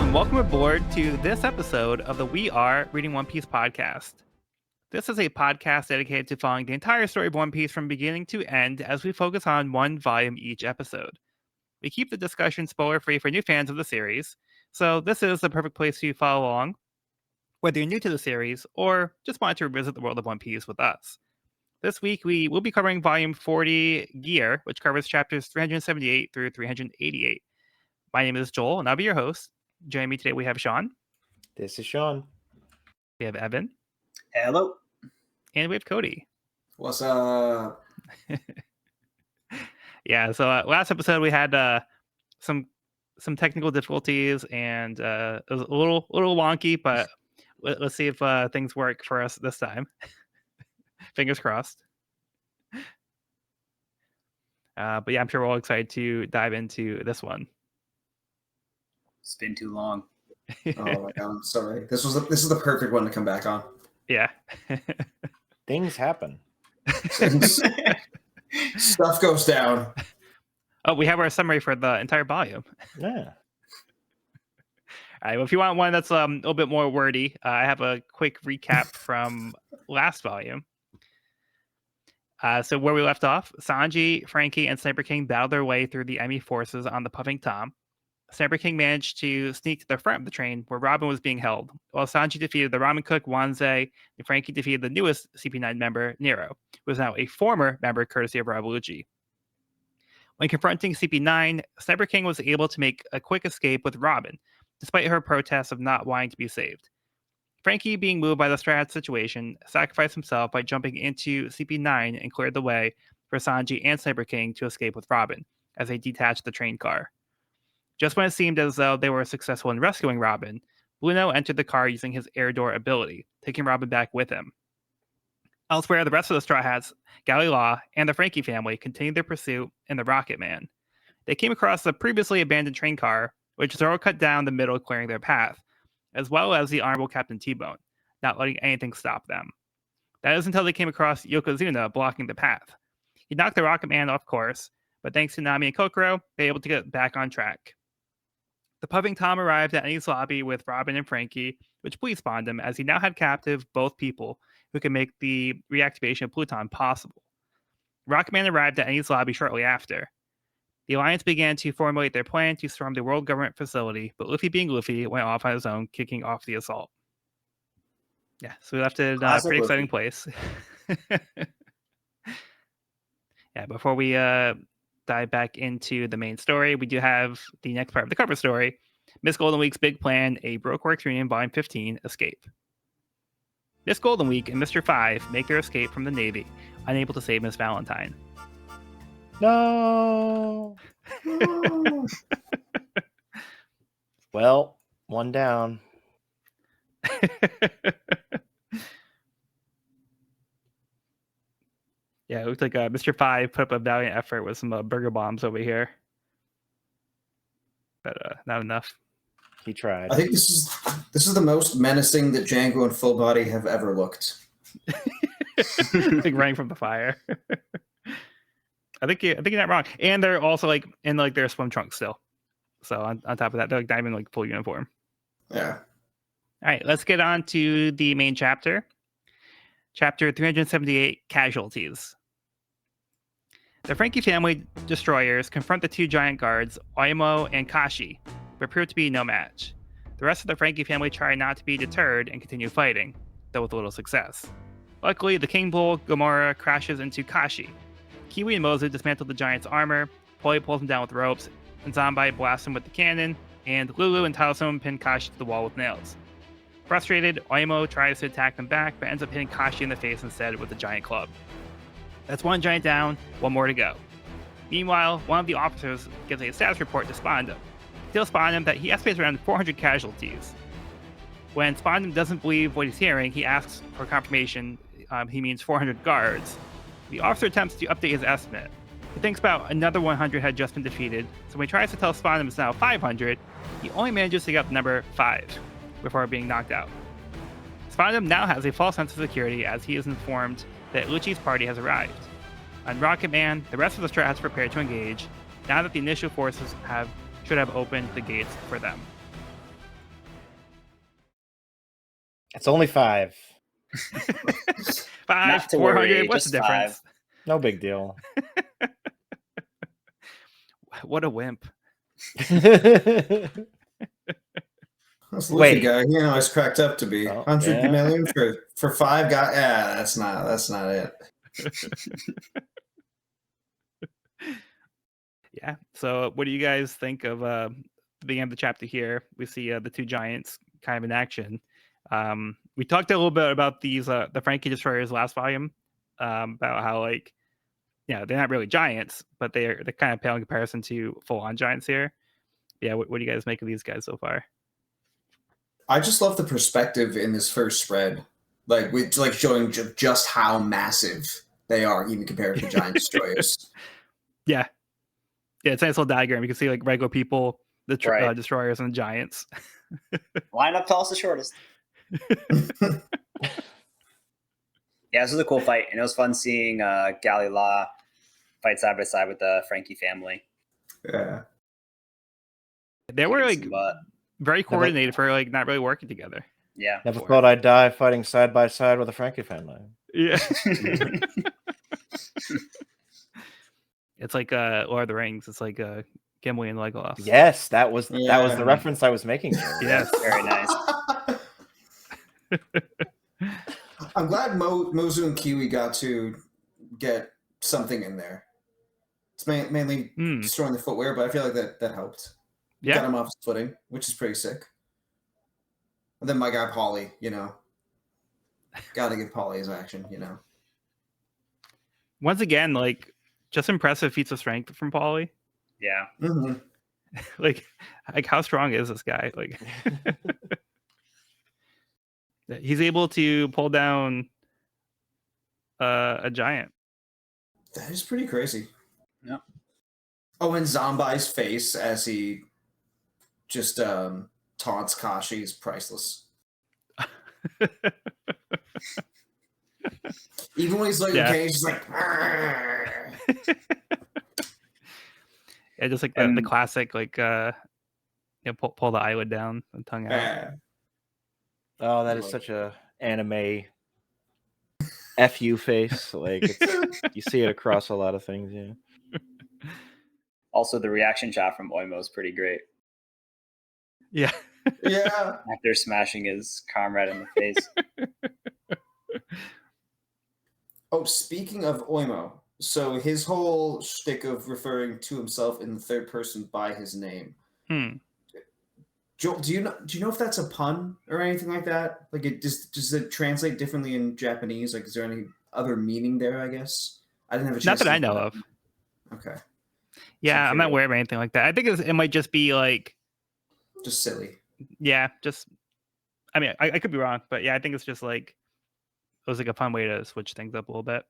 and welcome aboard to this episode of the We Are Reading One Piece podcast. This is a podcast dedicated to following the entire story of One Piece from beginning to end as we focus on one volume each episode. We keep the discussion spoiler-free for new fans of the series, so this is the perfect place to follow along, whether you're new to the series or just want to revisit the world of One Piece with us. This week, we will be covering Volume 40, Gear, which covers chapters 378 through 388. My name is Joel, and I'll be your host. Joining me today, we have Sean. This is Sean. We have Evan. Hello. And we have Cody. What's up? Yeah, so last episode we had some technical difficulties, and it was a little wonky, but let's see if things work for us this time. Fingers crossed. But yeah, I'm sure we're all excited to dive into this one. It's been too long. Oh my god, I'm sorry. This is the perfect one to come back on. Yeah. Things happen. Stuff goes down. Oh, we have our summary for the entire volume. Yeah. All right. Well, if you want one that's a little bit more wordy, I have a quick recap from last volume. So where we left off, Sanji, Frankie, and Sniper King battled their way through the enemy forces on the Puffing Tom. Sniper King managed to sneak to the front of the train where Robin was being held, while Sanji defeated the ramen cook Wanze, and Frankie defeated the newest CP9 member, Nero, who is now a former member courtesy of Rob Lucci. When confronting CP9, Sniper King was able to make a quick escape with Robin, despite her protests of not wanting to be saved. Frankie, being moved by the Strat situation, sacrificed himself by jumping into CP9 and cleared the way for Sanji and Sniper King to escape with Robin, as they detached the train car. Just when it seemed as though they were successful in rescuing Robin, Blueno entered the car using his air door ability, taking Robin back with him. Elsewhere, the rest of the Straw Hats, Galley Law, and the Frankie family continued their pursuit in the Rocket Man. They came across the previously abandoned train car, which Zoro cut down the middle, clearing their path, as well as the Honorable Captain T-Bone, not letting anything stop them. That is until they came across Yokozuna blocking the path. He knocked the Rocket Man off course, but thanks to Nami and Kokoro, they were able to get back on track. The Puffing Tom arrived at Enies' lobby with Robin and Frankie, which pleased spawned him, as he now had captive both people who could make the reactivation of Pluton possible. Rockman arrived at Enies' lobby shortly after. The Alliance began to formulate their plan to storm the World Government facility, but Luffy, being Luffy, went off on his own, kicking off the assault. Yeah, so we left it in a pretty exciting place. Yeah, before we dive back into the main story, we do have the next part of the cover story, Miss Golden Week's big plan, a Broke Works Reunion Volume 15, Escape. Miss Golden Week and Mr. 5 make their escape from the Navy, unable to save Miss Valentine. No. Well, one down. Yeah, it looks like Mr. 5 put up a valiant effort with some burger bombs over here. But not enough. He tried. I think this is the most menacing that Django and Full Body have ever looked. Like running from the fire. I think you're not wrong. And they're also like in like their swim trunks still. So on top of that, they're like diving like full uniform. Yeah. All right, let's get on to the main chapter. Chapter 378, Casualties. The Frankie family destroyers confront the two giant guards, Oimo and Kashi, but prove to be no match. The rest of the Frankie family try not to be deterred and continue fighting, though with little success. Luckily, the King Bull, Gamora, crashes into Kashi. Kiwi and Mozu dismantle the giant's armor, Poi pulls him down with ropes, and Zanbai blasts him with the cannon, and Lulu and Talsum pin Kashi to the wall with nails. Frustrated, Oimo tries to attack them back, but ends up hitting Kashi in the face instead with a giant club. That's one giant down, one more to go. Meanwhile, one of the officers gives a status report to Spondum. He tells Spondum that he estimates around 400 casualties. When Spondum doesn't believe what he's hearing, he asks for confirmation he means 400 guards. The officer attempts to update his estimate. He thinks about another 100 had just been defeated, so when he tries to tell Spondum it's now 500, he only manages to get up to number 5 before being knocked out. Spondum now has a false sense of security as he is informed that Lucci's party has arrived. On Rocket Man, the rest of the Strat has prepared to engage, now that the initial forces should have opened the gates for them. It's only 5. 5, Not to 400. worry, What's the just difference? 5. No big deal. What a wimp. That's the Luffy Wait. guy. You know, he's cracked up to be Oh, 100 yeah. million for 5 guys. Yeah, that's not it. Yeah. So, what do you guys think of the beginning of the chapter here? We see the 2 giants kind of in action. We talked a little bit about these the Frankie Destroyers last volume, about how like, they're not really giants, but they're kind of pale in comparison to full on giants here. Yeah. What do you guys make of these guys so far? I just love the perspective in this first spread, with showing just how massive they are, even compared to giant destroyers. Yeah. Yeah, it's a nice little diagram. You can see like regular people, the Right. destroyers, and giants. Line up tallest to shortest. Yeah, this was a cool fight, and it was fun seeing Galley Law fight side by side with the Frankie family. Yeah. They were Kicking like some butt. very coordinated for like not really working together. Yeah. Never thought I'd die fighting side by side with a Frankie family. Yeah. It's like Lord of the Rings. It's like Gimli and Legolas. Yes, that was the Yeah. reference I was making. There. Yes. Very nice. I'm glad Mozu and Kiwi got to get something in there. It's mainly destroying the footwear, but I feel like that helped. Yeah. Got him off his footing, which is pretty sick. And then my guy Paulie, got to give Paulie his action, Once again, like just impressive feats of strength from Paulie. Yeah. Mm-hmm. like how strong is this guy? Like he's able to pull down a giant. That is pretty crazy. Yep. Oh, and Zombie's face as he just taunts Kashi is priceless. Even when he's like, okay, he's just like, "Arr." Yeah, just like the classic, like pull the eyelid down and tongue out. Oh, that is such a anime FU face. Like you see it across a lot of things. Yeah. Also, the reaction shot from Oimo is pretty great. Yeah. Yeah. After smashing his comrade in the face. Oh, speaking of Oimo, so his whole shtick of referring to himself in the third person by his name. Joel, do you know if that's a pun or anything like that? Like, does it translate differently in Japanese? Like, is there any other meaning there? I guess I didn't have a chance. Not that I know of. Okay. Yeah, I'm not aware of anything like that. I think it might just be like just silly. Yeah, just. I mean, I could be wrong, but yeah, I think it's just like it was like a fun way to switch things up a little bit.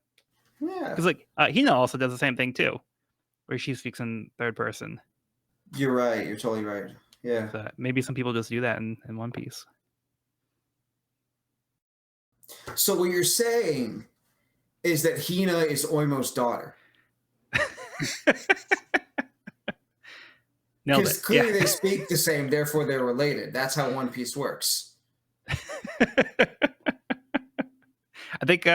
Yeah. Because like Hina also does the same thing too, where she speaks in third person. You're right. You're totally right. Yeah. So maybe some people just do that in One Piece. So what you're saying is that Hina is Oimo's daughter. Because clearly they speak the same, therefore they're related. That's how One Piece works. I think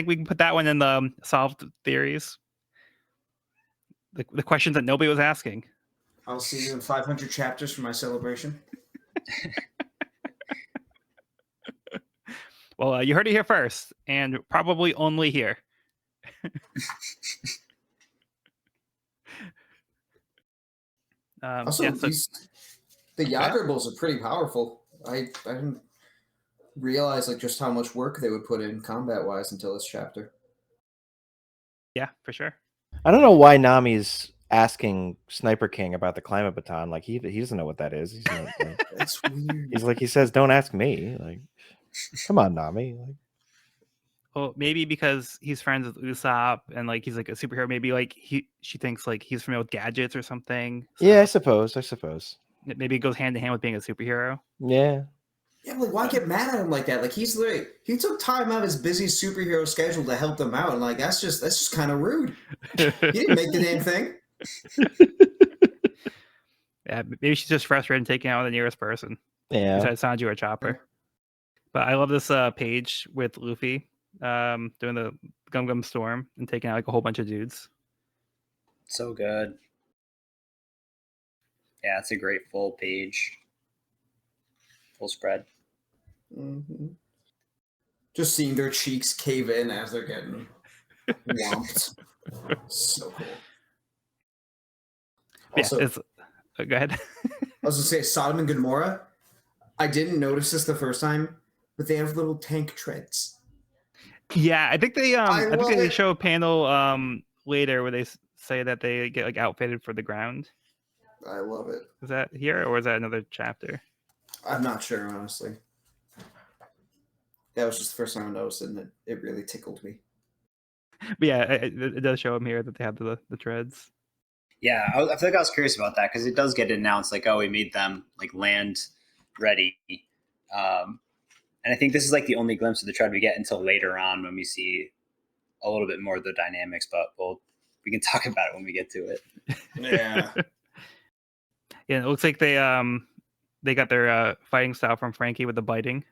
we can put that one in the solved theories. The questions that nobody was asking. I'll see you in 500 chapters for my celebration. Well, you heard it here first, and probably only here. Also, the Yager Bulls are pretty powerful. I didn't realize like just how much work they would put in combat-wise until this chapter. Yeah, for sure. I don't know why Nami's asking Sniper King about the climate baton. Like he doesn't know what that is. He's not, like, that's weird. He's like, he says, "Don't ask me." Like, come on, Nami. Like, well, maybe because he's friends with Usopp and like he's like a superhero. Maybe like she thinks like he's familiar with gadgets or something. So yeah, I suppose. Maybe it goes hand in hand with being a superhero. Yeah. Yeah, like why get mad at him like that? Like he took time out of his busy superhero schedule to help them out, and like that's just kind of rude. He didn't make the damn thing. Yeah, maybe she's just frustrated and taking out the nearest person. Yeah. Besides Sanji or Chopper. But I love this page with Luffy doing the Gum Gum Storm and taking out like a whole bunch of dudes. So good. Yeah, it's a great full page. Full spread. Mm-hmm. Just seeing their cheeks cave in as they're getting whomped. So cool. Also, yeah, go ahead. I was going to say, Sodom and Gomorrah, I didn't notice this the first time, but they have little tank treads. Yeah, I think they it. show a panel later where they say that they get like outfitted for the ground. I love it. Is that here or is that another chapter? I'm not sure, honestly. That was just the first time I noticed it, and it really tickled me. But yeah, it does show them here that they have the treads. Yeah, I feel like I was curious about that because it does get announced like, oh, we made them like land ready. And I think this is like the only glimpse of the tread we get until later on when we see a little bit more of the dynamics, but we can talk about it when we get to it. Yeah. Yeah, it looks like they got their fighting style from Frankie with the biting.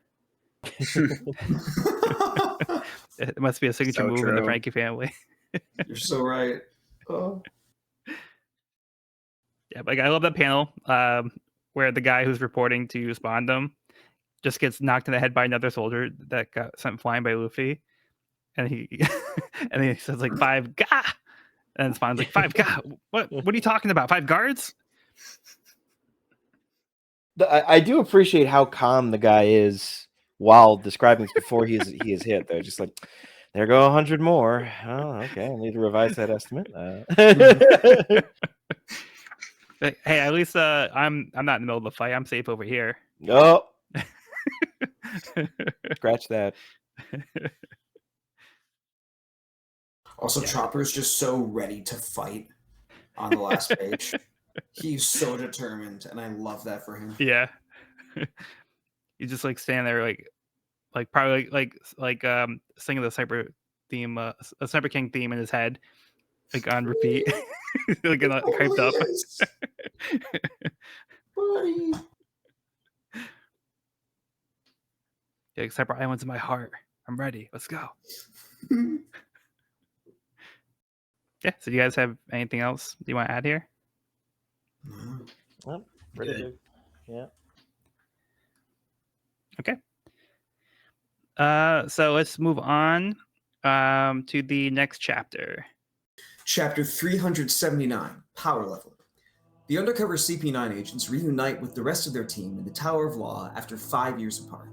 It must be a signature So move in true. the Frankie family. You're so right. Oh. Yeah, like I love that panel where the guy who's reporting to Spondum just gets knocked in the head by another soldier that got sent flying by Luffy, and he and he says like 5 ga, and Spondum's like 5 ga. What are you talking about? 5 guards? I do appreciate how calm the guy is while describing this before he is hit. They're just like, there go 100 more. Oh, okay. I need to revise that estimate. Hey, at least I'm not in the middle of the fight. I'm safe over here. Oh, scratch that. Also, Yeah. Chopper's just so ready to fight on the last page. He's so determined, and I love that for him. Yeah. You just like stand there like probably like singing the Cyber theme, a Cyber King theme in his head, like on repeat, like hyped up. Yes. Buddy. Yeah, Cyber Island's in my heart. I'm ready. Let's go. Yeah. So, do you guys have anything else you want to add here? Well, pretty good. Yeah. Okay. So let's move on to the next chapter. Chapter 379, Power Level. The undercover CP9 agents reunite with the rest of their team in the Tower of Law after 5 years apart.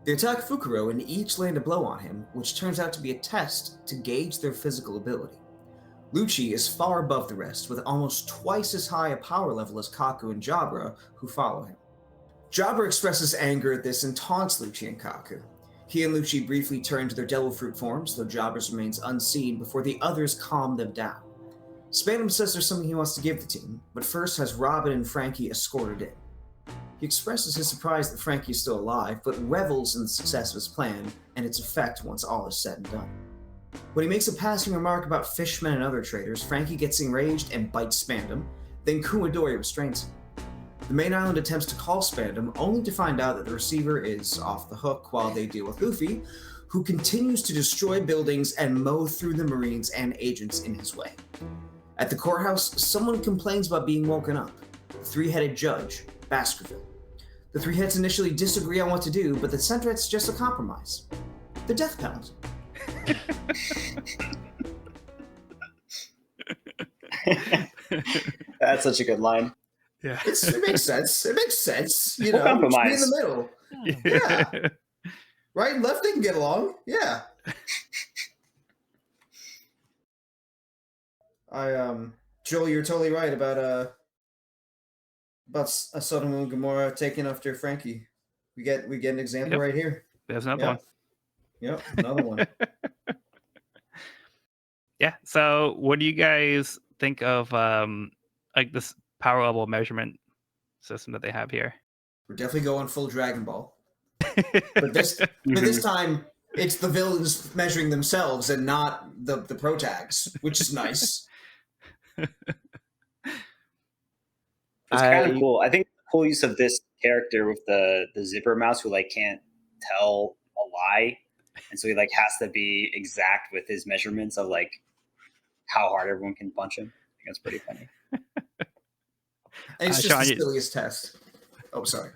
They attack Fukuro and each land a blow on him, which turns out to be a test to gauge their physical ability. Lucci is far above the rest, with almost twice as high a power level as Kaku and Jabra, who follow him. Jabra expresses anger at this and taunts Lucci and Kaku. He and Lucci briefly turn to their devil fruit forms, though Jabra's remains unseen before the others calm them down. Spandam says there's something he wants to give the team, but first has Robin and Frankie escorted in. He expresses his surprise that Frankie is still alive, but revels in the success of his plan and its effect once all is said and done. When he makes a passing remark about fishmen and other traders, Frankie gets enraged and bites Spandam, then Kumadori restrains him. The main island attempts to call Spandam, only to find out that the receiver is off the hook while they deal with Luffy, who continues to destroy buildings and mow through the Marines and agents in his way. At the courthouse, someone complains about being woken up. The three-headed judge, Baskerville. The three heads initially disagree on what to do, but the sentence just a compromise. The death penalty. That's such a good line. Yeah. It makes sense. It makes sense. You We'll know, compromise. be in the middle. Yeah. Right and left, they can get along. Yeah. Joel, you're totally right about Sodom and Gomorrah taking after Frankie. We get an example right here. There's another one. Yep, another one. Yeah. So, what do you guys think of like this power level measurement system that they have here? We're definitely going full Dragon Ball. But this time it's the villains measuring themselves and not the pro tags, which is nice. It's kind of cool. I think the cool use of this character with the zipper mouse who like can't tell a lie, and so he like has to be exact with his measurements of like how hard everyone can punch him. I think that's pretty funny. It's just Sean, the silliest test. Oh, sorry.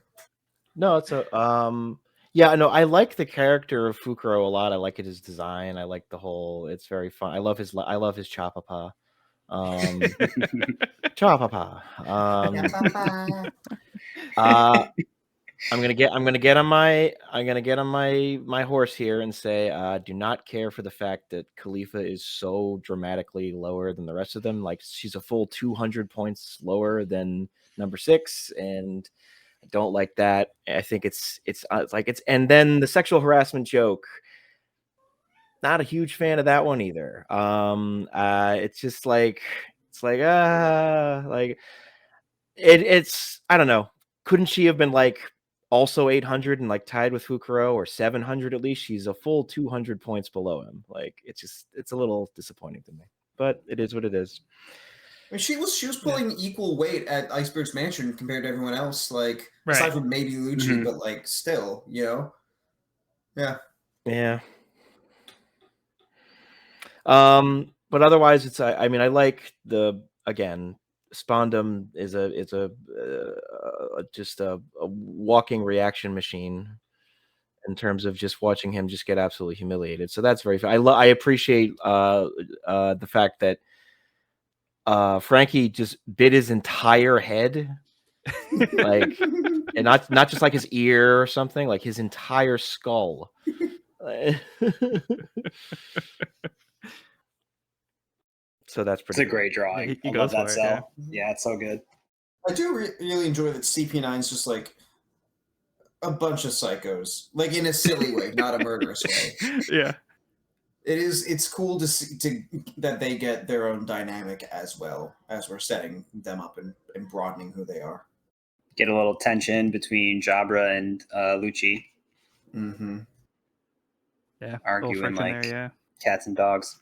No, it's a yeah, no, I like the character of Fukuro a lot. I like his design. I like the whole. It's very fun. I love his chapapa. Chapapa. I'm gonna get on my horse here and say, do not care for the fact that Khalifa is so dramatically lower than the rest of them. Like she's a full 200 points lower than number 6, and I don't like that. I think it's and then the sexual harassment joke. Not a huge fan of that one either. It's just like it's I don't know. Couldn't she have been like also 800 and like tied with Fukuro, or 700 at least? She's a full 200 points below him. Like it's a little disappointing to me, but it is what it is. I mean, she was pulling equal weight at Iceberg's Mansion compared to everyone else. Like aside from maybe Lucci, but like still, you know. Yeah. Yeah. But otherwise, it's I mean I like again. Spondum is just a walking reaction machine in terms of just watching him just get absolutely humiliated. So that's very fun. I appreciate the fact that Frankie just bit his entire head, like, and not just like his ear or something, like his entire skull. So that's pretty. It's a great drawing. Yeah, he I love goes that for it, cell. Yeah, it's so good. I do really enjoy that CP9 is just like a bunch of psychos, like in a silly way, not a murderous way. Yeah. It's cool to see that they get their own dynamic as well as we're setting them up and broadening who they are. Get a little tension between Jabra and Lucci. Mm-hmm. Yeah. Arguing like there, cats and dogs.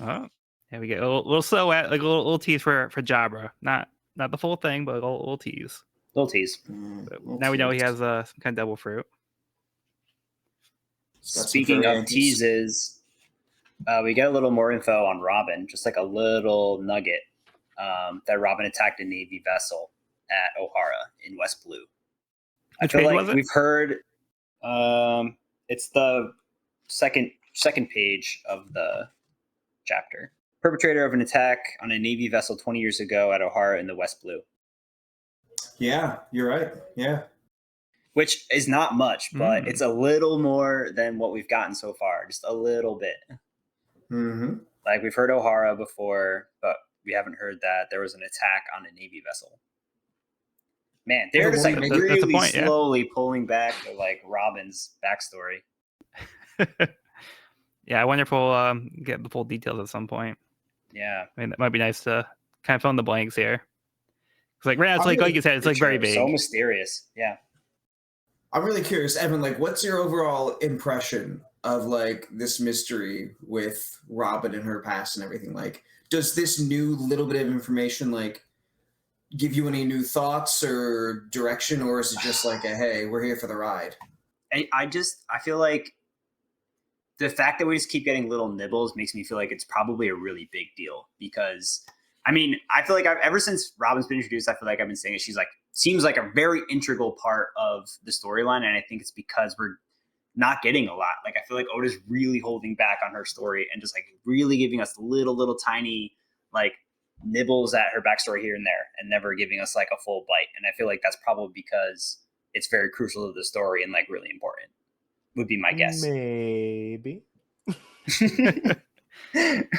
Oh, yeah, we get a little silhouette, like a little tease for Jabra. Not the full thing, but a little tease. Little tease. Now we know he has some kind of devil fruit. Speaking of teases, we get a little more info on Robin, just like a little nugget that Robin attacked a Navy vessel at O'Hara in West Blue. I feel like we've heard it's the second page of the chapter. Perpetrator of an attack on a Navy vessel 20 years ago at O'Hara in the West Blue. Yeah, you're right. Yeah. Which is not much, but it's a little more than what we've gotten so far. Just a little bit. Mm-hmm. Like we've heard O'Hara before, but we haven't heard that there was an attack on a Navy vessel. Man, they're just like really slowly pulling back to like Robin's backstory. Yeah, I wonder if we'll get the full details at some point. Yeah, I mean, that might be nice to kind of fill in the blanks here. It's like right now, it's like you said, it's like very big, so mysterious. Yeah, I'm really curious, Evan. Like, what's your overall impression of like this mystery with Robin and her past and everything? Like, does this new little bit of information like give you any new thoughts or direction, or is it just like a hey, we're here for the ride? I feel like the fact that we just keep getting little nibbles makes me feel like it's probably a really big deal, because I mean, I feel like ever since Robin's been introduced, I feel like I've been saying it. She's like, seems like a very integral part of the storyline. And I think it's because we're not getting a lot. Like, I feel like Oda's really holding back on her story and just like really giving us little tiny like nibbles at her backstory here and there, and never giving us like a full bite. And I feel like that's probably because it's very crucial to the story and like really important, would be my guess. Maybe.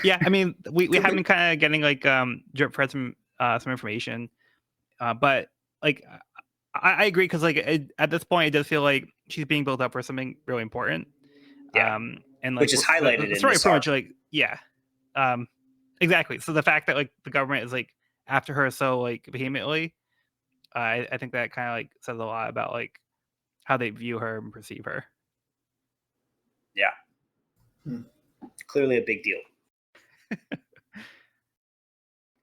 Yeah, I mean, we have been kind of getting like drip fed some information, but like I agree, because like at this point it does feel like she's being built up for something really important. Yeah, and like which is highlighted in the story pretty much like exactly. So the fact that like the government is like after her so like vehemently, I think that kind of like says a lot about like how they view her and perceive her. Yeah. Clearly a big deal.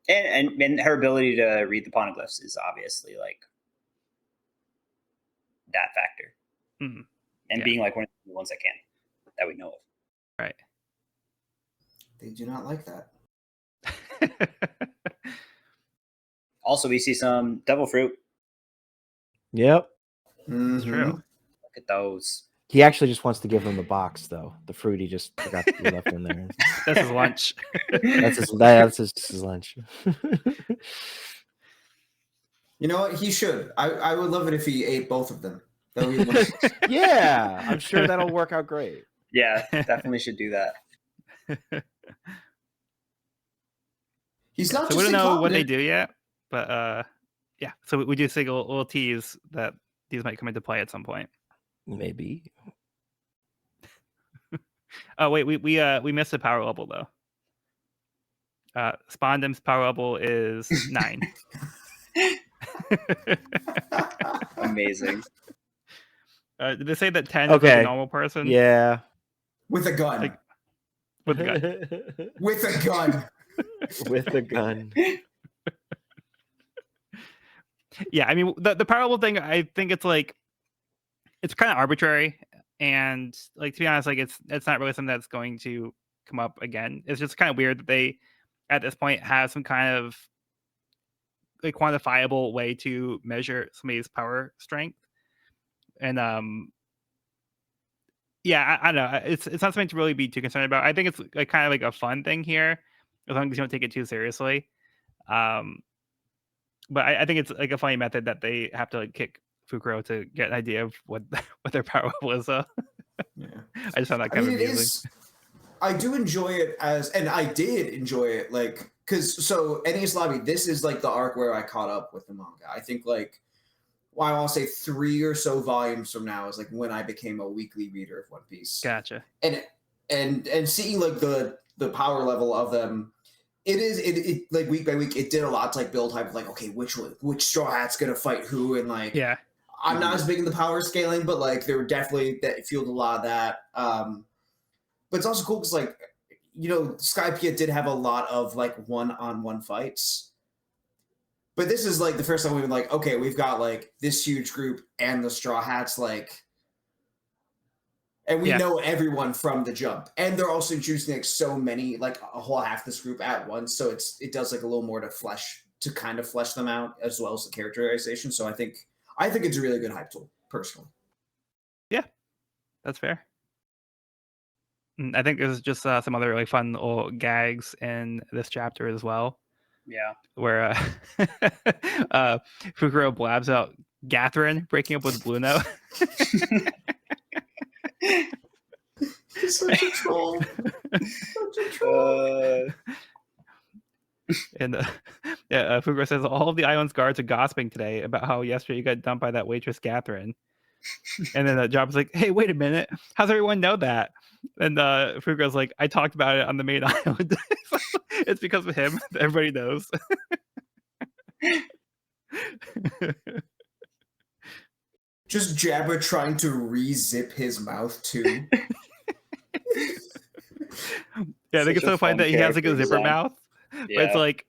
and her ability to read the poneglyphs is obviously like that factor, Mhm. and Yeah. being like one of the ones that can, that we know of. Right. They do not like that. Also, we see some devil fruit. Yep. It's true. Look at those. He actually just wants to give him the box, though. The fruit he just forgot to be left in there. That's his lunch. That's his lunch. You know what? He should. I would love it if he ate both of them. That would be wonderful. Yeah, I'm sure that'll work out great. Yeah, definitely should do that. He's not So just we don't know what they incompetent. do yet, but yeah. So we do see a little tease that these might come into play at some point. Maybe. Oh wait, we missed a power level though. Spondim's power level is 9. Amazing. Did they say that 10 is like Okay. a normal person? Yeah. With a gun. Like- With the gun. With a gun. With the gun. Yeah, I mean the power level thing, I think it's kind of arbitrary, and like to be honest, like it's not really something that's going to come up again. It's just kind of weird that they at this point have some kind of like quantifiable way to measure somebody's power strength. And yeah, I don't know. It's not something to really be too concerned about. I think it's like kind of like a fun thing here, as long as you don't take it too seriously. But I think it's like a funny method that they have to like kick Fukuro to get an idea of what their power level is. Yeah. I just found that kind of amusing. I do enjoy it and I did enjoy it, like, because so Enies Lobby, this is like the arc where I caught up with the manga. I think like, well, I want to say 3 or so volumes from now is like when I became a weekly reader of One Piece. Gotcha. And seeing like the power level of them, it like week by week, it did a lot to like build hype of like, okay, which Straw Hat's gonna fight who, and like, Yeah. I'm not as big in the power scaling, but like there were definitely that fueled a lot of that. But it's also cool because like, you know, Skypiea did have a lot of like one-on-one fights. But this is like the first time we've been like, okay, we've got like this huge group and the Straw Hats, like, and we know everyone from the jump. And they're also introducing like so many, like a whole half this group at once. So it does like a little more to kind of flesh them out as well as the characterization. So I think it's a really good hype tool, personally. Yeah, that's fair. I think there's just some other really fun little gags in this chapter as well. Yeah. Where Fukuro blabs out Gathrin breaking up with Blueno. He's such a troll. Such a troll. And Fukuro says all of the island's guards are gossiping today about how yesterday you got dumped by that waitress Gathrin. And then Job's like, hey, wait a minute. How's everyone know that? And Fukuro's like, I talked about it on the main island. It's because of him that everybody knows. Just Jabba trying to re-zip his mouth too. Yeah, I think it's so funny that he has like a zipper mouth. Yeah. But it's like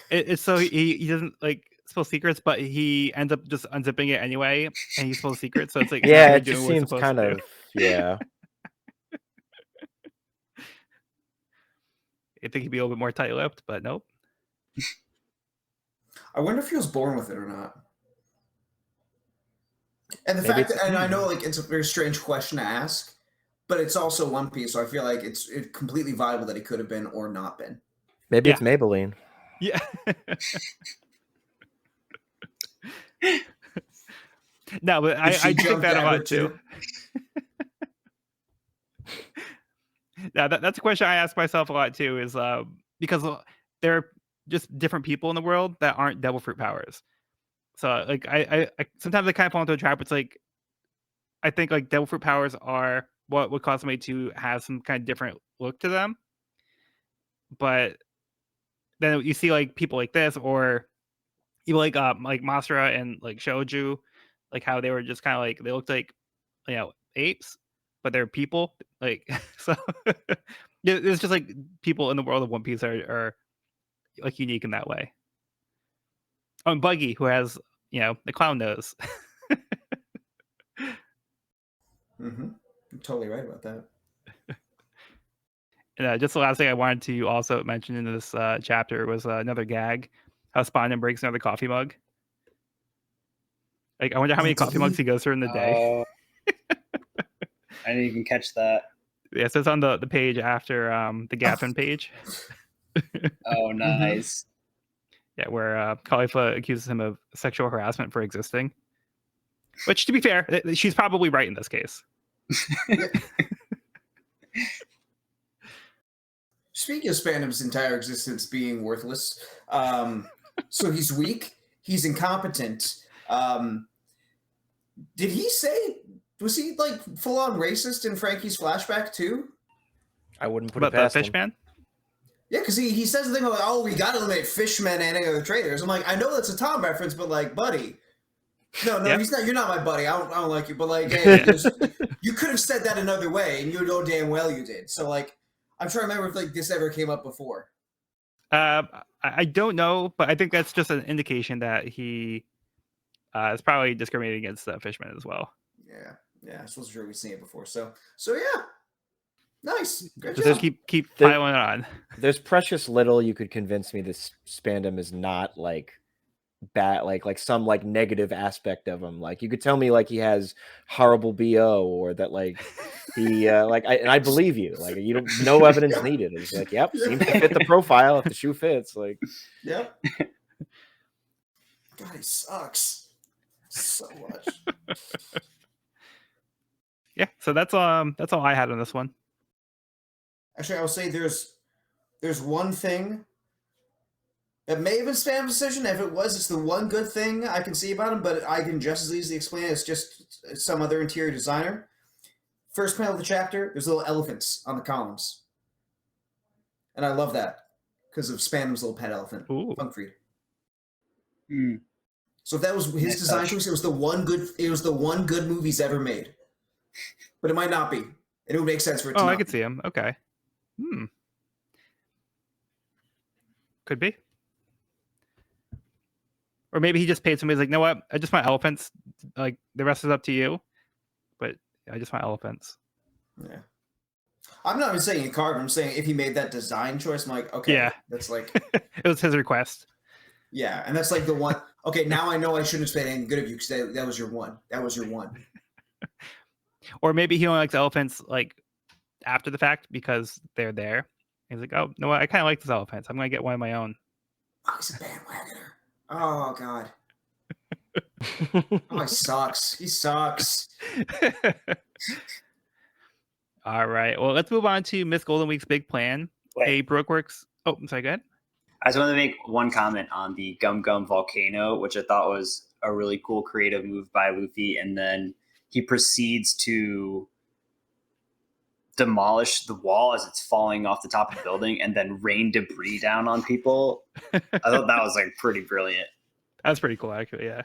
it's so he doesn't like spill secrets, but he ends up just unzipping it anyway, and he spills secrets. So it's like yeah, it just seems kind of yeah. I think he'd be a little bit more tight-lipped, but nope. I wonder if he was born with it or not. And the fact that, and I know like it's a very strange question to ask, but it's also One Piece, so I feel like it's completely viable that he could have been or not been. Maybe it's Maybelline. Yeah. No, but I think that a lot too. Yeah, that's a question I ask myself a lot too, is because there are just different people in the world that aren't devil fruit powers. So like I sometimes I kind of fall into a trap. It's like I think like devil fruit powers are what would cause somebody to have some kind of different look to them. But then you see like people like this, or even like Masura and like Shoju, like how they were just kind of like they looked like, you know, apes, but they're people. Like so, it's just like people in the world of One Piece are like unique in that way. Oh, and Buggy, who has, you know, the clown nose. Mm-hmm. You're totally right about that. And just the last thing I wanted to also mention in this chapter was another gag. How Spondon breaks another coffee mug. Like, I wonder how many coffee mugs he goes through in the day. Oh, I didn't even catch that. Yeah, so it's on the page after the Gaffin page. Oh, nice. Yeah, where Khalifa accuses him of sexual harassment for existing. Which, to be fair, she's probably right in this case. Speaking of Spandam's entire existence being worthless, so he's weak, he's incompetent. Did he say, was he like full on racist in Frankie's flashback too? I wouldn't put But it past the him. Fishman? Yeah, because he says the thing like, oh, we got to eliminate fishmen and any other traders. I'm like, I know that's a Tom reference, but like, buddy. No, Yep. he's not. You're not my buddy. I don't like you. But like, hey, you could have said that another way, and you know damn well you did. So like, I'm trying to remember if like this ever came up before. I don't know, but I think that's just an indication that he is probably discriminating against the Fishman as well. Yeah. I wasn't sure we've seen it before. So yeah, nice. Good Just job. keep piling it on. There's precious little you could convince me this Spandam is not like bad, like some like negative aspect of him. Like you could tell me like he has horrible BO or that like he and I believe you. Like you don't no evidence needed. It's like, yep, seems to fit the profile if the shoe fits. Like, Yep. God, he sucks so much. Yeah, so that's all I had on this one. Actually, I will say there's one thing that may have been Spam's decision. If it was, it's the one good thing I can see about him, but I can just as easily explain it. It's just some other interior designer. First panel of the chapter, there's little elephants on the columns. And I love that because of Spam's little pet elephant, Funkfried. So if that was his design choice, it was the one good movie he's ever made. But it might not be. And it would make sense for it to I not could be. see him. Okay. Could be. Or maybe he just paid somebody. He's like, you know what? I just want elephants. Like the rest is up to you. But I just want elephants. Yeah. I'm not even saying he carved him. I'm saying if he made that design choice, I'm like, okay, Yeah. that's like it was his request. Yeah, and that's like the one. Okay, now I know I shouldn't have said anything good of you because that was your one. That was your one. Or maybe he only likes elephants like after the fact because they're there. He's like, oh, no, I kind of like this elephant. So I'm gonna get one of my own. Oh, he's a bandwagoner. Oh God. Oh, he sucks. He sucks. All right. Well, let's move on to Miss Golden Week's big plan. Wait. A Brookworks. Oh, I'm sorry. Go ahead. I just wanted to make one comment on the Gum Gum Volcano, which I thought was a really cool creative move by Luffy. And then he proceeds to demolish the wall as it's falling off the top of the building and then rain debris down on people. I thought that was like pretty brilliant. That's pretty cool, actually. Yeah.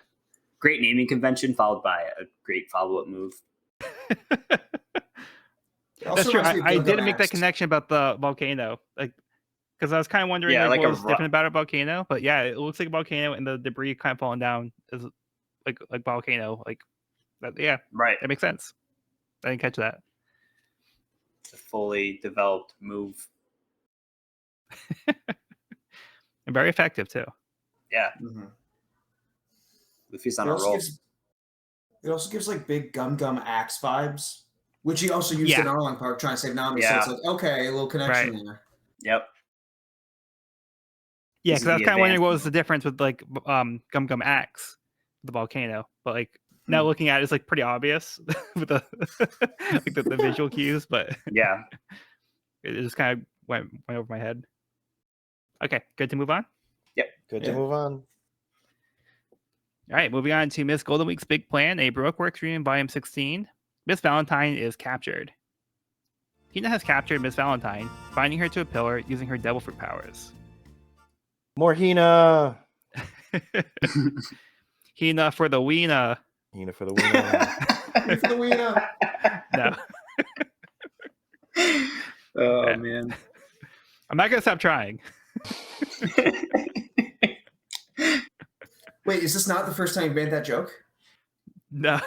Great naming convention followed by a great follow-up move. That's true. I didn't make that connection about the volcano, like, because I was kind of wondering what was different about a volcano. But yeah, it looks like a volcano, and the debris kind of falling down is like volcano, like that. Yeah, right. That makes sense. I didn't catch that. It's a fully developed move, and very effective too. Yeah. Mm-hmm. Luffy's on a roll. It also gives like big Gum Gum Axe vibes, which he also used in Arlong Park trying to save Nami. So it's like, okay, a little connection there. Yep. Yeah, because I was kind of wondering what was the difference with like Gum Gum Axe, the volcano, but like now looking at it, it's like pretty obvious with the like the visual cues, but yeah, it just kind of went over my head. Okay, good to move on. Yep, good to move on. All right, moving on to Miss Golden Week's big plan, a Brookworks Reunion Volume 16. Miss Valentine is captured. Hina has captured Miss Valentine, binding her to a pillar using her devil fruit powers. More Hina! Hina for the Weena. Hina for the Weena. Hina for the Weena. No. Oh, man. I'm not going to stop trying. Wait, is this not the first time you made that joke? No.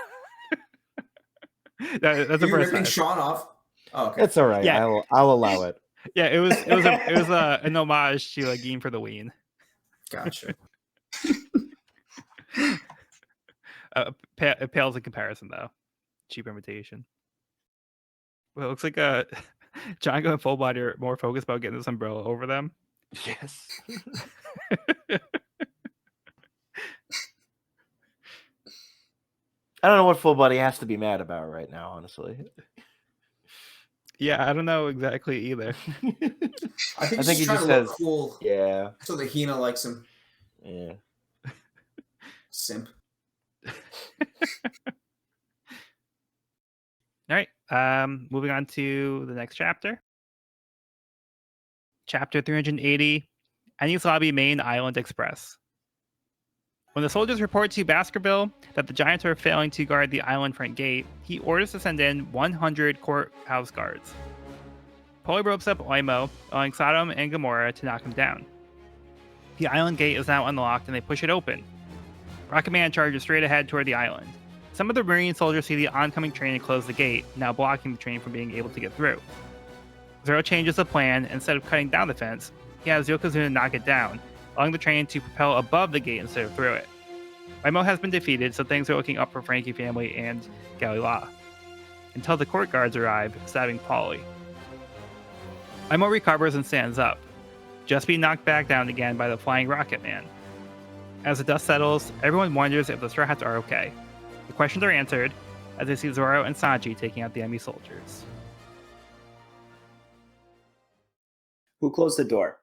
That's Are the you first ripping time. Sean off? Oh, okay. It's all right. Yeah. I'll allow it. Yeah, it was an homage to a game for the Ween. Gotcha. It pales in comparison, though. Cheap imitation. Well, it looks like Django and Full Body are more focused about getting this umbrella over them. Yes. I don't know what Full Body has to be mad about right now, honestly. Yeah, I don't know exactly either. I think he he's trying just to look has cool yeah. so that Hina likes him. Yeah. Simp. All right. Moving on to the next chapter. Chapter 380, Enies Lobby Main Island Express. When the soldiers report to Baskerville that the Giants are failing to guard the island front gate, he orders to send in 100 courthouse guards. Polly ropes up Oimo, allowing Sodom and Gomorrah to knock him down. The island gate is now unlocked and they push it open. Rocket Man charges straight ahead toward the island. Some of the Marine soldiers see the oncoming train and close the gate, now blocking the train from being able to get through. Zero changes the plan. Instead of cutting down the fence, he has Yokozuna knock it down, allowing the train to propel above the gate instead of through it. Oimo has been defeated, so things are looking up for Frankie family and Galila. Until the court guards arrive, stabbing Polly. Oimo recovers and stands up, just being knocked back down again by the flying Rocket Man. As the dust settles, everyone wonders if the Straw Hats are okay. The questions are answered as they see Zoro and Sanji taking out the enemy soldiers. Who closed the door?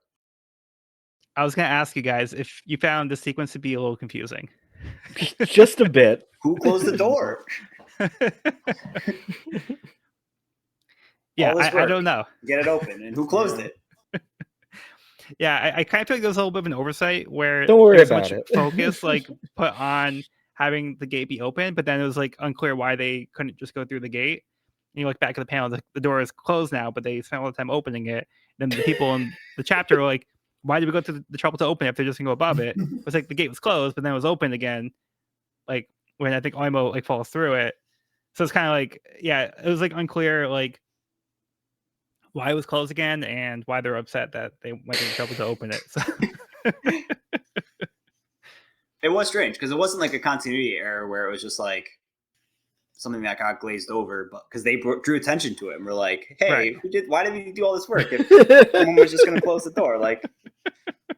I was going to ask you guys if you found this sequence to be a little confusing. Just a bit. Who closed the door? Yeah, All this I work. don't know. Get it open. And who closed it? Yeah, I kind of feel like there's a little bit of an oversight where Don't worry there's about much it. focus like put on having the gate be open, but then it was like unclear why they couldn't just go through the gate. And you look back at the panel, the door is closed now, but they spent all the time opening it. Then the people in the chapter were like, why did we go to the trouble to open it if they're just gonna go above it? It was like the gate was closed, but then it was open again, like when I think Oimo like falls through it. So it's kind of like, yeah, it was like unclear like why it was closed again and why they're upset that they went to the trouble to open it. So It was strange because it wasn't like a continuity error where it was just like something that got glazed over, but because they drew attention to it and were like, "Hey, Right. why did we do all this work if someone was just going to close the door? Like,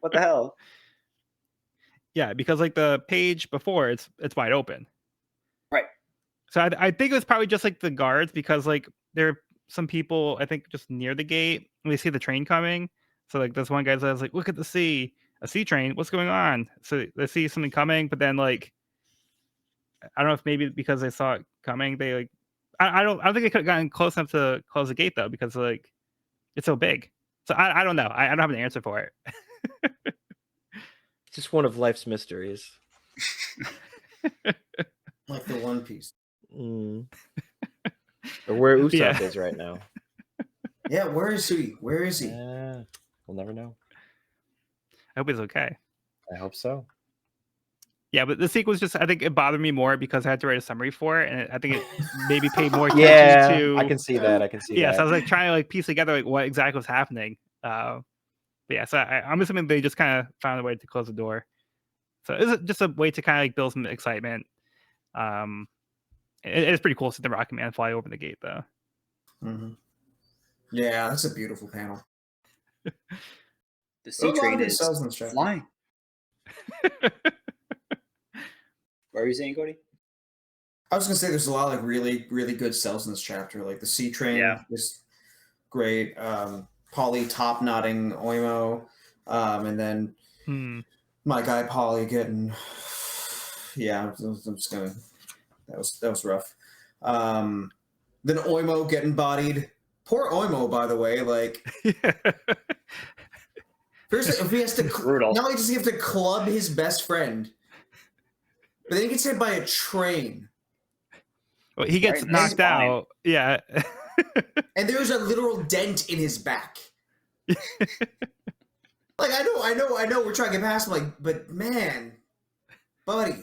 what the hell?" yeah, because like the page before it's wide open. Right. So I think it was probably just like the guards because like there are some people I think just near the gate and they see the train coming. So like this one guy says like, look at the sea, a sea train. What's going on? So they see something coming, but then like I don't know if maybe because they saw it coming, they like I don't think they could have gotten close enough to close the gate though because like it's so big. So I don't know. I don't have an answer for it. Just one of life's mysteries. Like the One Piece. Or where Usopp is right now. Yeah, where is he? Where is he? We'll never know. I hope it's okay. I hope so. Yeah, but the sequence just, I think it bothered me more because I had to write a summary for it. And I think it maybe paid more attention to. I can see that. Yeah, so I was like trying to like piece together like what exactly was happening. But yeah, so I'm assuming they just kind of found a way to close the door. So it's just a way to kind of like build some excitement. It's pretty cool to see the Rocket Man fly over the gate though. Mm-hmm. Yeah, that's a beautiful panel. The sea train is flying. flying. What are you saying, Cody? I was gonna say there's a lot of like really, really good cells in this chapter. Like the sea train is great. Polly top knotting Oimo, and then my guy Polly getting I'm just gonna that was rough. Then Oimo getting bodied. Poor Oimo, by the way. Like first, if he has to brutal. Now he just have to club his best friend. But then he gets hit by a train. Well, he gets knocked out. Yeah. And there's a literal dent in his back. Like, I know we're trying to get past him, like, but man, buddy,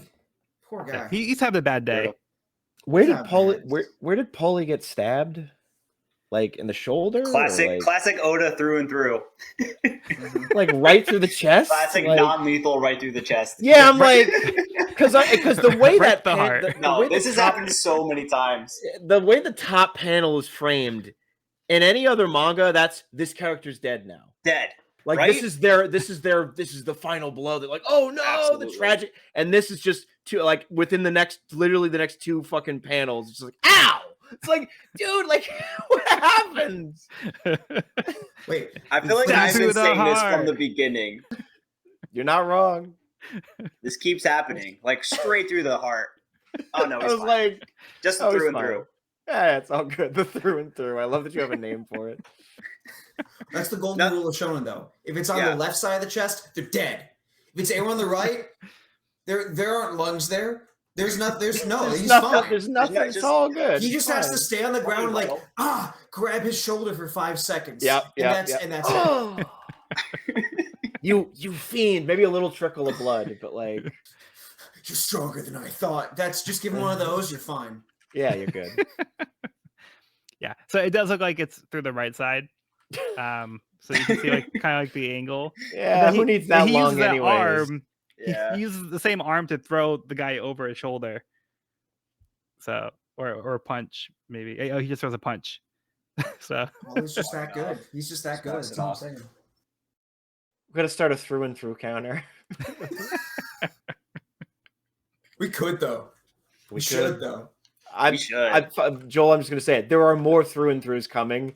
poor guy. He's having a bad day. Where Yeah, did Paulie? man. Where did Paulie get stabbed? Like in the shoulder? Classic Oda through and through. Like right through the chest? Classic like, non-lethal right through the chest. Yeah, I'm like, because the way Break that the heart. No, way this has happened so many times. the way the top panel is framed in any other manga, this character's dead now. Dead. Like right? this is the final blow. They're like, oh no, Absolutely. the tragic. And this is just like within literally the next 2 fucking panels. It's just like, ow! It's like, dude, like what happens? Wait, I feel like I've Through been the saying this heart. from the beginning. You're not wrong. This keeps happening, like straight through the heart. Oh no, I he's was fine. like, Just oh, through he's and fine. through. Yeah, it's all good. The through and through. I love that you have a name for it. that's the golden rule of shonen, though. If it's on the left side of the chest, they're dead. If it's anywhere on the right, there aren't lungs there. There's no. He's fine. There's nothing. It's all good. He just has to stay on the ground and grab his shoulder for 5 seconds. Yep. And that's it. You fiend. Maybe a little trickle of blood, but like you're stronger than I thought. That's just give him one of those. You're fine. Yeah, you're good. Yeah, so it does look like it's through the right side. So you can see like kind of like the angle. Yeah, who needs that he long uses that anyways? arm. Yeah. He uses the same arm to throw the guy over his shoulder. So or a punch maybe. Oh, he just throws a punch. So well, he's just that good. He's just that good. That's all I'm saying. We're gonna start a through and through counter. We could though. We should though. Joel, I'm just gonna say it. There are more through and throughs coming,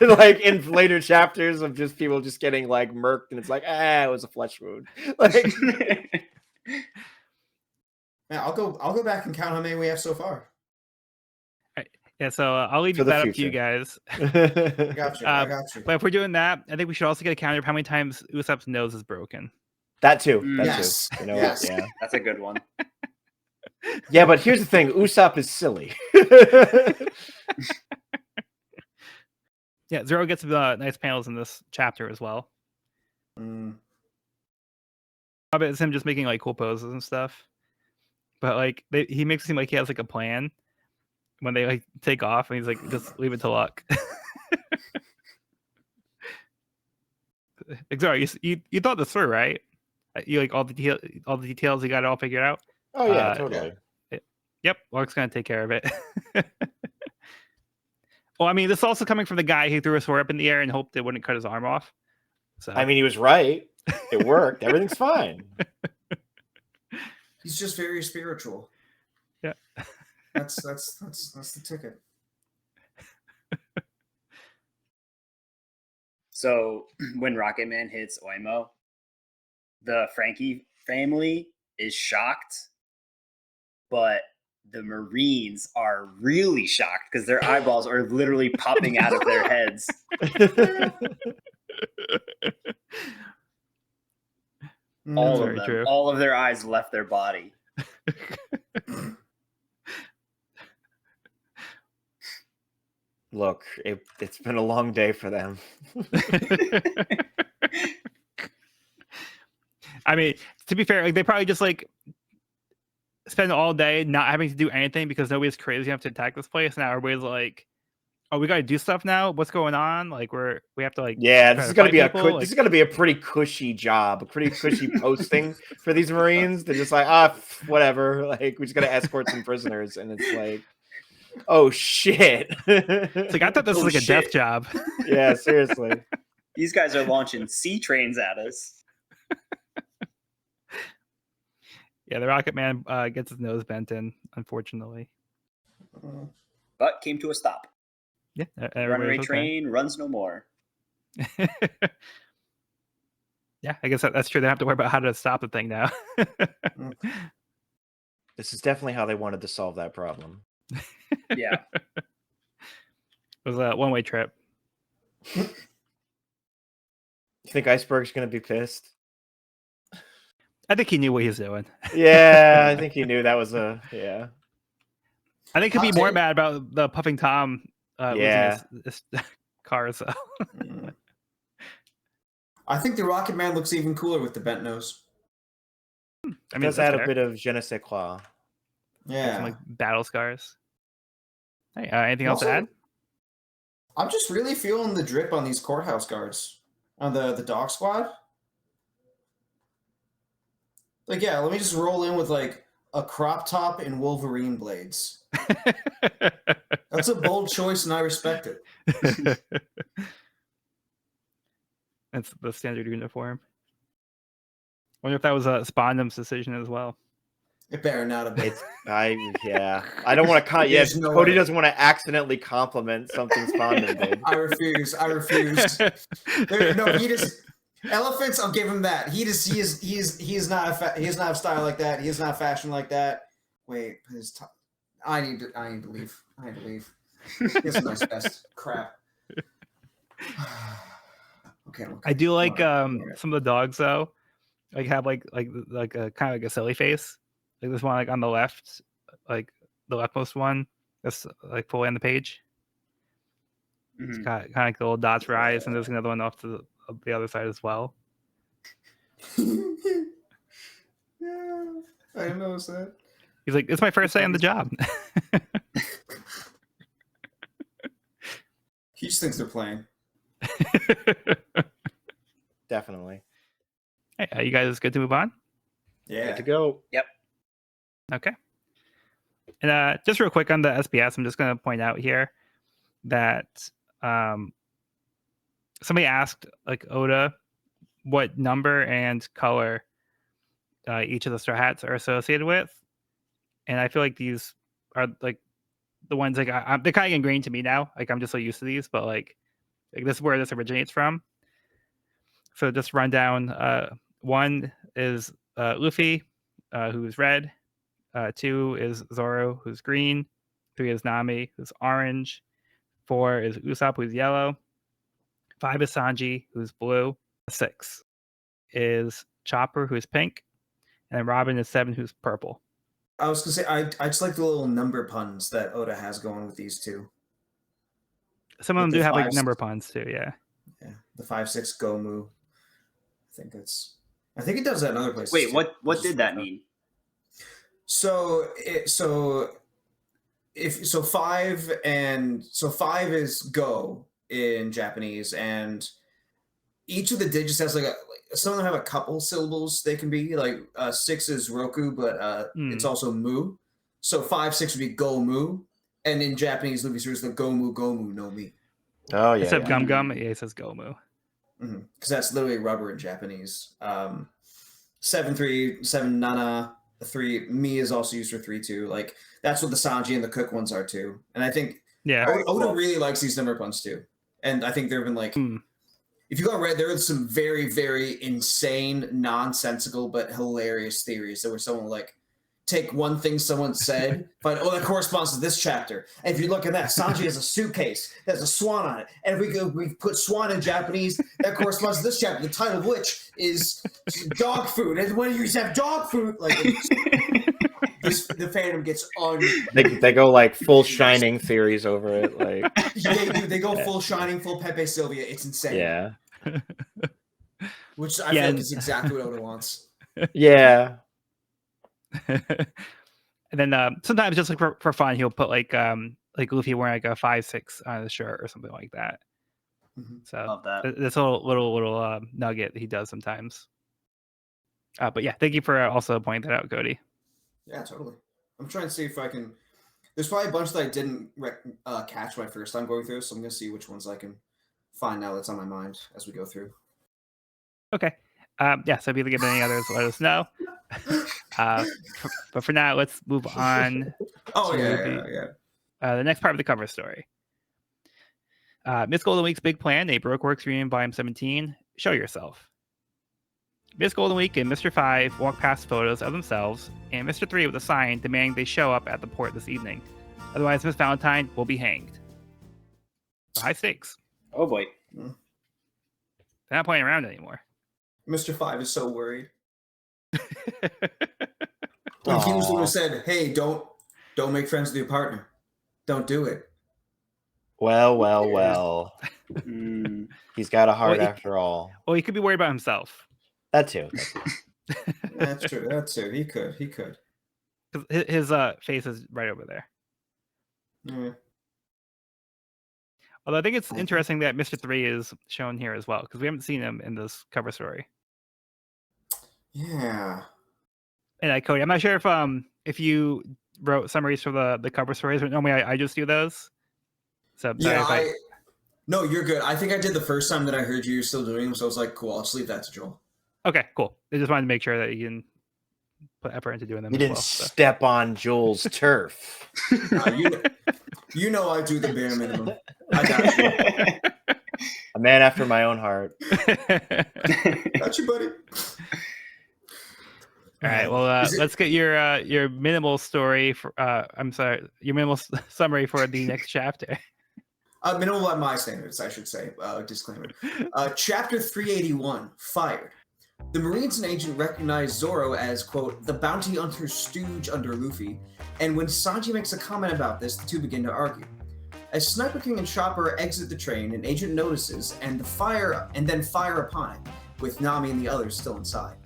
like in later chapters of just people just getting like murked, and it's like, it was a flesh wound. Like, yeah, I'll go back and count how many we have so far. yeah, so I'll leave that up to you guys. I got you. But if we're doing that, I think we should also get a counter of how many times Usopp's nose is broken. That too. Yes. You know, yes. Yeah, that's a good one. Yeah, but here's the thing: Usopp is silly. Yeah, Zoro gets nice panels in this chapter as well. I bet it's him just making like cool poses and stuff. But like he makes it seem like he has like a plan when they like take off, and he's like, just leave it to luck. Zoro, you thought this through, right? You like all the details. You got it all figured out. Oh yeah, totally. Yep, Lark's gonna take care of it. Well, I mean, this is also coming from the guy who threw a sword up in the air and hoped it wouldn't cut his arm off. So I mean, he was right. It worked. Everything's fine. He's just very spiritual. Yeah, that's the ticket. So when Rocket Man hits Oimo, the Frankie family is shocked, but the Marines are really shocked because their eyeballs are literally popping out of their heads. All of them. True. All of their eyes left their body. Look, it's been a long day for them. I mean, to be fair, like they probably just like spend all day not having to do anything because nobody's crazy enough to attack this place. Now everybody's like, "Oh, we got to do stuff now. What's going on? Like we have to like." Yeah, this is gonna be this is gonna be a pretty cushy job, a pretty cushy posting for these Marines. They're just like, whatever. Like we just gotta escort some prisoners, and it's like, oh shit! It's like I thought this was like a death job. Yeah, seriously. These guys are launching sea trains at us. Yeah, the Rocket Man gets his nose bent in, unfortunately. But came to a stop. Yeah, runaway train runs no more. Yeah, I guess that's true. They don't have to worry about how to stop the thing now. This is definitely how they wanted to solve that problem. Yeah. It was a one-way trip. You think Iceberg's going to be pissed? I think he knew what he was doing. Yeah, I think he knew that was yeah. I think he'd be more mad about the Puffing Tom losing his car. So. I think the Rocket Man looks even cooler with the bent nose. I mean, does add a bit of je ne sais quoi. Yeah. Some like battle scars. Hey, anything else to add? I'm just really feeling the drip on these courthouse guards on the dog squad. Like, yeah, let me just roll in with like a crop top and Wolverine blades. That's a bold choice, and I respect it. That's the standard uniform. Wonder if that was a Spondum's decision as well. It better not have been. I don't want to. There's no Cody way. doesn't want to accidentally compliment something Spondum did. I refuse. No, he just elephants. I'll give him that. He is not a style like that. He is not fashion like that. Wait, I need to leave. Here's a nice vest. Crap. Okay. I do like some of the dogs though. Like have like a kind of like a silly face. Like this one like on the left, like the leftmost one that's like fully on the page. It's kind of like the little dots for eyes, and there's another one off to the other side as well. Yeah, I noticed that. He's like, it's my first day on the job. He just thinks they're playing. Definitely. Hey, you guys good to move on? Yeah. Good to go. Yep. Okay. And just real quick on the SBS, I'm just going to point out here that somebody asked like Oda what number and color each of the Straw Hats are associated with, and I feel like these are like the ones like they're kind of ingrained to me now. Like I'm just so used to these, but like this is where this originates from. So just run down. One is Luffy, who's red. 2 is Zoro, who's green. 3 is Nami, who's orange. 4 is Usopp, who's yellow. 5 is Sanji, who's blue. 6 is Chopper, who's pink. And then Robin is 7, who's purple. I was gonna say I just like the little number puns that Oda has going with these two. Some of them With the do have like 5, number puns too, yeah. Yeah, the 5-6 Gomu. I think it does that in other places. Wait, too. what did that mean? So 5 is go in Japanese, and each of the digits has some of them have a couple syllables they can be. Like 6 is Roku, but it's also mu. So 5, 6 would be go mu, and in Japanese, Luffy says the gomu no mi. Oh yeah. Except Gum Gum, it says Gomu. Because that's literally rubber in Japanese. 7-3, 7 nana, 3 mi is also used for 3-2. Like that's what the Sanji and the Cook ones are too. And I think Oda really likes these number puns too. And I think there have been like, if you go read, there are some very, very insane, nonsensical but hilarious theories that were someone like take one thing someone said, find that corresponds to this chapter. And if you look at that, Sanji has a suitcase that has a swan on it. And if we put swan in Japanese, that corresponds to this chapter, the title of which is dog food. And when you have dog food, like the fandom gets on. They go like full Shining theories over it. Like they go full Shining, full Pepe Sylvia. It's insane. Yeah. Which I feel like is exactly what Oda wants. Yeah. And then sometimes just like for fun, he'll put like Luffy wearing like a 5-6 on his shirt or something like that. So Love that. This little nugget he does sometimes. But yeah, thank you for also pointing that out, Cody. Yeah, totally. I'm trying to see if I can. There's probably a bunch that I didn't catch my first time going through, so I'm gonna see which ones I can find now that's on my mind as we go through. Okay. Yeah. So if you think of any others, let us know. But for now, let's move on. The next part of the cover story. Miss Golden Week's big plan, a Baroque Works reunion, volume 17. Show yourself. Miss Golden Week and Mr. 5 walk past photos of themselves, and Mr. 3 with a sign demanding they show up at the port this evening. Otherwise, Miss Valentine will be hanged. High stakes. Oh boy. They're not playing around anymore. Mr. 5 is so worried. Like he was the one who said, "Hey, don't make friends with your partner. Don't do it." Well. He's got a heart after all. Well, he could be worried about himself. That too. That's true. He could. because his face is right over there. Yeah. Although I think it's interesting that Mr. 3 is shown here as well, because we haven't seen him in this cover story. Yeah. And Cody, I'm not sure if you wrote summaries for the cover stories, but normally I just do those. So yeah, no, you're good. I think I did the first time that I heard you're still doing them, so I was like, cool, I'll just leave that to Joel. Okay, cool. I just wanted to make sure that you can put effort into doing them. You didn't step on Joel's turf. You know I do the bare minimum. I got you. A man after my own heart. Got you, buddy. All right. Well, let's get your minimal story. Your minimal summary for the next chapter. Minimal by my standards, I should say. Disclaimer. Chapter 381, Fired. The Marines and Agent recognize Zoro as, quote, the bounty hunter stooge under Luffy, and when Sanji makes a comment about this, the two begin to argue. As Sniper King and Chopper exit the train, an agent notices and then fire upon it, with Nami and the others still inside.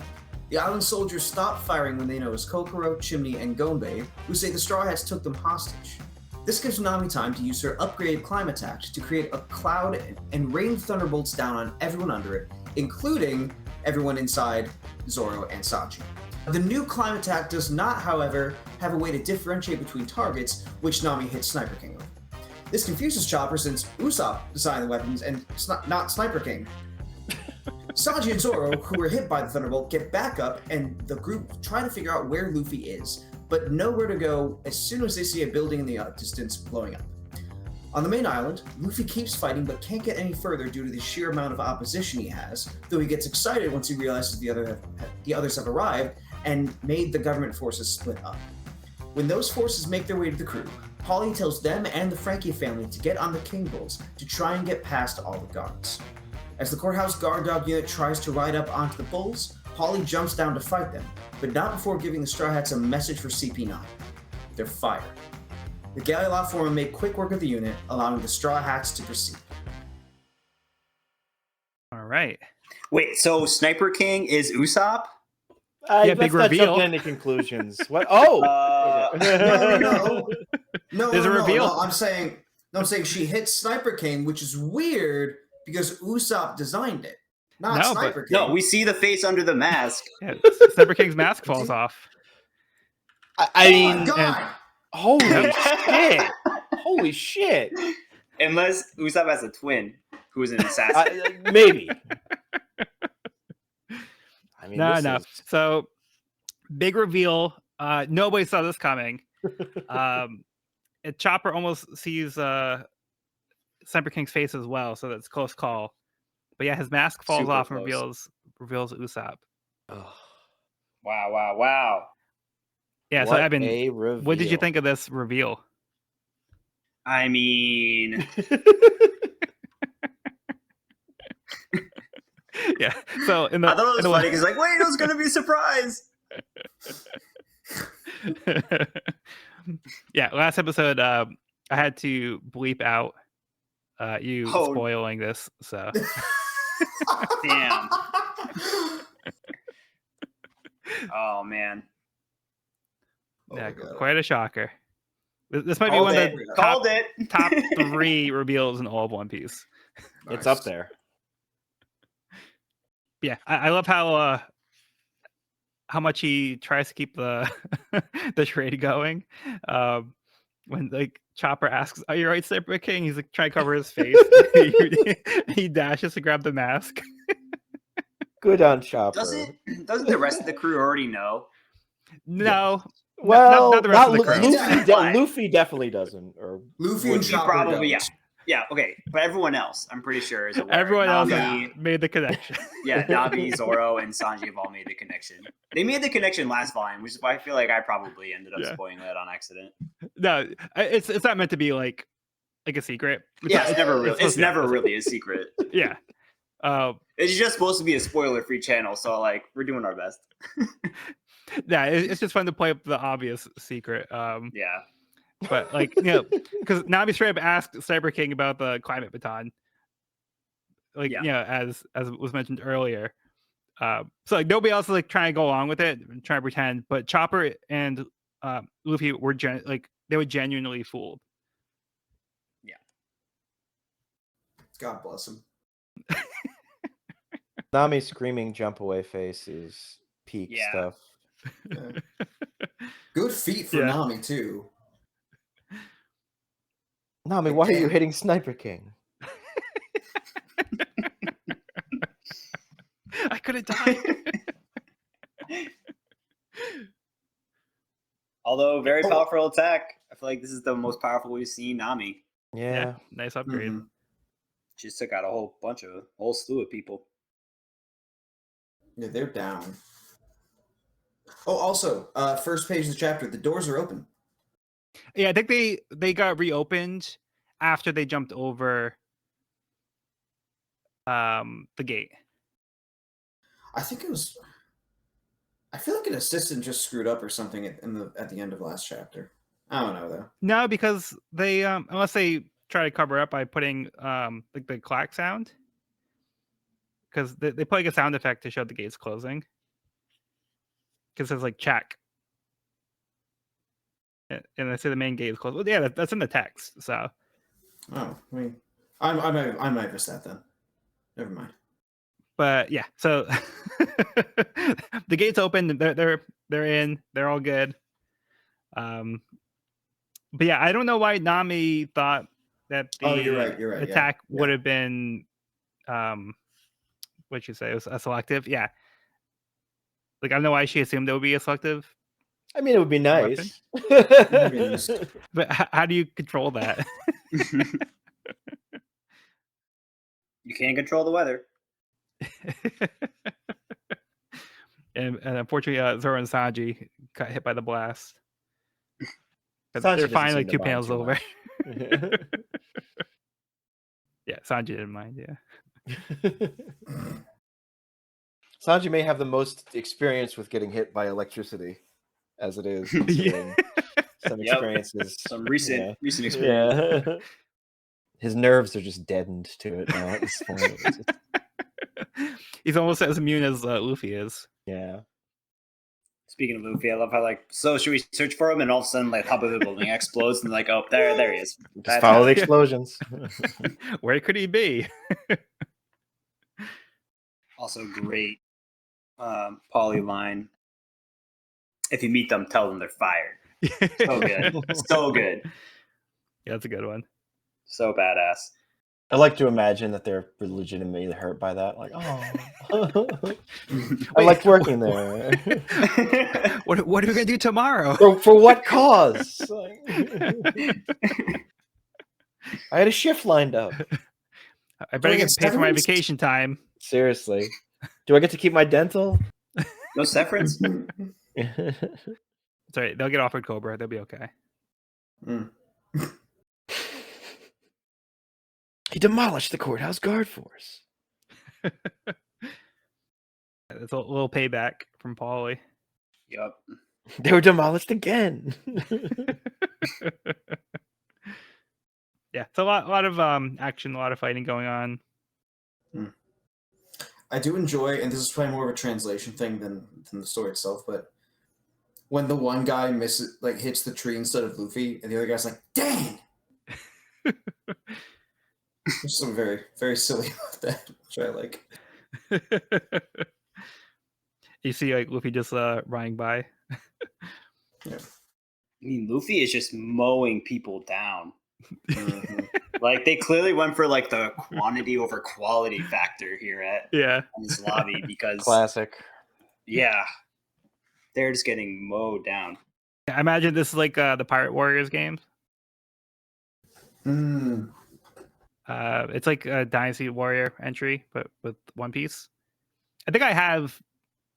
The island soldiers stop firing when they notice Kokoro, Chimney, and Gonbei, who say the Straw Hats took them hostage. This gives Nami time to use her upgraded Climattack to create a cloud and rain thunderbolts down on everyone under it, including everyone inside Zoro and Sanji. The new Climattack does not, however, have a way to differentiate between targets, which Nami hits Sniper King with. This confuses Chopper since Usopp designed the weapons and not Sniper King. Sanji and Zoro, who were hit by the Thunderbolt, get back up and the group try to figure out where Luffy is, but know where to go as soon as they see a building in the distance blowing up. On the main island, Luffy keeps fighting but can't get any further due to the sheer amount of opposition he has, though he gets excited once he realizes the others have arrived and made the government forces split up. When those forces make their way to the crew, Polly tells them and the Frankie family to get on the King Bulls to try and get past all the guards. As the courthouse guard dog unit tries to ride up onto the Bulls, Polly jumps down to fight them, but not before giving the Straw Hats a message for CP9. They're fired. The Galilot foreman made quick work of the unit, allowing the Straw Hats to proceed. All right. Wait, so Sniper King is Usopp? Yeah, big reveal. Any conclusions? What? Oh, no. There's a reveal. No, I'm saying she hit Sniper King, which is weird because Usopp designed it, not Sniper King. No, we see the face under the mask. Yeah, Sniper King's mask falls off. I mean, God. Holy shit! Unless Usopp has a twin who is an assassin. Maybe. I mean, no. So, big reveal. Nobody saw this coming. Chopper almost sees Sniper King's face as well, so that's a close call. But yeah, his mask falls off and reveals Usopp. Oh. Wow. Yeah, what so Evan, what did you think of this reveal? I mean, yeah. So I thought it was funny because like, wait, it was gonna be a surprise. Yeah, last episode, I had to bleep out you spoiling this. So damn. Oh man. Yeah, quite a shocker. This might be one of the top 3 reveals in all of One Piece. It's up there. Yeah, I love how much he tries to keep the the trade going. When like Chopper asks, "Are you right, Sniper King?" He's like trying to cover his face. He dashes to grab the mask. Good on Chopper. Doesn't the rest of the crew already know? No. Well, not the rest of the crew. Luffy definitely doesn't. Or Luffy and Chopper probably, don't. Yeah, okay. But everyone else, I'm pretty sure, is aware. Everyone else made the connection. Yeah, Nabi, Zoro, and Sanji have all made the connection. They made the connection last volume, which is why I feel like I probably ended up spoiling that on accident. No, it's not meant to be like a secret. It's never really a secret. Yeah. It's just supposed to be a spoiler-free channel, so like we're doing our best. Yeah, it's just fun to play up the obvious secret. Yeah. But like, you know, because Nami straight up asked Sniper King about the climate baton. Like, you know, as was mentioned earlier. So like nobody else is like trying to go along with it and trying to pretend, but Chopper and Luffy were they were genuinely fooled. God bless him. Nami's screaming jump away face is peak stuff. Yeah. Good feet for Yeah. Nami too. Nami, why are you hitting Sniper King? I could have died. Although very powerful attack. I feel like this is the most powerful we've seen Nami. Yeah. Nice upgrade. Mhm. She just took out a whole slew of people. Yeah, they're down. Oh, also, first page of the chapter, the doors are open. Yeah, I think they got reopened after they jumped over the gate. I think it was. I feel like an assistant just screwed up or something at the end of last chapter. I don't know though. No, because they unless they try to cover up by putting like the clack sound, because they put like a sound effect to show the gates closing. Because it's like check, and I say the main gate is closed. Well, yeah, that's in the text. So, Oh, I mean, I might miss that then. Never mind. but yeah, so the gates open. They're in. They're all good. But yeah, I don't know why Nami thought that the You're right. attack would have been what'd you say? It was a selective? Yeah. Like I don't know why she assumed it would be a selective. I mean, it would be nice. But how do you control that? You can't control the weather. and unfortunately, Zoro and Sanji got hit by the blast. Sanji They're doesn't fine seem like to two mind panels too over. much. Yeah, Sanji didn't mind, yeah. Sanji may have the most experience with getting hit by electricity as it is. Considering some experiences. Some recent experience. Yeah. His nerves are just deadened to it now at this point. He's almost as immune as Luffy is. Yeah. Speaking of Luffy, I love how so should we search for him? And all of a sudden, like top of the building explodes, and like, oh, there he is. Just follow the explosions. Where could he be? Also, great Polly line. If you meet them, tell them they're fired. So good, so good. Yeah, that's a good one. So badass. I like to imagine that they're legitimately hurt by that. Like, oh, I liked working there. What are we gonna do tomorrow? For what cause? I had a shift lined up. I better get paid for my vacation time. Seriously, do I get to keep my dental? No severance. Sorry, they'll get offered Cobra. They'll be okay. Mm. He demolished the courthouse guard force. That's a little payback from Paulie. Yup. They were demolished again. Yeah, it's a lot of action, a lot of fighting going on. I do enjoy, and this is probably more of a translation thing than the story itself, but when the one guy hits the tree instead of Luffy, and the other guy's like, "Dang!" There's something very, very silly about that, which I like. You see, like Luffy just riding by. Yeah. I mean, Luffy is just mowing people down. Mm-hmm. Like they clearly went for like the quantity over quality factor here at this lobby because Classic. Yeah, they're just getting mowed down. I imagine this is like the Pirate Warriors games. Mm. It's like a Dynasty Warrior entry, but with One Piece. I think I have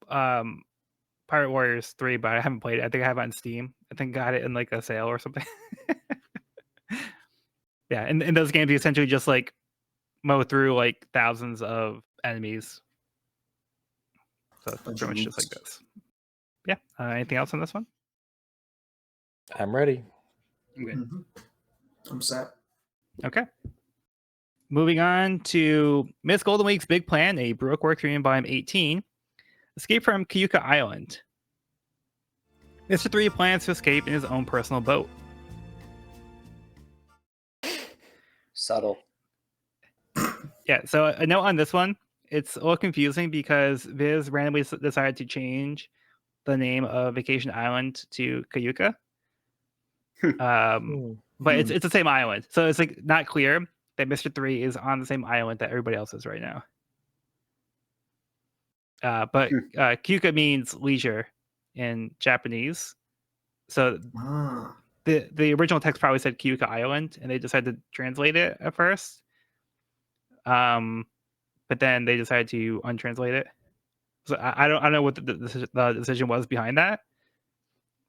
Pirate Warriors 3, but I haven't played it. I think I have it on Steam. I think I got it in like a sale or something. Yeah, and in those games, you essentially just like mow through like thousands of enemies. So it's pretty much just like this. Yeah. Anything else on this one? I'm ready. I'm good. Mm-hmm. I'm set. Okay. Moving on to Miss Golden Week's Big Plan, a Baroque work 3 in volume 18. Escape from Kyuka Island. Mr. 3 plans to escape in his own personal boat. Subtle. Yeah, so a note on this one. It's a little confusing because Viz randomly decided to change the name of Vacation Island to Kayuka. But it's the same island. So it's like not clear that Mr. 3 is on the same island that everybody else is right now. But Kayuka means leisure in Japanese. So the original text probably said Kayuka Island, and they decided to translate it at first. But then they decided to untranslate it. So I don't know what the decision was behind that.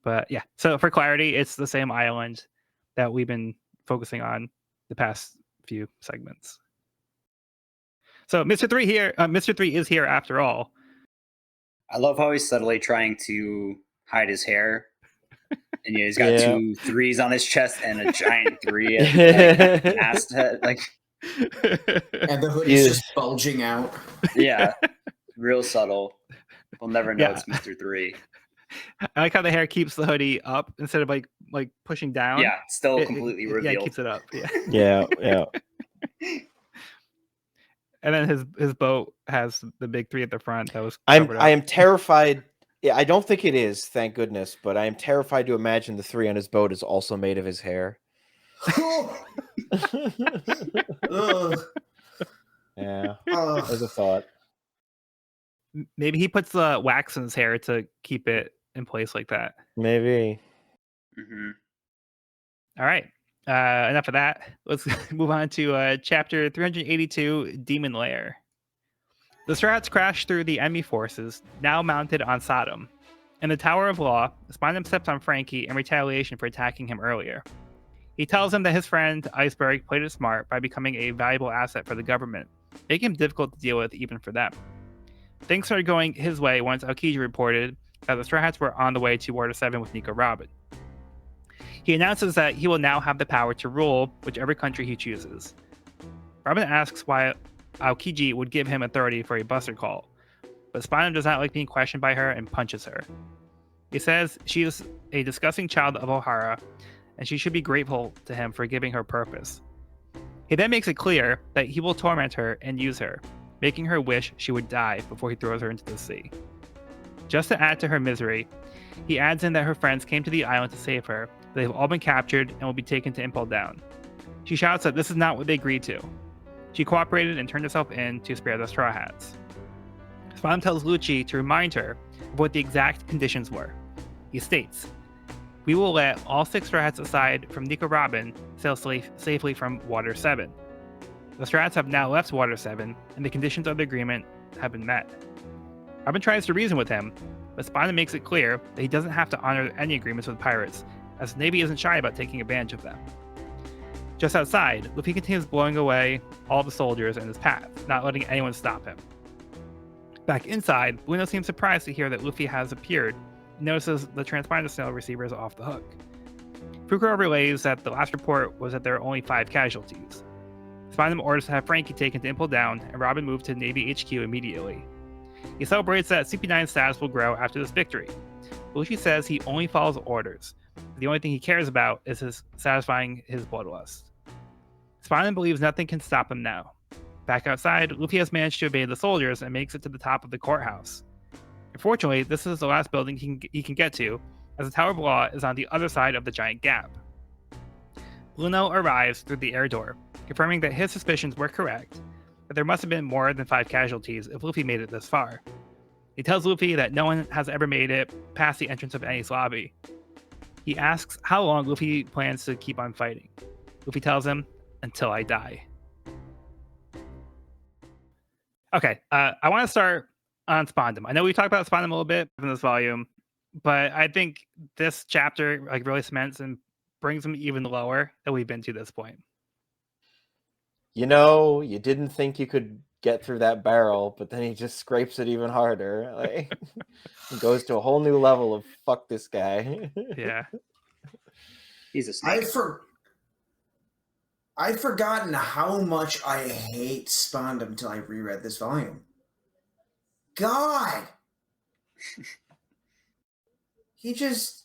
But yeah, so for clarity, it's the same island that we've been focusing on the past few segments. So Mr. 3 here, Mr. 3 is here after all. I love how he's subtly trying to hide his hair. And he's got 2 3s on his chest and a giant 3 at like, masthead. Like, and the hoodie's just bulging out. Yeah, real subtle. We'll never know it's Mr. 3. I like how the hair keeps the hoodie up instead of like pushing down. Yeah, still completely revealed. Yeah, it keeps it up. Yeah. And then his boat has the big 3 at the front. That was I am terrified. Yeah, I don't think it is, thank goodness, but I am terrified to imagine the 3 on his boat is also made of his hair. Yeah, there's a thought. Maybe he puts the wax in his hair to keep it in place like that. Maybe. Mm-hmm. All right. Enough of that. Let's move on to chapter 382, Demon Lair. The Strats crash through the enemy forces, now mounted on Sodom. In the Tower of Law, Spinem steps on Frankie in retaliation for attacking him earlier. He tells him that his friend, Iceberg, played it smart by becoming a valuable asset for the government, making him difficult to deal with even for them. Things started going his way once Aokiji reported that the Straw Hats were on the way to Water 7 with Nico Robin. He announces that he will now have the power to rule whichever country he chooses. Robin asks why Aokiji would give him authority for a buster call, but Spinem does not like being questioned by her and punches her. He says she is a disgusting child of Ohara, and she should be grateful to him for giving her purpose. He then makes it clear that he will torment her and use her, making her wish she would die before he throws her into the sea. Just to add to her misery, he adds in that her friends came to the island to save her, but they've all been captured and will be taken to Impel Down. She shouts that this is not what they agreed to. She cooperated and turned herself in to spare the Straw Hats. Spinem tells Lucci to remind her of what the exact conditions were. He states, "We will let all 6 Straw Hats aside from Nico Robin sail safely from Water 7. The Straw Hats have now left Water 7, and the conditions of the agreement have been met." Robin tries to reason with him, but Spinem makes it clear that he doesn't have to honor any agreements with pirates, as the Navy isn't shy about taking advantage of them. Just outside, Luffy continues blowing away all the soldiers in his path, not letting anyone stop him. Back inside, Blueno seems surprised to hear that Luffy has appeared and notices the transponder signal receiver is off the hook. Fukuro relays that the last report was that there are only 5 casualties. Spinem orders to have Frankie taken to Impel Down, and Robin moved to Navy HQ immediately. He celebrates that CP9's status will grow after this victory. Luffy says he only follows orders. The only thing he cares about is satisfying his bloodlust. Spinem believes nothing can stop him now. Back outside, Luffy has managed to evade the soldiers and makes it to the top of the courthouse. Unfortunately, this is the last building he can get to, as the Tower of Law is on the other side of the giant gap. Blueno arrives through the air door, confirming that his suspicions were correct, that there must have been more than 5 casualties if Luffy made it this far. He tells Luffy that no one has ever made it past the entrance of Enies lobby. He asks how long Luffy plans to keep on fighting. Luffy tells him, "Until I die." Okay, I want to start on Spondum. I know we talked about Spondum a little bit in this volume, but I think this chapter really cements and brings him even lower than we've been to this point. You know, you didn't think you could get through that barrel, but then he just scrapes it even harder. Like, he goes to a whole new level of fuck this guy. Yeah. He's a snake. I'd forgotten how much I hate Spondum until I reread this volume. God! He just...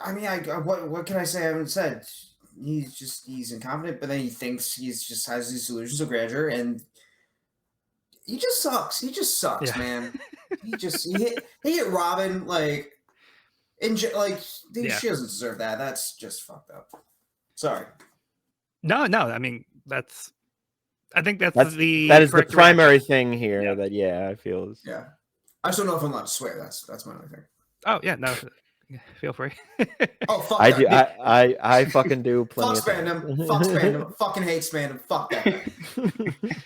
I mean, what can I say? I haven't said. He's incompetent, but then he thinks he's just has these delusions of grandeur, and he just sucks. He just sucks, Yeah. man. He hit Robin like Yeah. she doesn't deserve that. That's just fucked up. Sorry. No. I mean, I think that is the correct primary reaction. thing here. Yeah. That I feel is. Yeah. I just don't know if I'm allowed to swear. That's my only thing. Oh yeah, no. Feel free. Oh fuck I that. do. I fucking do plenty. Fuck Spandam. Fuck Spandam. Fucking hate Spandam. Fuck that guy.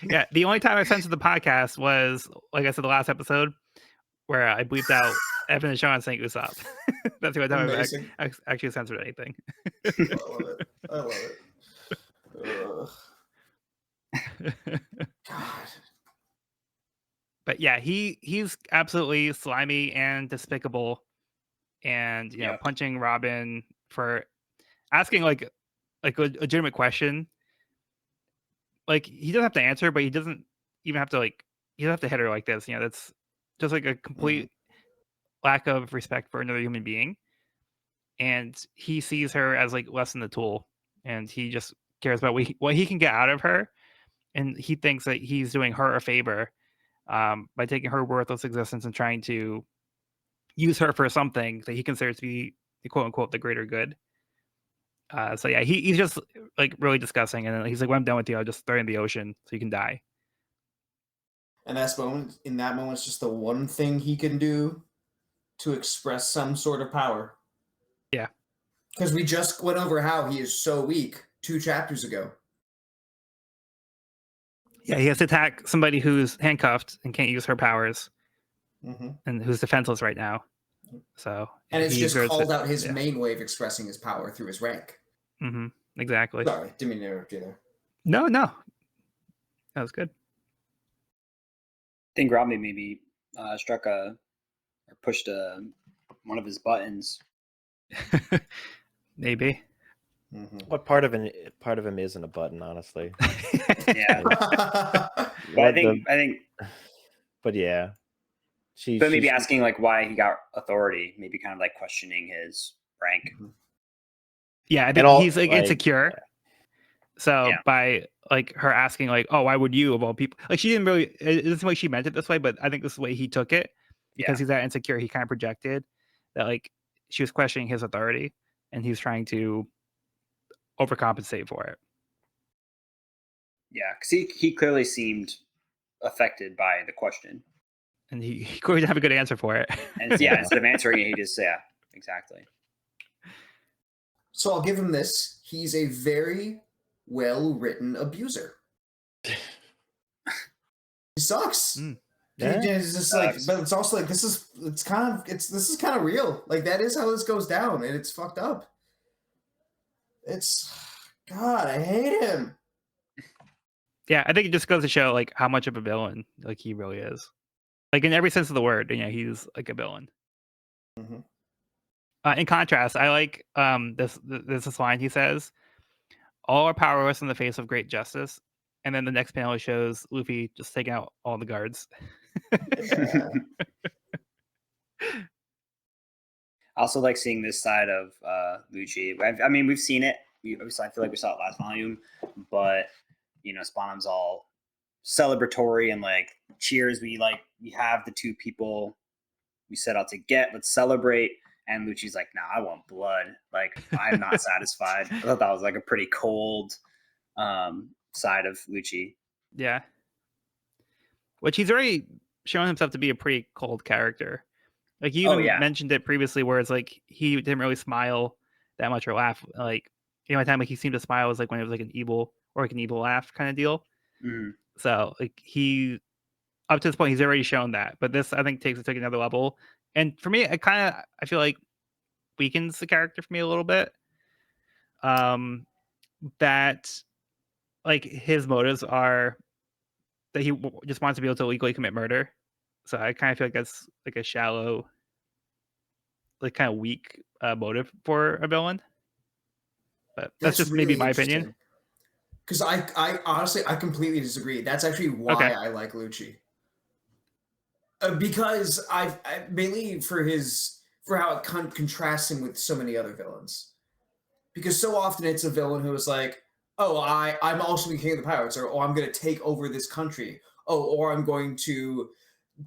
Yeah, the only time I censored the podcast was, like I said, the last episode where I bleeped out Evan and Sean saying Usopp. That's the only time Amazing. I actually censored anything. I love it. God. But yeah, he's absolutely slimy and despicable, and punching Robin for asking like a legitimate question. Like, he doesn't have to answer, but he doesn't even have to he doesn't have to hit her like this. That's just like a complete lack of respect for another human being. And he sees her as like less than a tool, and he just cares about what he can get out of her. And he thinks that he's doing her a favor by taking her worthless existence and trying to use her for something that he considers to be the quote unquote the greater good. So yeah, he's just like really disgusting. And then he's like, when I'm done with you, I'll just throw you in the ocean so you can die. And in that moment, it's just the one thing he can do to express some sort of power. Yeah. Because we just went over how he is so weak 2 chapters ago. Yeah, he has to attack somebody who's handcuffed and can't use her powers, and who's defenseless right now. So, and it's just called out his main way of expressing his power through his rank. Exactly. Sorry, didn't mean to interrupt you there. No, that was good. I think Robbie maybe pushed one of his buttons. Maybe. What part of him isn't a button, honestly? Yeah. But I think. But yeah, But maybe asking like why he got authority, maybe kind of like questioning his rank. Yeah, I think he's like insecure. Yeah. So by like her asking like, oh, why would you of all people? Like, she didn't really. It doesn't seem like she meant it this way, but I think this is the way he took it because he's that insecure. He kind of projected that like she was questioning his authority, and he was trying to overcompensate for it. Yeah, because he clearly seemed affected by the question, and he clearly didn't have a good answer for it. And instead of answering it, he just exactly. So I'll give him this: he's a very well-written abuser. He sucks. It's just but it's also like this is kind of real. Like, that is how this goes down, and it's fucked up. God, I hate him. Yeah, I think it just goes to show like how much of a villain like he really is. Like, in every sense of the word, he's like a villain. In contrast, I like this line he says, "All are powerless in the face of great justice." And then the next panel shows Luffy just taking out all the guards. I also like seeing this side of Lucci. I mean, we've seen it. I feel like we saw it last volume, but Spanam's all celebratory and like, cheers. We have the 2 people we set out to get. Let's celebrate. And Lucci's like, nah, I want blood. Like, I'm not satisfied. I thought that was like a pretty cold side of Lucci. Yeah. Which he's already shown himself to be a pretty cold character. Like, you even mentioned it previously, where it's like he didn't really smile that much or laugh. Like, the only time like he seemed to smile was like when it was like an evil laugh kind of deal. So like, he, up to this point, he's already shown that. But this, I think, takes it to another level. And for me, I feel like weakens the character for me a little bit. That like his motives are that he just wants to be able to legally commit murder. So I kind of feel like that's like a shallow, like kind of weak motive for a villain. But that's just really maybe my opinion. Because I honestly, I completely disagree. That's actually why I like Lucci. Because I mainly for for how it contrasts him with so many other villains. Because so often it's a villain who is like, oh, I'm also the king of the pirates, or oh, I'm going to take over this country, oh, or I'm going to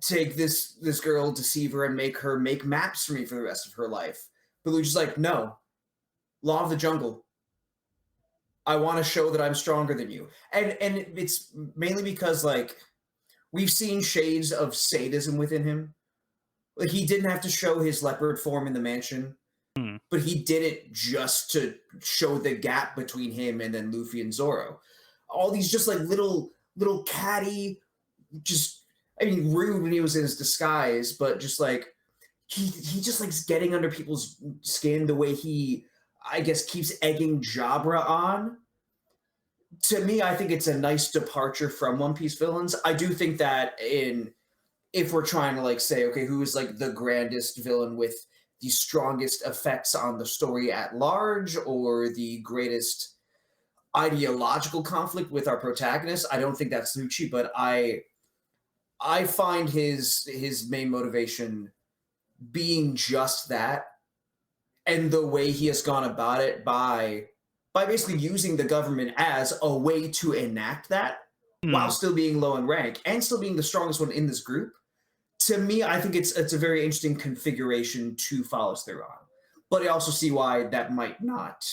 take this girl, deceive her, and make her make maps for me for the rest of her life. But Luffy's like, no, law of the jungle. I want to show that I'm stronger than you, and it's mainly because like we've seen shades of sadism within him. Like he didn't have to show his leopard form in the mansion, but he did it just to show the gap between him and then Luffy and Zoro. All these just like little catty, just I mean rude when he was in his disguise, but just like he just likes getting under people's skin the way he I guess keeps egging Jabra on. To me, I think it's a nice departure from One Piece villains. I do think that if we're trying to like say, okay, who is like the grandest villain with the strongest effects on the story at large, or the greatest ideological conflict with our protagonist, I don't think that's Lucci, but I find his main motivation being just that, and the way he has gone about it by basically using the government as a way to enact that while still being low in rank and still being the strongest one in this group. To me, I think it's a very interesting configuration to follow through on. But I also see why that might not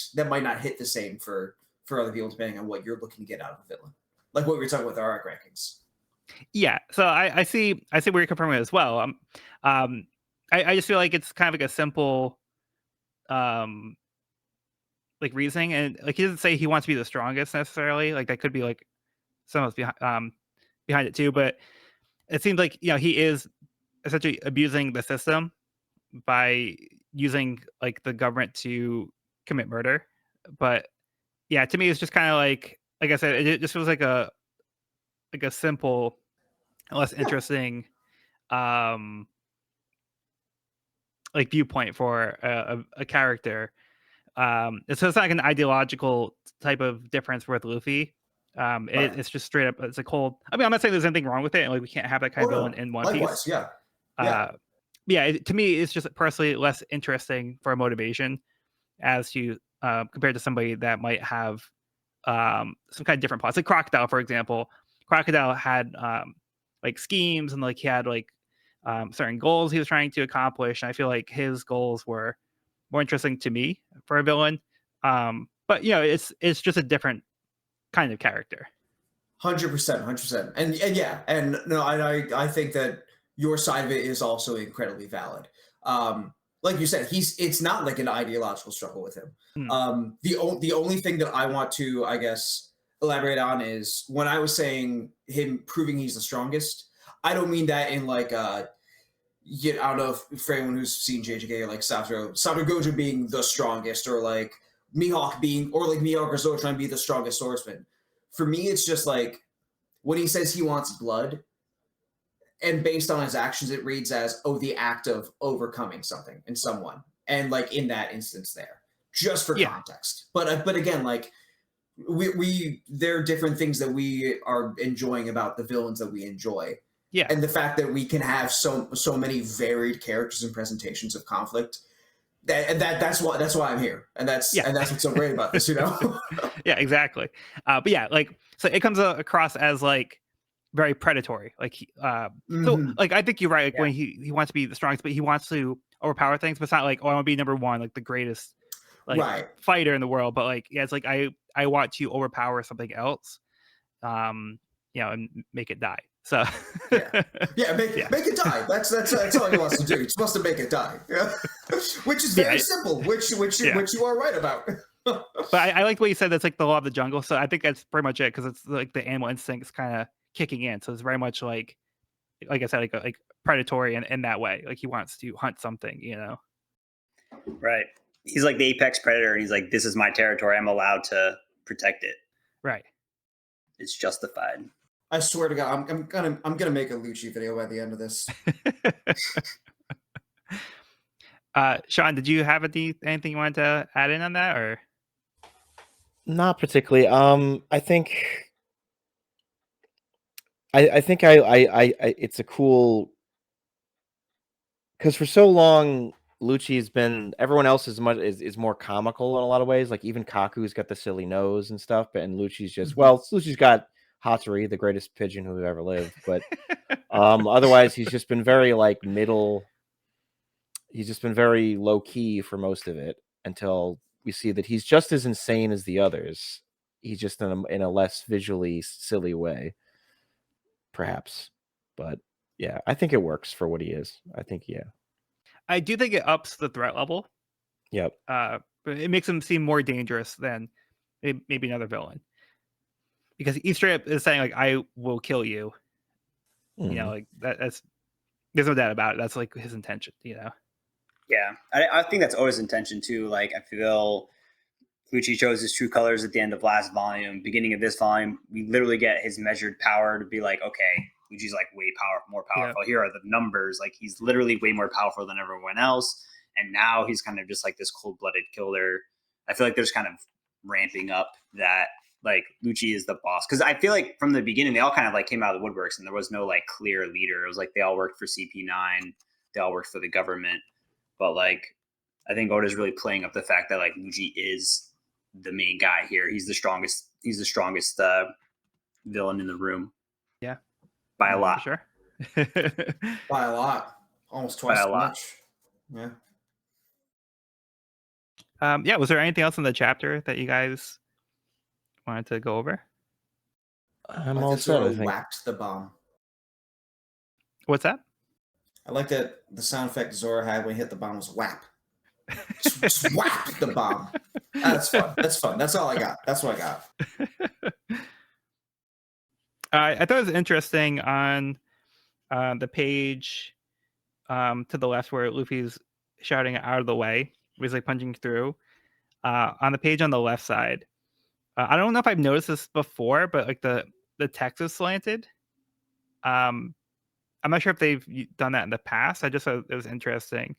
hit the same for other people, depending on what you're looking to get out of a villain. Like what we were talking with our arc rankings. Yeah, so I see where you're coming from as well. I just feel like it's kind of like a simple like reasoning, and like he doesn't say he wants to be the strongest necessarily. Like that could be like some of behind it too, but it seems like he is essentially abusing the system by using like the government to commit murder. But yeah, to me it's just kind of like I said, it just feels like a simple, less interesting like viewpoint for a character. So it's not like an ideological type of difference with Luffy. Right. It's just straight up. It's a cold. I mean, I'm not saying there's anything wrong with it. Like we can't have that kind of villain in One Likewise, Piece. yeah. Yeah. To me, it's just personally less interesting for a motivation as to compared to somebody that might have some kind of different plots. Like Crocodile, for example. Crocodile had like schemes, and like he had like certain goals he was trying to accomplish. And I feel like his goals were more interesting to me for a villain. But it's just a different kind of character. 100%. And yeah, and no, I think that your side of it is also incredibly valid. Like you said, it's not like an ideological struggle with him. The only thing that I want to, I guess, elaborate on is when I was saying him proving he's the strongest, I don't mean that in like I don't know if for anyone who's seen JJK, like Satoru Gojo being the strongest, or like Mihawk or Zoro trying to be the strongest swordsman. For me, it's just like when he says he wants blood, and based on his actions, it reads as, oh, the act of overcoming something in someone. And like in that instance there, just for context. But again, like we there are different things that we are enjoying about the villains that we enjoy. Yeah. And the fact that we can have so many varied characters and presentations of conflict, that's why I'm here. And that's what's so great about this, Yeah, exactly. But yeah, like so it comes across as like very predatory. Like so like I think you're right, like when he wants to be the strongest, but he wants to overpower things, but it's not like, oh, I want to be number one, like the greatest fighter in the world, but like it's like I want to overpower something else, and make it die. So make it die. That's all he wants to do. He's supposed to make it die. Yeah. Which is very simple, which you are right about. But I like what you said, that's like the law of the jungle. So I think that's pretty much it, because it's like the animal instincts kind of kicking in. So it's very much like I said, like predatory in that way. Like he wants to hunt something, Right. He's like the apex predator, and he's like, this is my territory. I'm allowed to protect it. Right. It's justified. I swear to God, I'm gonna make a Lucci video by the end of this. Sean, did you have anything you wanted to add in on that, or? Not particularly. I think I it's a cool, because for so long Lucci's been everyone else is more comical in a lot of ways. Like even Kaku's got the silly nose and stuff, but and Lucci's just Lucci's got Hatsuri, the greatest pigeon who ever lived. But otherwise he's just been very like middle. He's just been very low key for most of it until we see that he's just as insane as the others. He's just in a less visually silly way, perhaps. But yeah, I think it works for what he is. I think I do think it ups the threat level. Yep. But it makes him seem more dangerous than maybe another villain. Because he straight up is saying like, "I will kill you." Mm-hmm. You know, like that's there's no doubt about it. That's like his intention. You know. Yeah, I think that's always intention too. Like I feel Lucci shows his true colors at the end of last volume. Beginning of this volume, we literally get his measured power to be like, okay, Lucci's like way more powerful. Yeah. Here are the numbers. Like he's literally way more powerful than everyone else. And now he's kind of just like this cold-blooded killer. I feel like there's kind of ramping up that like Lucci is the boss. Because I feel like from the beginning, they all kind of like came out of the woodworks and there was no like clear leader. It was like they all worked for CP9. They all worked for the government. But like, I think Oda's really playing up the fact that like Lucci is the main guy here. He's the strongest. He's the strongest villain in the room. Yeah, by a lot. Sure. By a lot, almost twice as much. Yeah. Yeah. Was there anything else in the chapter that you guys wanted to go over? I'm also whacked the bomb. What's that? I like that the sound effect Zora had when he hit the bomb was whap. Just whap the bomb. That's fun. That's fun. That's all I got. That's what I got. I thought it was interesting on the page to the left where Luffy's shouting out of the way. He's like punching through. On the page on the left side, I don't know if I've noticed this before, but like the text is slanted. I'm not sure if they've done that in the past. I just thought it was interesting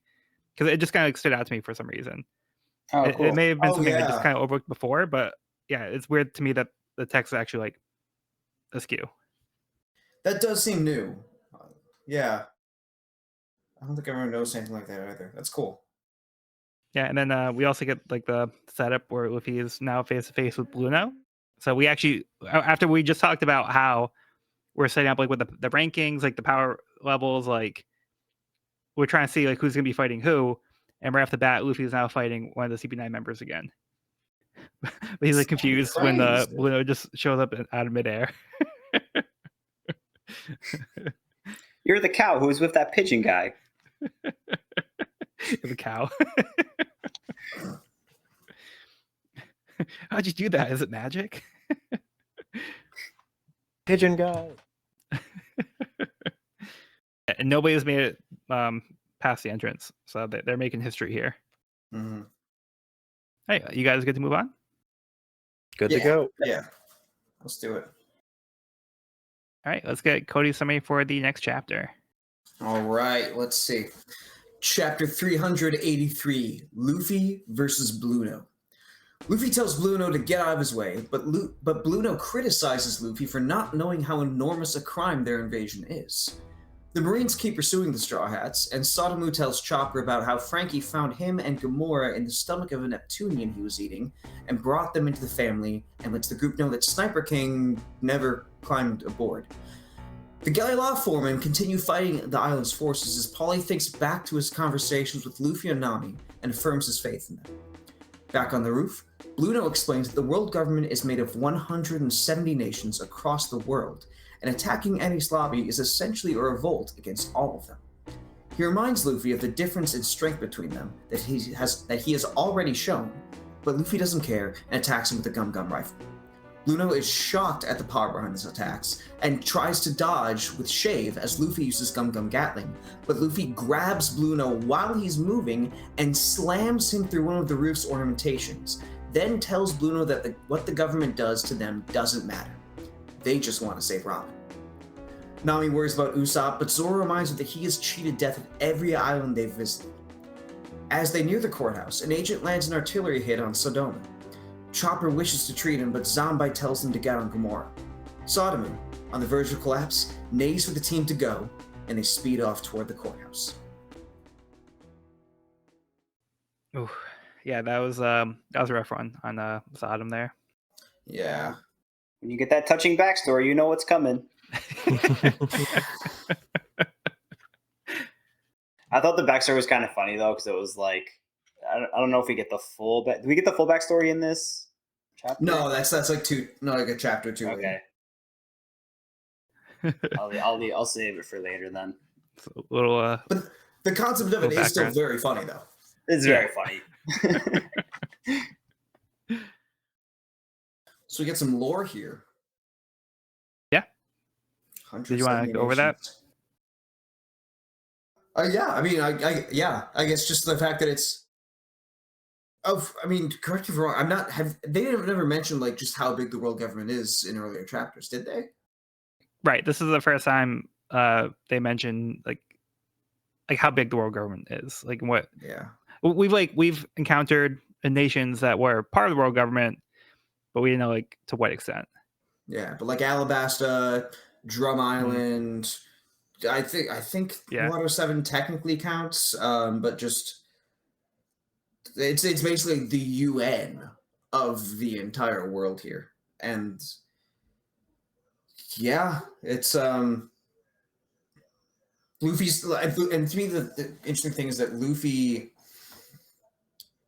because it just kind of stood out to me for some reason. Oh, cool. It may have been something I just kind of overlooked before, but yeah, it's weird to me that the text is actually like askew. That does seem new. Yeah. I don't think I've ever noticed anything like that either. That's cool. Yeah, and then we also get like the setup where Luffy is now face to face with Blueno. So we actually, after we just talked about how we're setting up like with the rankings, like the power levels, like we're trying to see like who's gonna be fighting who, and right off the bat, Luffy is now fighting one of the CP9 members again. But he's like confused when the Blueno just shows up out of midair. You're the cow who was with that pigeon guy. The cow. How'd you do that? Is it magic? Pigeon guy. And nobody has made it past the entrance, so they're making history here. Mm-hmm. Hey, you guys get to move on? Good to go. Yeah, let's do it. All right, let's get Cody's summary for the next chapter. All right, let's see. Chapter 383, Luffy versus Blueno. Luffy tells Blueno to get out of his way, but Blueno criticizes Luffy for not knowing how enormous a crime their invasion is. The Marines keep pursuing the Straw Hats, and Sotomu tells Chopper about how Frankie found him and Gamora in the stomach of a Neptunian he was eating, and brought them into the family, and lets the group know that Sniper King never climbed aboard. The Galley Law foremen continue fighting the island's forces as Polly thinks back to his conversations with Luffy and Nami, and affirms his faith in them. Back on the roof, Blueno explains that the world government is made of 170 nations across the world, and attacking Enies lobby is essentially a revolt against all of them. He reminds Luffy of the difference in strength between them that he has already shown, but Luffy doesn't care and attacks him with a Gum rifle. Blueno is shocked at the power behind his attacks and tries to dodge with Shave as Luffy uses Gum Gatling, but Luffy grabs Blueno while he's moving and slams him through one of the roof's ornamentations, then tells Blueno that what the government does to them doesn't matter. They just want to save Robin. Nami worries about Usopp, but Zoro reminds her that he has cheated death at every island they've visited. As they near the courthouse, an agent lands an artillery hit on Sodoma. Chopper wishes to treat him, but Zombai tells him to get on Gamora. Sotomu, on the verge of collapse, neighs for the team to go, and they speed off toward the courthouse. Ooh, yeah, that was a rough one on Sodom there. Yeah. When you get that touching backstory, you know what's coming. I thought the backstory was kind of funny though, because it was like I don't know if we get the full. Do we get the full backstory in this chapter? No, that's like like a chapter 2. Okay. I'll save it for later then. It's a little But the concept of it is still very funny though. It's very funny. So we get some lore here. Yeah. Did you want to go over that? Yeah, I mean, I guess just the fact that it's. I mean, correct me if I'm wrong. I'm not. They never mentioned like just how big the world government is in earlier chapters, did they? Right. This is the first time they mentioned like how big the world government is. Like what? Yeah. We've encountered nations that were part of the world government, but we didn't know like to what extent. Yeah, but like Alabasta, Drum Island, I think Water 7 technically counts, but just it's basically the UN of the entire world here, and yeah, it's Luffy's, and to me the interesting thing is that Luffy,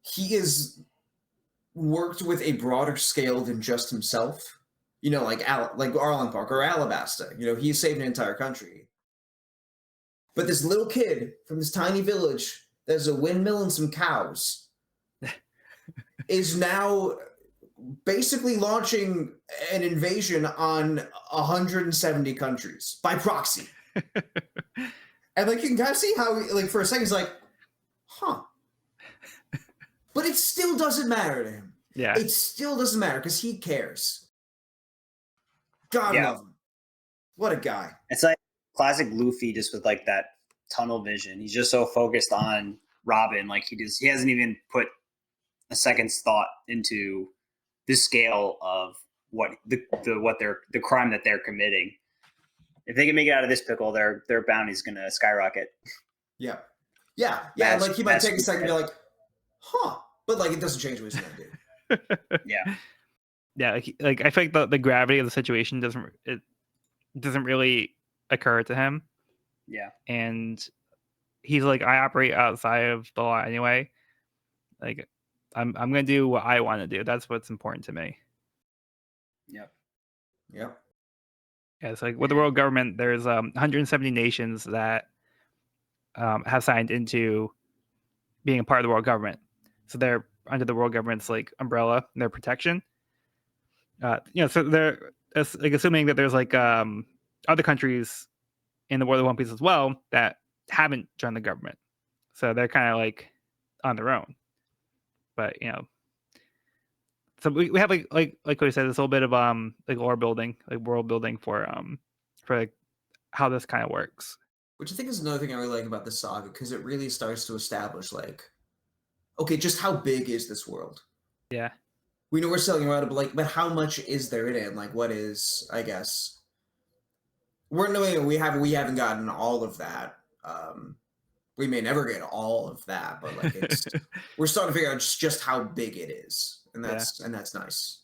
he is worked with a broader scale than just himself. You know, like Arlen Park or Alabasta. You know, he saved an entire country. But this little kid from this tiny village that has a windmill and some cows is now basically launching an invasion on 170 countries by proxy. And like you can kind of see how, like, for a second he's like, huh. But it still doesn't matter to him. Yeah. It still doesn't matter because he cares. God love him. What a guy. It's like classic Luffy, just with like that tunnel vision. He's just so focused on Robin, like he hasn't even put a second's thought into the scale of what the crime that they're committing. If they can make it out of this pickle, their bounty's gonna skyrocket. Yeah. Like he might take a second and be like, huh, but like it doesn't change what he's gonna do. Yeah, like I feel like the gravity of the situation doesn't really occur to him. Yeah. And he's like, I operate outside of the law anyway. Like I'm gonna do what I want to do. That's what's important to me. Yep. Yeah, it's like with the world government, there's 170 nations that have signed into being a part of the world government. So they're under the world government's like umbrella, their protection. So they're like assuming that there's like other countries in the world of One Piece as well that haven't joined the government. So they're kind of like on their own. But so we have like Cody said, this little bit of like lore building, like world building for like how this kind of works. Which I think is another thing I really like about this saga, because it really starts to establish like, okay, just how big is this world? Yeah. We know we're selling around it, but how much is there in it? And like, what is, I guess, we haven't gotten all of that. We may never get all of that, but like it's we're starting to figure out just how big it is, and that's nice.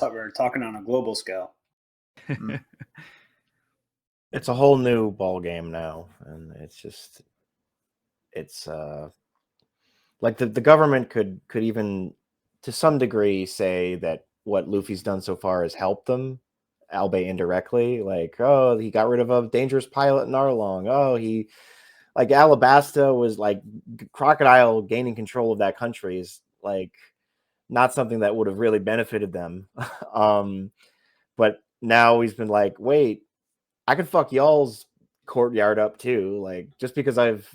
We're talking on a global scale. It's a whole new ball game now, and it's like the government could even to some degree say that what Luffy's done so far has helped them, albeit indirectly. Like, oh, he got rid of a dangerous pilot in Arlong. Oh, he, like, Alabasta was like Crocodile gaining control of that country is like not something that would have really benefited them. But now he's been like, wait, I could fuck y'all's courtyard up too. Like, just because I've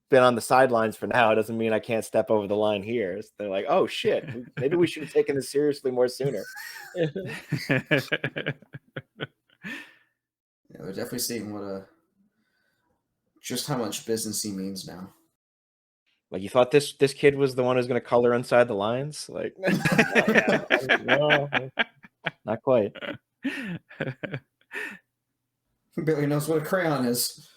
been on the sidelines for now doesn't mean I can't step over the line here. So they're like, oh shit, maybe we should have taken this seriously more sooner. Yeah, we're definitely seeing just how much business he means now. Like, you thought this kid was the one who's going to color inside the lines? Like, no, not quite. Billy knows what a crayon is.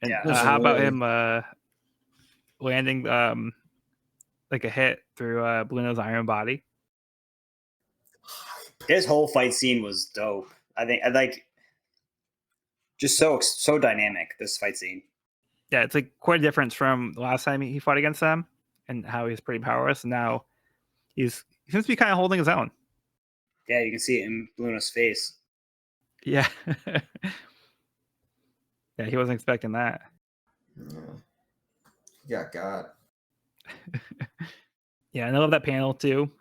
And Yeah. There's how no about way. him landing like a hit through Blueno's iron body? His whole fight scene was dope. I think I like just so dynamic, this fight scene. Yeah, it's like quite a difference from the last time he fought against them and how he's pretty powerless. And now he seems to be kind of holding his own. Yeah, you can see it in Blueno's face. Yeah. Yeah, he wasn't expecting that. Yeah. God. Yeah, and I love that panel too,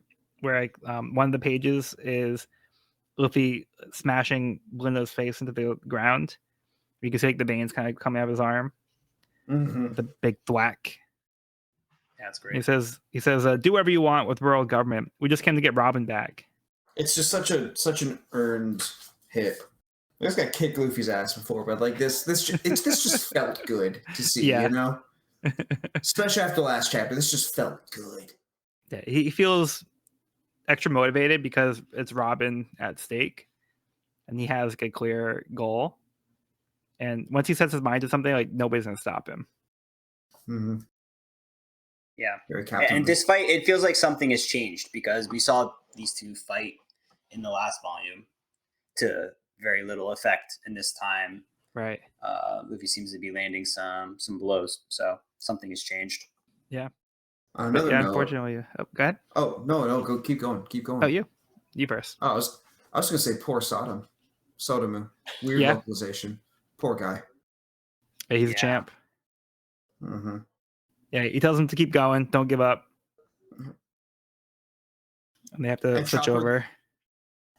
where like one of the pages is Luffy smashing Blueno's face into the ground. You can see like the veins kind of coming out of his arm. Mm-hmm. The big thwack. Yeah, that's He great. says, do whatever you want with world government. We just came to get Robin back. It's just such an earned hit. I just got kicked Luffy's ass before, but like this just felt good to see. Yeah. You know, especially after the last chapter, this just felt good. Yeah, he feels extra motivated because it's Robin at stake, and he has like a clear goal. And once he sets his mind to something, like nobody's gonna stop him. Mm-hmm. Yeah. Very Captain. And this fight, it feels like something has changed because we saw these two fight in the last volume to very little effect, and this time Right. Luffy seems to be landing some blows, so something has changed. Yeah. On But another yeah, note, unfortunately. Oh, go ahead. oh no, go keep going. Oh, you first. Oh, I was gonna say poor Sodom, weird Yeah. localization. Poor guy. Yeah, he's a Yeah. champ. Mm-hmm. Yeah, he tells him to keep going, don't give up. And they have to And switch Chopper- over.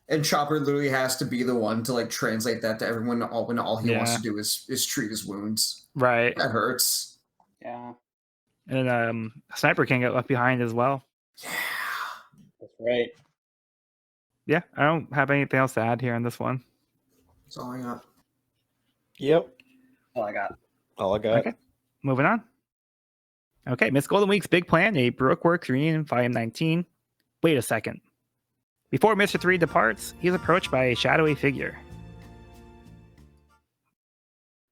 And Chopper literally has to be the one to like translate that to everyone. When all he wants Yeah. to do is treat his wounds. Right. That hurts. Yeah, And Sniper King got left behind as well. Yeah. that's right. Yeah, I don't have anything else to add here on this one. That's all I got. Yep. All I got. All I got. Okay, moving on. Okay, Miss Golden Week's big plan, a Baroque Works reunion, volume 19. Wait a second. Before Mr. 3 departs, he's approached by a shadowy figure.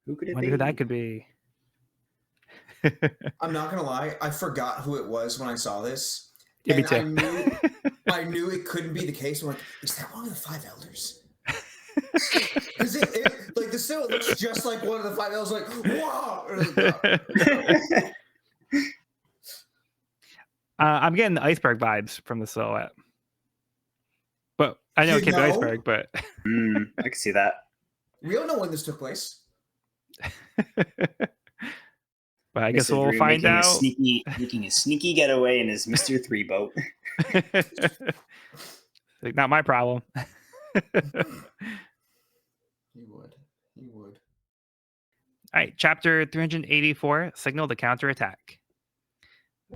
Who could it Wonder be? who that could be. I'm not gonna lie. I forgot who it was when I saw this. Yeah, me And too. I knew it couldn't be the case. I'm like, is that one of the 5 elders? Because like the symbol looks just like one of the 5 elders. Like, whoa! I'm getting the iceberg vibes from the silhouette. But I know it You can't be know? iceberg, but I can see that. We don't know when this took place. but I guess Mr. we'll 3 find making out. making a sneaky getaway in his Mr. 3 boat. Like, not my problem. He would. All right, chapter 384, Signal the Counterattack.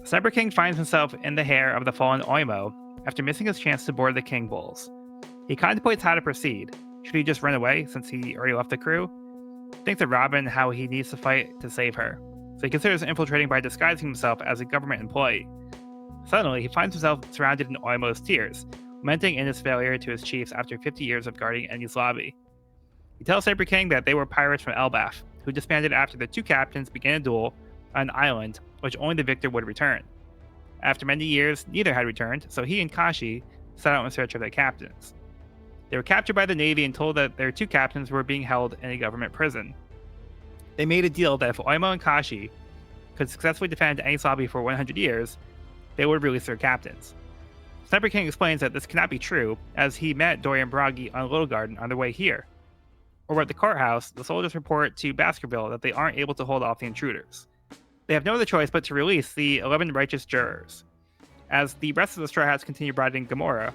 Cyber King finds himself in the hair of the fallen Oimo after missing his chance to board the King Bulls. He contemplates how to proceed. Should he just run away since he already left the crew? Thinks of Robin how he needs to fight to save her, so he considers infiltrating by disguising himself as a government employee. Suddenly, he finds himself surrounded in Oimo's tears, lamenting in his failure to his chiefs after 50 years of guarding Enies lobby. He tells Cyber King that they were pirates from Elbaf, who disbanded after the two captains began a duel on an island which only the victor would return. After many years, neither had returned, so he and Kashi set out in search of their captains. They were captured by the Navy and told that their two captains were being held in a government prison. They made a deal that if Oimo and Kashi could successfully defend Enies lobby for 100 years, they would release their captains. Sniper King explains that this cannot be true, as he met Dorian Bragi on Little Garden on their way here. Over at the courthouse, the soldiers report to Baskerville that they aren't able to hold off the intruders. They have no other choice but to release the 11 righteous jurors. As the rest of the Straw Hats continue riding Gamora,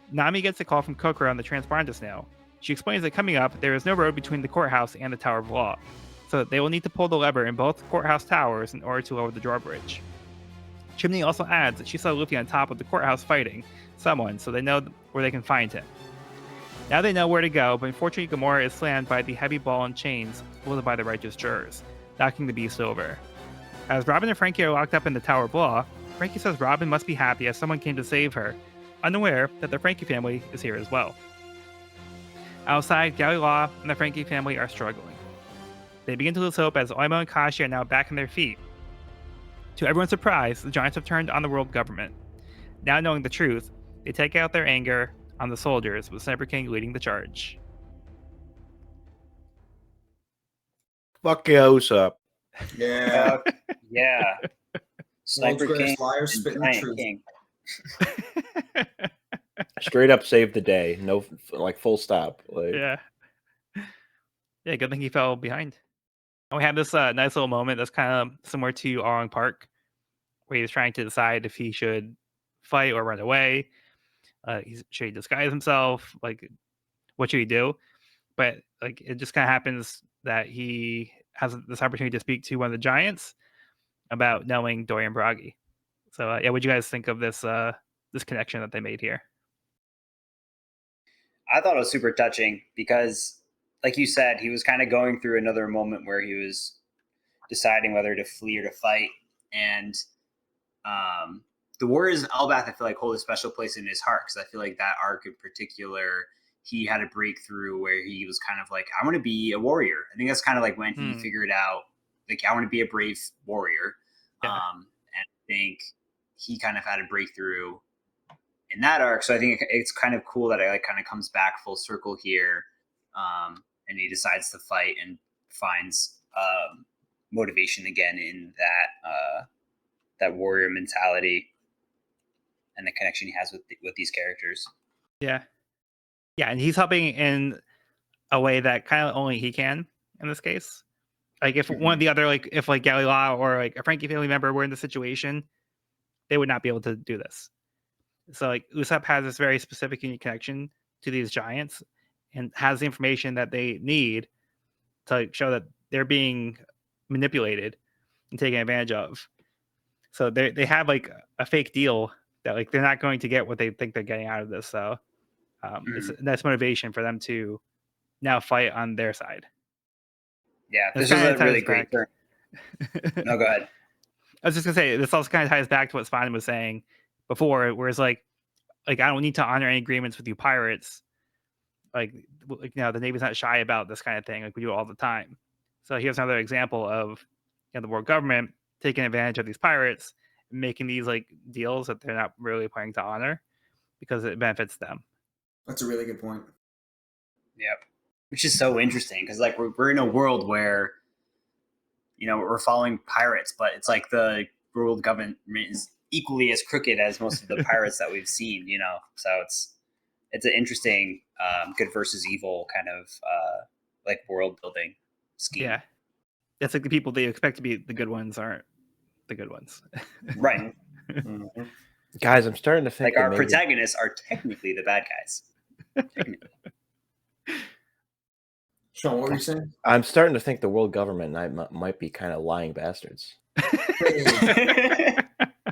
Nami gets a call from Kokoro on the Transparendus now. She explains that coming up, there is no road between the courthouse and the Tower of Law, so they will need to pull the lever in both courthouse towers in order to lower the drawbridge. Chimney also adds that she saw Luffy on top of the courthouse fighting someone, so they know where they can find him. Now they know where to go, but unfortunately Gamora is slammed by the heavy ball and chains wielded by the righteous jurors, knocking the beast over. As Robin and Frankie are locked up in the Tower of Law, Frankie says Robin must be happy as someone came to save her, unaware that the Frankie family is here as well. Outside, Gally Law and the Frankie family are struggling. They begin to lose hope as Oimo and Kashi are now back on their feet. To everyone's surprise, the Giants have turned on the world government. Now knowing the truth, they take out their anger on the soldiers, with Sniper King leading the charge. Fuck yeah, Usopp. Yeah. Yeah. Sniper World's King greatest liar and spitting the Giant truth. King. Straight up saved the day. No, like full stop. Like, Yeah. Yeah, good thing he fell behind. And we had this nice little moment that's kind of similar to Arlong Park, where he's trying to decide if he should fight or run away. Should he disguise himself? Like, what should he do? But like, it just kind of happens that he has this opportunity to speak to one of the giants about knowing Dorian Bragi. So, yeah, what do you guys think of this this connection that they made here? I thought it was super touching because, like you said, he was kind of going through another moment where he was deciding whether to flee or to fight. And the Warriors of Elbath, I feel like, hold a special place in his heart because I feel like that arc in particular, he had a breakthrough where he was kind of like, I want to be a warrior. I think that's kind of like when he figured out, like, I want to be a brave warrior. Yeah. And I think he kind of had a breakthrough in that arc. So I think it's kind of cool that it like kind of comes back full circle here. And he decides to fight and finds motivation again in that warrior mentality and the connection he has with these characters. Yeah. Yeah, and he's helping in a way that kind of only he can in this case. Like if one of the other, like if like Galileo or like a Frankie family member were in the situation, they would not be able to do this. So like Usopp has this very specific unique connection to these giants and has the information that they need to like, show that they're being manipulated and taken advantage of. So they have like a fake deal that like they're not going to get what they think they're getting out of this. So it's that's motivation for them to now fight on their side. Yeah, This this is kinda a really ties great back. turn. No, go ahead. I was just gonna say this also kind of ties back to what Spawn was saying before, where it's like I don't need to honor any agreements with you pirates. Like you know, the Navy's not shy about this kind of thing. Like we do it all the time. So here's another example of the world government taking advantage of these pirates, and making these like deals that they're not really planning to honor because it benefits them. That's a really good point. Yep. Which is so interesting because like we're in a world where, you know, we're following pirates, but it's like the world government is equally as crooked as most of the pirates that we've seen, you know. So it's an interesting good versus evil kind of like world building scheme. Yeah, it's like the people they expect to be the good ones aren't the good ones. Right. Mm-hmm. guys, I'm starting to think Like our that maybe- protagonists are technically the bad guys. Technically. Sean, what were you saying? I'm starting to think the world government might be kind of lying bastards.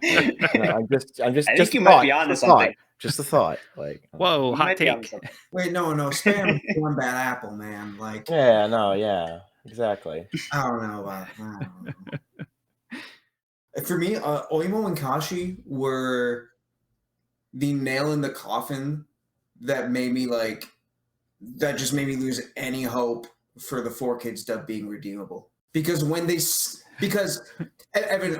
I'm just I think just you a might thought, be onto just a thought, something. Just a thought. Like, Whoa, You hot might be onto take. something. Wait, no, spam one bad apple, man. Like, yeah, no, yeah, exactly. I don't know about. I don't know. For me, Oimo and Kashi were the nail in the coffin that made me like. That just made me lose any hope for the 4Kids dub being redeemable. Because when they, Evan,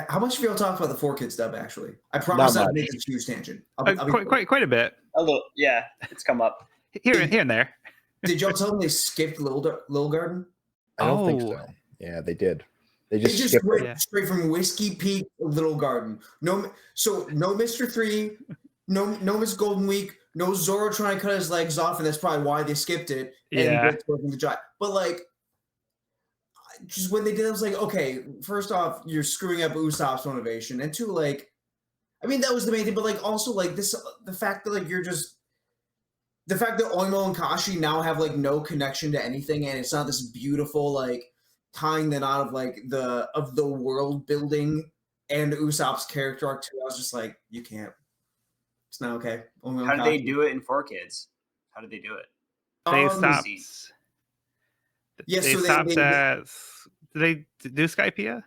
how much have y'all talked about the 4Kids dub? Actually, I promise Not I'll much. make a huge tangent. I'll be Quite a bit A little, yeah, it's come up. here and there. Did y'all tell them they skipped Little Garden? I don't think Oh. so. Yeah, they did. They They just just skipped went it. straight from Whiskey Peak to Little Garden. No Mr. 3, no Miss Golden Week, no Zoro trying to cut his legs off, and that's probably why they skipped it. Yeah. And the giant. But like, just when they did, I was like, okay, first off, you're screwing up Usopp's motivation, and two, like, I mean, that was the main thing, but like, also like this, the fact that like the fact that Oimo and Kashi now have like no connection to anything, and it's not this beautiful like tying the knot of like the world building and Usopp's character arc too. I was just like, you can't. It's not okay. Oimo and How did they Kashi. do it in 4Kids? How did they do it? They stopped. see. Yeah, they so stopped they- at. Did they do Skypiea?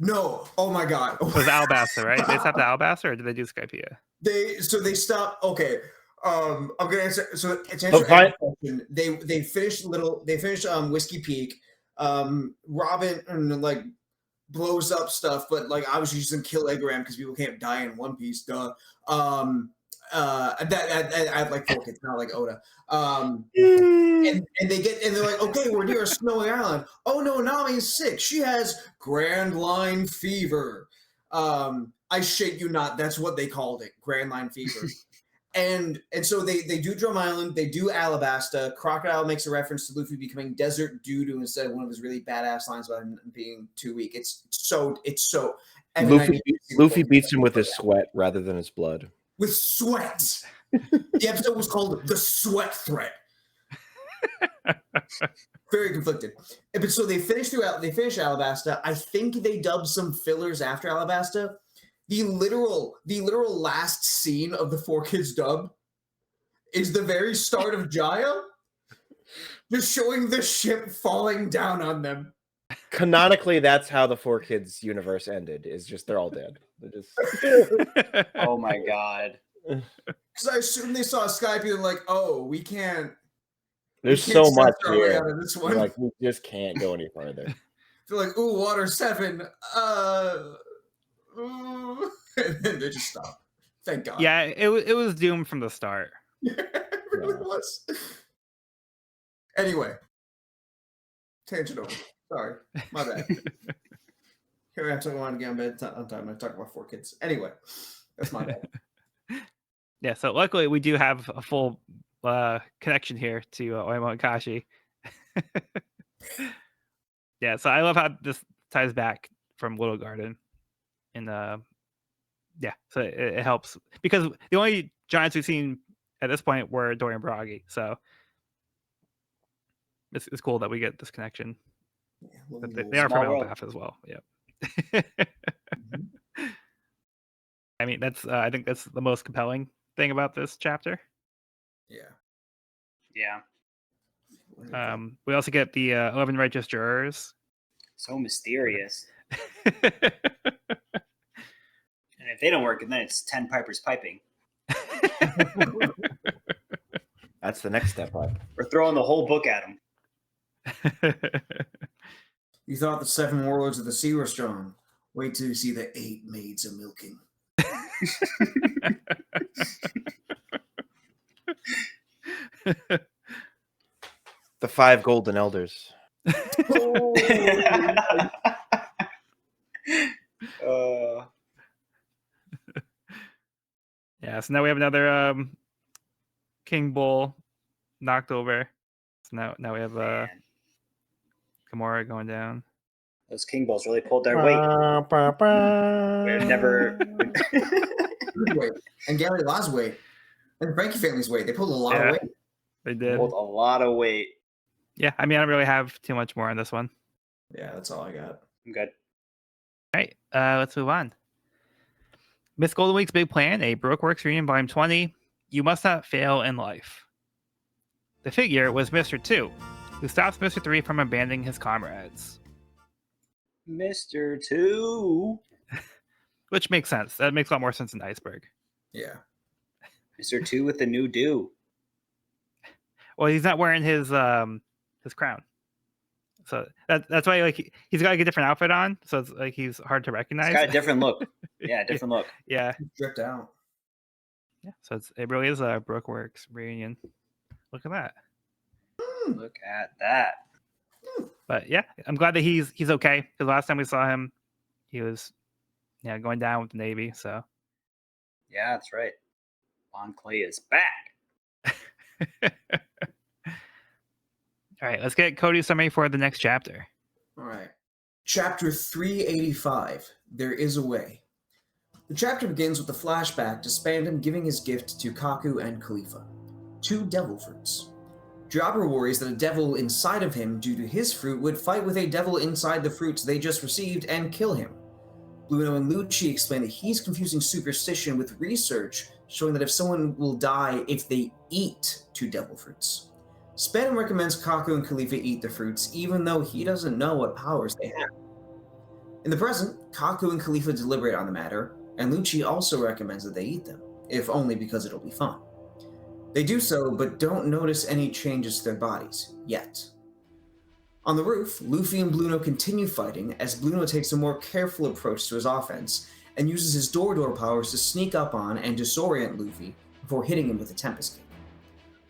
No. Oh my god. It was Alabasta, right? They stopped at Alabasta, or did they do Skypiea? They stopped. Okay. I'm gonna answer. So to answer Eric's question, they finished Whiskey Peak. Robin like blows up stuff, but like obviously she's gonna kill Egoram because people can't die in One Piece. Duh. I have like 4 kids, not like Oda. And they're like, okay, we're near a snowy island. Oh no, Nami's sick. She has Grand Line Fever. I shit you not. That's what they called it, Grand Line Fever. And so they do Drum Island, they do Alabasta. Crocodile makes a reference to Luffy becoming Desert Doo-Doo instead of one of his really badass lines about him being too weak. It's so. Luffy beats him with his sweat rather than his blood. With sweat. The episode was called The Sweat Threat. Very conflicted. But so they finish Alabasta. I think they dubbed some fillers after Alabasta. The literal last scene of the 4 Kids dub is the very start of Jaya, just showing the ship falling down on them. Canonically, that's how the 4 Kids universe ended. Is just they're all dead. Oh my god! Because I assume they saw Skype and like, oh, we can't. There's so much here. Out of this one. Like we just can't go any further. They're like, ooh, water 7. And then they just stop. Thank God. Yeah, it was doomed from the start. It really was. Anyway, tangent over. Sorry, my bad. Here I am talking about again, but on time. I talk about 4 Kids. Anyway, that's my bad. Yeah, so luckily we do have a full connection here to Oimo and Kashi. Yeah, so I love how this ties back from Little Garden. And yeah, so it helps because the only giants we've seen at this point were Dorian Bragi. So it's cool that we get this connection. Yeah, they are from Elbaf as well. Yeah. Mm-hmm. I mean, that's I think that's the most compelling thing about this chapter. Yeah. We also get the 11 righteous jurors. So mysterious. And if they don't work, then it's 10 pipers piping. That's the next step up. We're throwing the whole book at them. You thought the 7 warlords of the sea were strong. Wait till you see the 8 maids of milking. The 5 golden elders. Yeah, so now we have another King Bull knocked over. So now we have Gamora going down. Those King Bulls really pulled their weight. We've never. Weight. And Gary La's weight. And Frankie family's weight. They pulled a lot of weight. They did. Pulled a lot of weight. Yeah, I mean, I don't really have too much more on this one. Yeah, that's all I got. I'm good. All right, let's move on. Miss Golden Week's big plan, a Baroque Works reunion, volume 20. You must not fail in life. The figure was Mr. 2, who stops Mr. 3 from abandoning his comrades. Mr. 2. Which makes sense. That makes a lot more sense than Iceberg. Yeah. Mr. 2 with the new do. Well, he's not wearing his crown. So that's why like he's got like a different outfit on, so it's like he's hard to recognize. He's got a different look. Yeah, different look. Yeah. He's dripped out. Yeah. So it really is a Baroque Works reunion. Look at that. Look at that. But yeah, I'm glad that he's okay, because last time we saw him, he was going down with the Navy. So yeah, that's right. Bon Clay is back. All right, let's get Cody's summary for the next chapter. All right. Chapter 385, There Is a Way. The chapter begins with a flashback to Spandam giving his gift to Kaku and Khalifa, 2 devil fruits. Jobber worries that a devil inside of him, due to his fruit, would fight with a devil inside the fruits they just received and kill him. Blueno and Lucci explain that he's confusing superstition with research, showing that if someone will die if they eat 2 devil fruits. Spandam recommends Kaku and Khalifa eat the fruits, even though he doesn't know what powers they have. In the present, Kaku and Khalifa deliberate on the matter, and Lucci also recommends that they eat them, if only because it'll be fun. They do so, but don't notice any changes to their bodies, yet. On the roof, Luffy and Blueno continue fighting as Blueno takes a more careful approach to his offense and uses his door powers to sneak up on and disorient Luffy before hitting him with a Tempest Kick.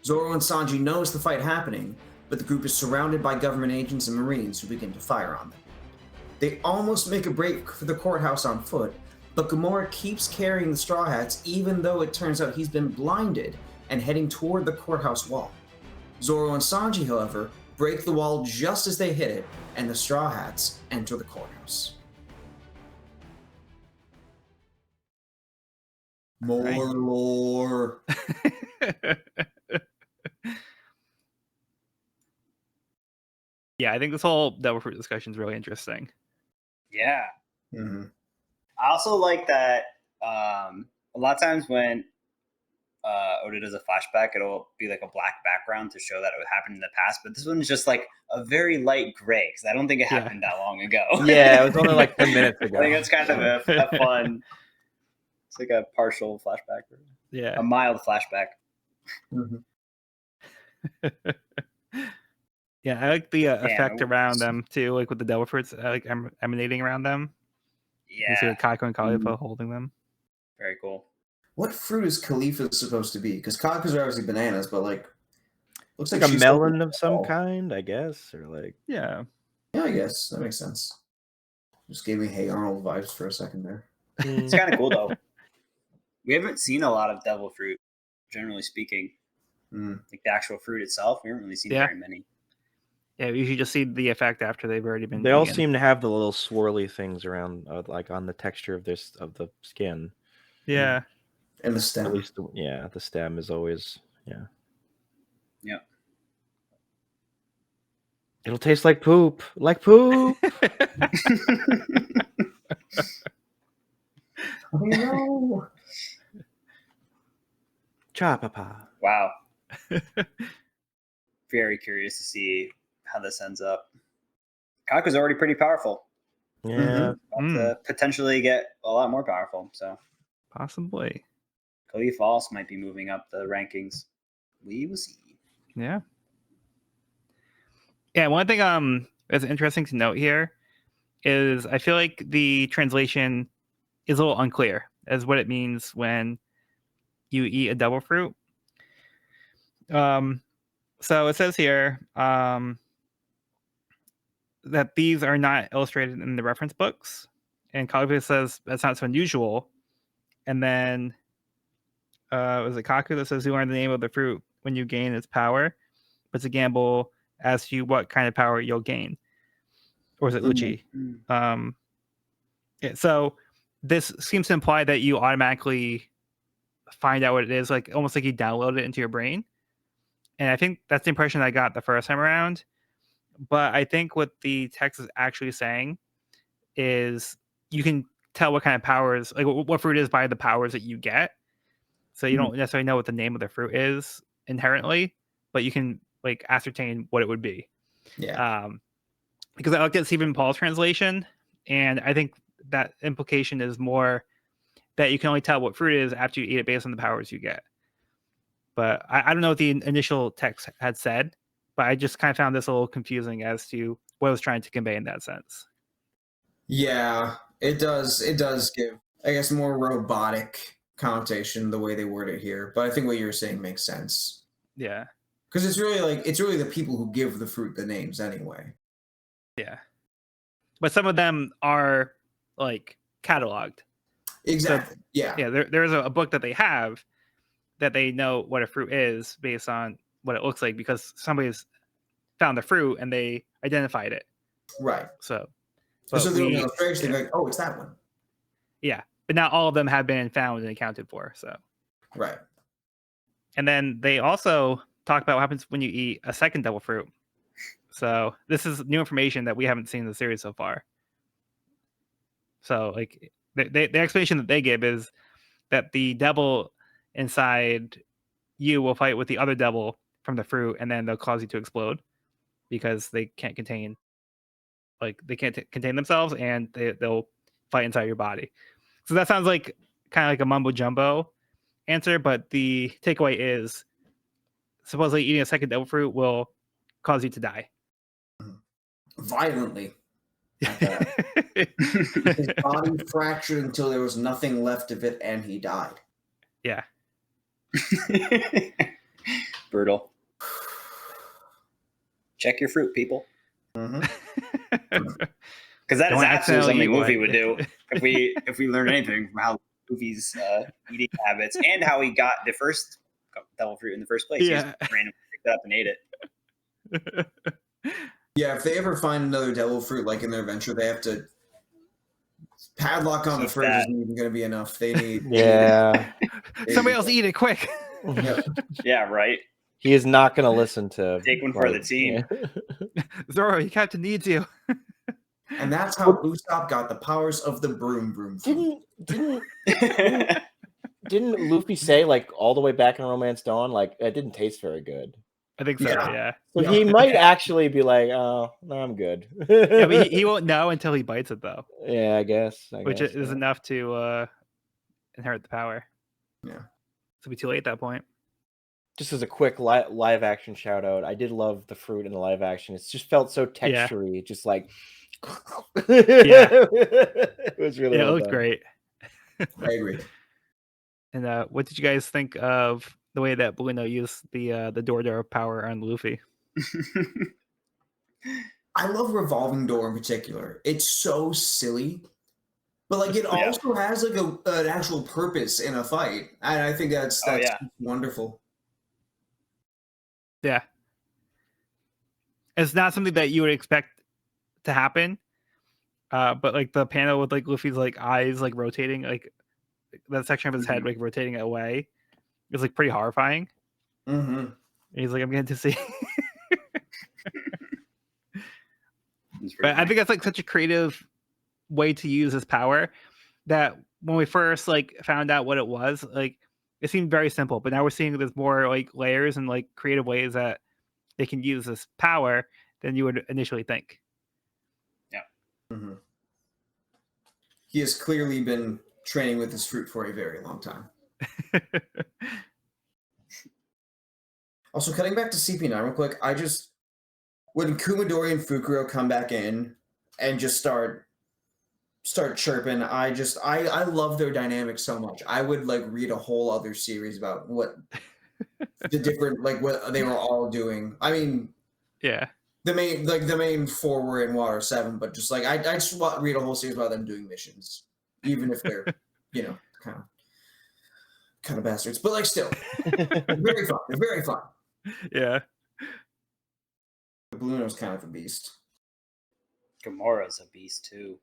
Zoro and Sanji notice the fight happening, but the group is surrounded by government agents and Marines who begin to fire on them. They almost make a break for the courthouse on foot, but Gamora keeps carrying the Straw Hats even though it turns out he's been blinded and heading toward the courthouse wall. Zoro and Sanji, however, break the wall just as they hit it, and the Straw Hats enter the courthouse. More lore. Yeah, I think this whole Devil Fruit discussion is really interesting. Yeah. Mm-hmm. I also like that a lot of times when Oda does a flashback, it'll be like a black background to show that it happened in the past. But this one's just like a very light gray because I don't think it happened that long ago. Yeah, it was only like 10 minutes ago. I think it's kind of a fun. It's like a partial flashback. Yeah. A mild flashback. Mm-hmm. Yeah, I like the effect around them too, like with the Devil Fruits like emanating around them. Yeah. You see the Kako and Khalifa holding them. Very cool. What fruit is Khalifa supposed to be? Because Kakas are obviously bananas, but like looks like a she's melon of some kind, I guess, or like Yeah, I guess that makes sense. Just gave me Hey Arnold vibes for a second there. It's kind of cool though. We haven't seen a lot of devil fruit, generally speaking. Like the actual fruit itself, we haven't really seen very many. Yeah, we usually just see the effect after they've already been. They all seem to have the little swirly things around, like on the texture of the skin. Yeah, and the stem. At least, the stem is always Yeah. It'll taste like poop, like poop. Oh no! Cha papa. Wow. Very curious to see how this ends up. Kaku's already pretty powerful. Yeah. About to potentially get a lot more powerful. So possibly. Khalifa also might be moving up the rankings. We will see. Yeah. Yeah, one thing that's interesting to note here is I feel like the translation is a little unclear as what it means when you eat a devil fruit. So it says here that these are not illustrated in the reference books, and Khalifa says that's not so unusual. And then was it Kaku that says you learn the name of the fruit when you gain its power, but it's a gamble as to what kind of power you'll gain. Or is it Uchi? So this seems to imply that you automatically find out what it is, like almost like you download it into your brain. And I think that's the impression I got the first time around. But I think what the text is actually saying is you can tell what kind of powers, like what fruit is by the powers that you get. So you don't necessarily know what the name of the fruit is inherently, but you can like ascertain what it would be. Yeah. Because I looked at Stephen Paul's translation, and I think that implication is more that you can only tell what fruit it is after you eat it based on the powers you get. But I don't know what the initial text had said, but I just kind of found this a little confusing as to what it was trying to convey in that sense. Yeah, it does. It does give, I guess, more robotic connotation the way they word it here. But I think what you're saying makes sense. Yeah. Because it's really the people who give the fruit the names anyway. Yeah. But some of them are like cataloged. Exactly. So, yeah. Yeah. There's a book that they have that they know what a fruit is based on what it looks like because somebody's found the fruit and they identified it. Right. So the illustration, like, oh, it's that one. Yeah. But not all of them have been found and accounted for. So. Right. And then they also talk about what happens when you eat a second devil fruit. So this is new information that we haven't seen in the series so far. So like the explanation that they give is that the devil inside you will fight with the other devil from the fruit, and then they'll cause you to explode because they can't contain themselves, and they'll fight inside your body. So that sounds like kind of like a mumbo jumbo answer, but the takeaway is supposedly eating a second devil fruit will cause you to die. Violently. His body fractured until there was nothing left of it, and he died. Yeah. Brutal. Check your fruit, people. Mm-hmm. Because that is Don't absolutely accidentally something eat Luffy one. would do if we learn anything from how Luffy's eating habits and how he got the first devil fruit in the first place. Yeah. He just randomly picked it up and ate it. Yeah, if they ever find another devil fruit like in their adventure, they have to padlock on the Keep fridge that. isn't even going to be enough. They need Yeah. Somebody else eat it quick. Yeah, right. He is not going to listen to. Take one for the team. Yeah. Zoro, your captain needs you. And that's how Usopp got the powers of the broom. Didn't Luffy say like all the way back in Romance Dawn, like it didn't taste very good? I think so. Yeah. So he might actually be like, "Oh, no, I'm good." Yeah, but he won't know until he bites it, though. Yeah, I guess. Which is enough to inherit the power. Yeah. So it'll be too late at that point. Just as a quick live action shout out, I did love the fruit in the live action. It just felt so textury, just like. It was really. Yeah, well it looked done. great. I agree. And what did you guys think of the way that Blueno used the door power on Luffy? I love revolving door in particular. It's so silly, but like it also has like an actual purpose in a fight, and I think that's wonderful. Yeah, it's not something that you would expect to happen, but like the panel with like Luffy's like eyes like rotating, like that section of his head like rotating away, is like pretty horrifying. Mm-hmm. He's like, I'm getting to see. But I think that's like such a creative way to use his power that when we first like found out what it was, like it seemed very simple, but now we're seeing there's more like layers and like creative ways that they can use this power than you would initially think. Yeah. Mm-hmm. He has clearly been training with this fruit for a very long time. Also, cutting back to CP9 real quick, when Kumadori and Fukuro come back in and just start chirping, I love their dynamic so much. I would like read a whole other series about what the different what they were all doing. I mean, yeah, the main four were in Water 7, but just like I just want to read a whole series about them doing missions, even if they're kind of bastards, but like still very fun. They're very fun. Yeah. Blueno's kind of a beast. Gamora's a beast too.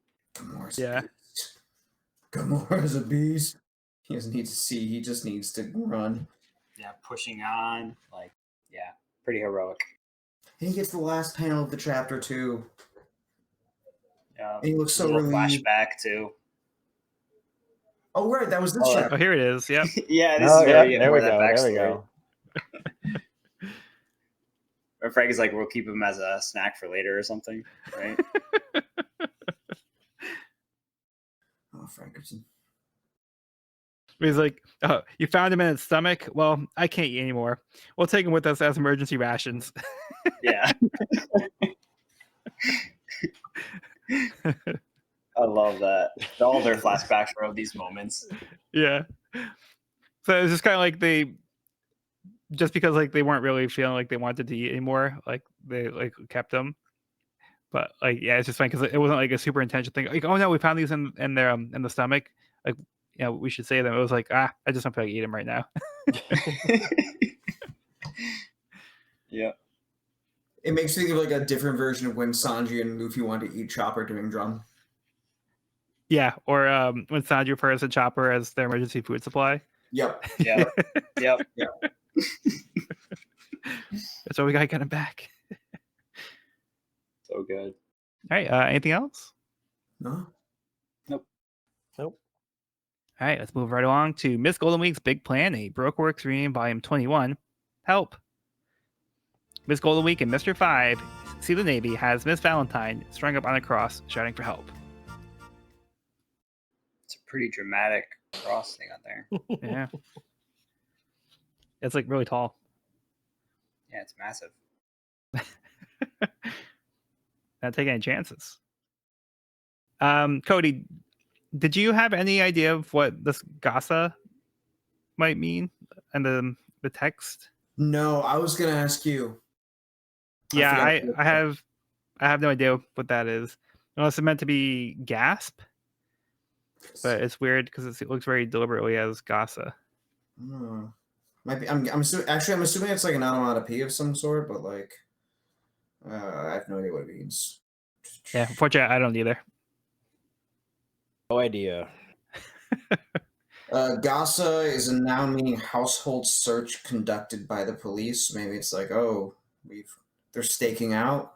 Gamora's a beast. He doesn't need to see. He just needs to run. Yeah, pushing on. Pretty heroic. And he gets the last panel of the chapter too. And he looks so relieved. Flashback too. Oh right, that was this chapter. Oh, here it is. Yep. Yeah, this is where we get there more we of that go. backstory. There we go. Or Frank is like, we'll keep him as a snack for later or something, right? Oh, Frankerson. He's like, oh, you found him in his stomach? Well, I can't eat anymore. We'll take him with us as emergency rations. Yeah. I love that. All their flashbacks are of these moments. Yeah. So it's just kind of like just because like they weren't really feeling like they wanted to eat anymore, like they like kept them. But like, yeah, it's just fine because it wasn't like a super intentional thing. Like, oh no, we found these in the stomach. Like, we should save them. It was like, I just don't feel like eating them right now. Yeah. It makes me think of like a different version of when Sanji and Luffy wanted to eat Chopper doing drum. Yeah, or when Sanji refers to Chopper as their emergency food supply. Yep. Yeah. Yep. That's why we gotta get him back. So good. All right. Anything else? No. Nope. All right. Let's move right along to Miss Golden Week's Big Plan, a Brokeworks Reunion Volume 21. Help. Miss Golden Week and Mr. 5, See the Navy, has Miss Valentine strung up on a cross, shouting for help. It's a pretty dramatic cross thing out there. Yeah. It's like really tall. Yeah, it's massive. Not taking any chances. Cody, did you have any idea of what this Gasa might mean and the text? No, I was gonna ask you. Yeah, forgot. I have no idea what that is. Unless it's meant to be gasp, but it's weird because it looks very deliberately as Gasa. Might be. I'm assuming it's like an onomatopoeia of some sort, but like, I have no idea what it means. Yeah, unfortunately, I don't either. No idea. Gasa is a noun meaning household search conducted by the police. Maybe it's like, oh, they're staking out.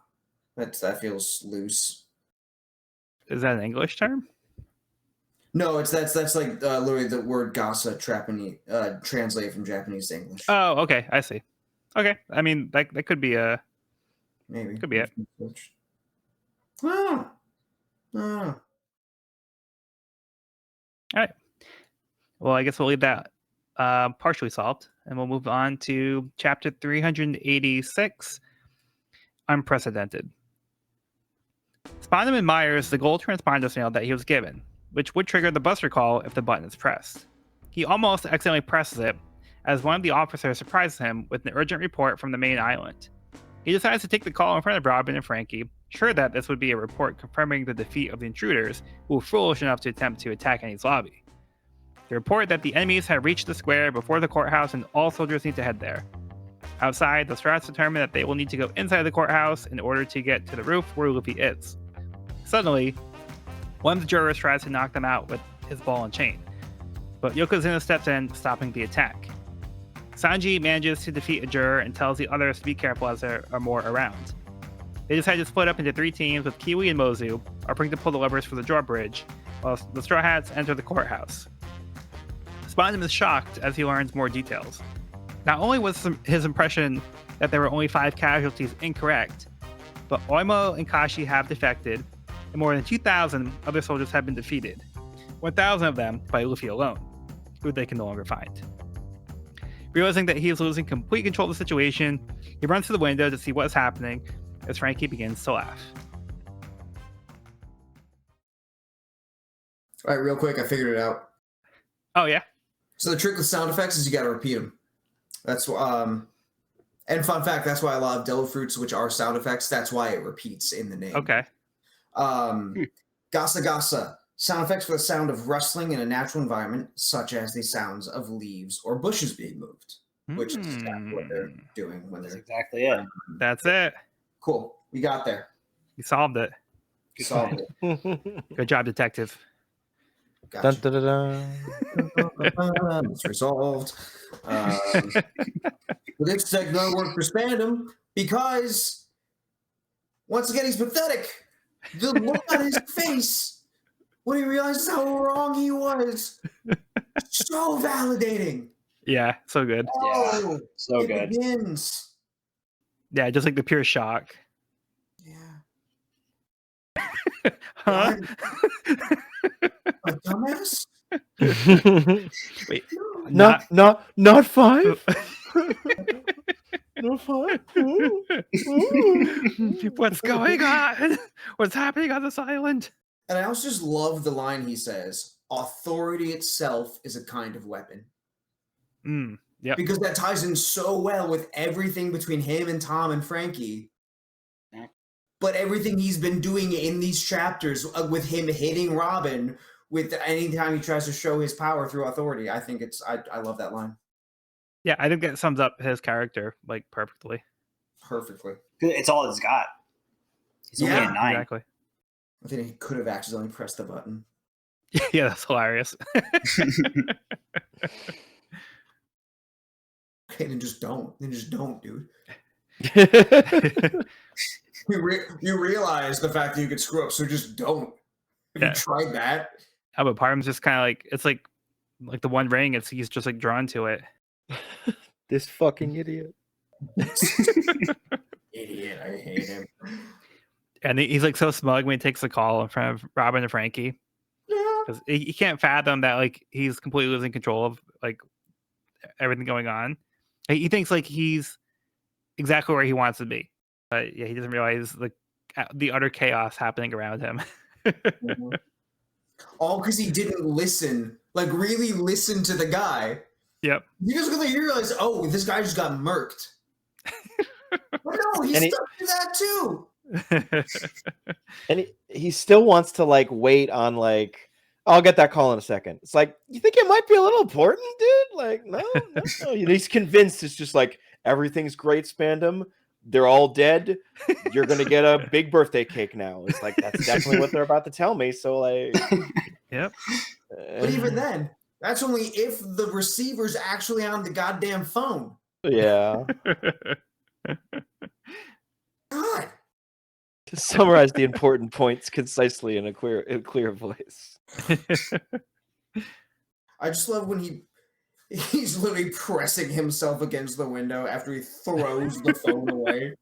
That feels loose. Is that an English term? No, that's like literally the word Gasa translated from Japanese to English. Oh, okay, I see. Okay, I mean that could be a Maybe could be it. Oh. All right. Well, I guess we'll leave that partially solved, and we'll move on to chapter 386, Unprecedented. Spondam admires the gold transponder signal that he was given, which would trigger the bus recall if the button is pressed. He almost accidentally presses it, as one of the officers surprises him with an urgent report from the main island. He decides to take the call in front of Robin and Frankie, sure that this would be a report confirming the defeat of the intruders who were foolish enough to attempt to attack Enies' lobby. They report that the enemies have reached the square before the courthouse and all soldiers need to head there. Outside, the Strats determine that they will need to go inside the courthouse in order to get to the roof where Luffy is. Suddenly, one of the jurors tries to knock them out with his ball and chain, but Yokozuna steps in, stopping the attack. Sanji manages to defeat a juror and tells the others to be careful as there are more around. They decide to split up into 3 teams with Kiwi and Mozu, offering to pull the levers for the drawbridge, while the Straw Hats enter the courthouse. Spondam is shocked as he learns more details. Not only was his impression that there were only 5 casualties incorrect, but Oimo and Kashi have defected, and more than 2,000 other soldiers have been defeated, 1,000 of them by Luffy alone, who they can no longer find. Realizing that he is losing complete control of the situation, he runs to the window to see what is happening as Frankie begins to laugh. All right, real quick, I figured it out. Oh, yeah? So the trick with sound effects is you got to repeat them. That's and fun fact, that's why I love Devil Fruits, which are sound effects. That's why it repeats in the name. Okay. Gasa Gasa. Sound effects for the sound of rustling in a natural environment, such as the sounds of leaves or bushes being moved, which is exactly what they're doing when That's they're... exactly it. That's it. Cool. We got there. You solved it. Solved it. Good job, detective. Gotcha. Dun, dun, dun, dun. It's resolved. But this segment worked for Spandam because, once again, he's pathetic. The look on his face when he realizes how wrong he was. So validating. Yeah, so good. Oh, So it good. begins. Yeah, just like the pure shock. Yeah. Huh? A dumbass? Wait, not 5. Not 5. What's going on? What's happening on this island? And I also just love the line he says, authority itself is a kind of weapon. Yep. Because that ties in so well with everything between him and Tom and Frankie. But everything he's been doing in these chapters with him hitting Robin with anytime he tries to show his power through authority, I think I love that line. Yeah, I think that sums up his character like perfectly. Perfectly. It's all it's got. He's only Yeah, a 9. Exactly. I think he could have accidentally pressed the button. Yeah, that's hilarious. Okay, then just don't. Then just don't, dude. You realize the fact that you could screw up, so just don't. Have Yeah. you tried that? But part of him's just kind of like, it's like the One Ring. He's just like drawn to it. This fucking idiot. Idiot, I hate him. And he's like so smug when he takes the call in front of Robin and Frankie. Yeah. Because he can't fathom that like he's completely losing control of like everything going on. He thinks like he's exactly where he wants to be. But yeah, he doesn't realize the utter chaos happening around him. Mm-hmm. All because he didn't listen, like really listen to the guy. Yep. You just really realize, oh, this guy just got murked. But no, he's stuck to that too. And he still wants to like wait on like, I'll get that call in a second. It's like, you think it might be a little important, dude? Like, no. He's convinced it's just like everything's great, Spandam. They're all dead. You're gonna get a big birthday cake now. It's like that's definitely what they're about to tell me. So like, yep. But even then, that's only if the receiver's actually on the goddamn phone. Yeah. God. To summarize the important points concisely in a clear voice. I just love when he's literally pressing himself against the window after he throws the phone away.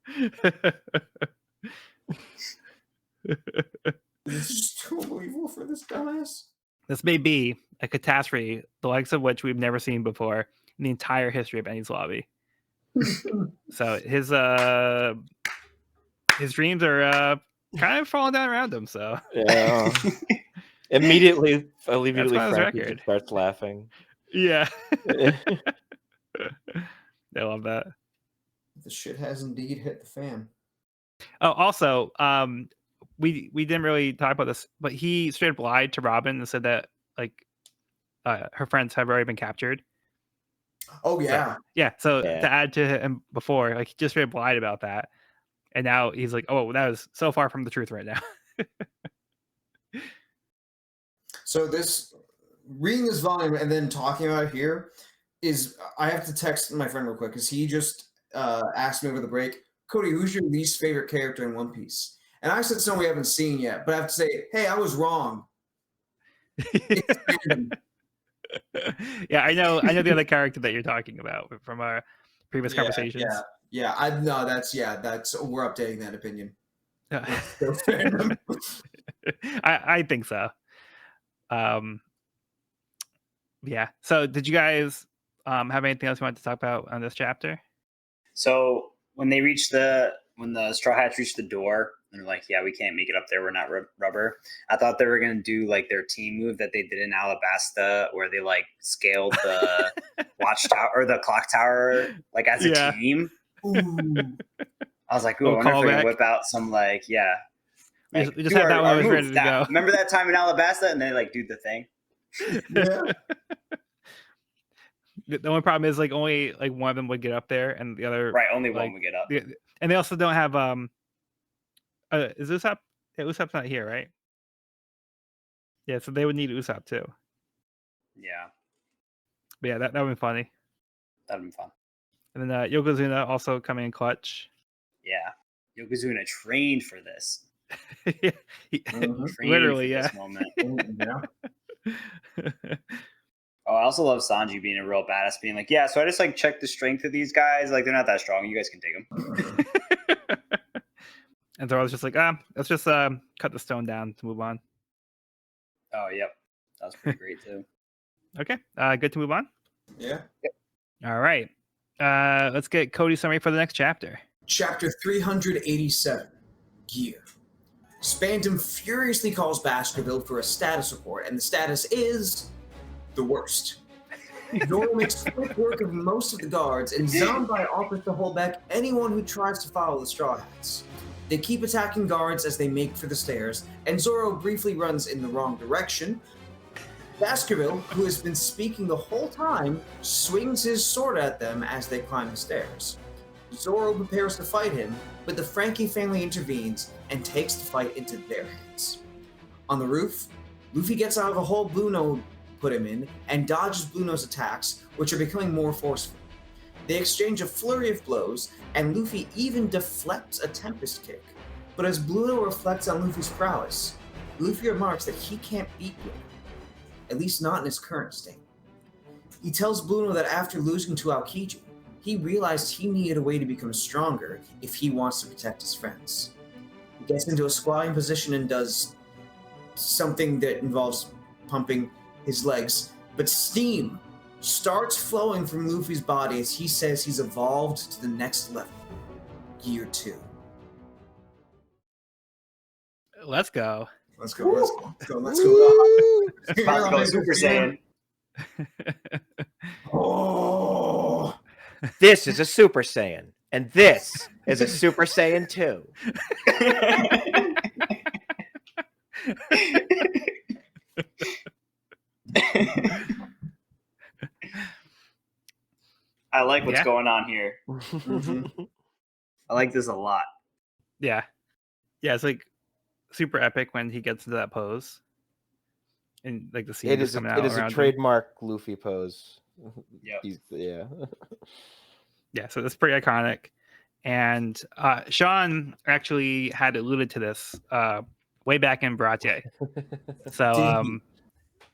This is too unbelievable for this dumbass. This may be a catastrophe, the likes of which we've never seen before in the entire history of Enies Lobby. So his dreams are kind of falling down around him. So yeah, immediately Frankie record. starts laughing. Yeah, I love that. The shit has indeed hit the fan. Oh, also, we didn't really talk about this, but he straight up lied to Robin and said that like her friends have already been captured. Oh yeah, So to add to him before, like he just straight up lied about that, and now he's like, oh, that was so far from the truth right now. So this reading this volume and then talking about it here is, I have to text my friend real quick because he just asked me over the break, Cody, who's your least favorite character in One Piece? And I said someone we haven't seen yet, but I have to say, hey, I was wrong. Yeah, I know the other character that you're talking about from our previous conversations. That's we're updating that opinion. I think so. Yeah. So did you guys have anything else you wanted to talk about on this chapter? So when the Straw Hats reached the door, and they're like, yeah, we can't make it up there. We're not rubber. I thought they were going to do like their team move that they did in Alabasta, where they like scaled the watchtower or the clock tower like as a team. Ooh. I was like, ooh, I wonder if they're going to whip out some like, yeah. Like, we just had that one was ready to go. Remember that time in Alabasta, and they like do the thing. Yeah. The only problem is like only like one of them would get up there, and the other only one would get up. And they also don't have is Usopp? Yeah, Usopp's not here, right? Yeah, so they would need Usopp too. Yeah. But yeah, that would be funny. That'd be fun. And then Yokozuna also coming in clutch. Yeah, Yokozuna trained for this. Yeah, literally, yeah. This moment. Oh, I also love Sanji being a real badass, being like, yeah, so I just like checked the strength of these guys. Like, they're not that strong. You guys can take them. And so I was just like, let's just cut the stone down to move on. Oh, yep. That was pretty great, too. Okay, good to move on? Yeah. Yep. All right. Let's get Cody's summary for the next chapter. Chapter 387, Gear. Spandam furiously calls Baskerville for a status report, and the status is the worst. Zoro makes quick work of most of the guards, and Zanbai offers to hold back anyone who tries to follow the Straw Hats. They keep attacking guards as they make for the stairs, and Zoro briefly runs in the wrong direction. Baskerville, who has been speaking the whole time, swings his sword at them as they climb the stairs. Zoro prepares to fight him, but the Frankie family intervenes and takes the fight into their hands. On the roof, Luffy gets out of the hole Blueno put him in and dodges Blueno's attacks, which are becoming more forceful. They exchange a flurry of blows, and Luffy even deflects a Tempest kick. But as Blueno reflects on Luffy's prowess, Luffy remarks that he can't beat Blueno, at least not in his current state. He tells Blueno that after losing to Aokiji, he realized he needed a way to become stronger if he wants to protect his friends. He gets into a squatting position and does something that involves pumping his legs, but steam starts flowing from Luffy's body as he says he's evolved to the next level. Gear 2. Let's go. Let's go. Let's go. Let's go. Let's go. About to go Super Saiyan. Oh. This is a Super Saiyan, and this is a Super Saiyan 2. I like what's Yeah. going on here. Mhm. I like this a lot. Yeah. Yeah, it's like super epic when he gets into that pose. And like the scene It just is coming a, out it is a around him. trademark Luffy pose. Yep. Yeah. Yeah, so that's pretty iconic. And Sean actually had alluded to this way back in Baratie. So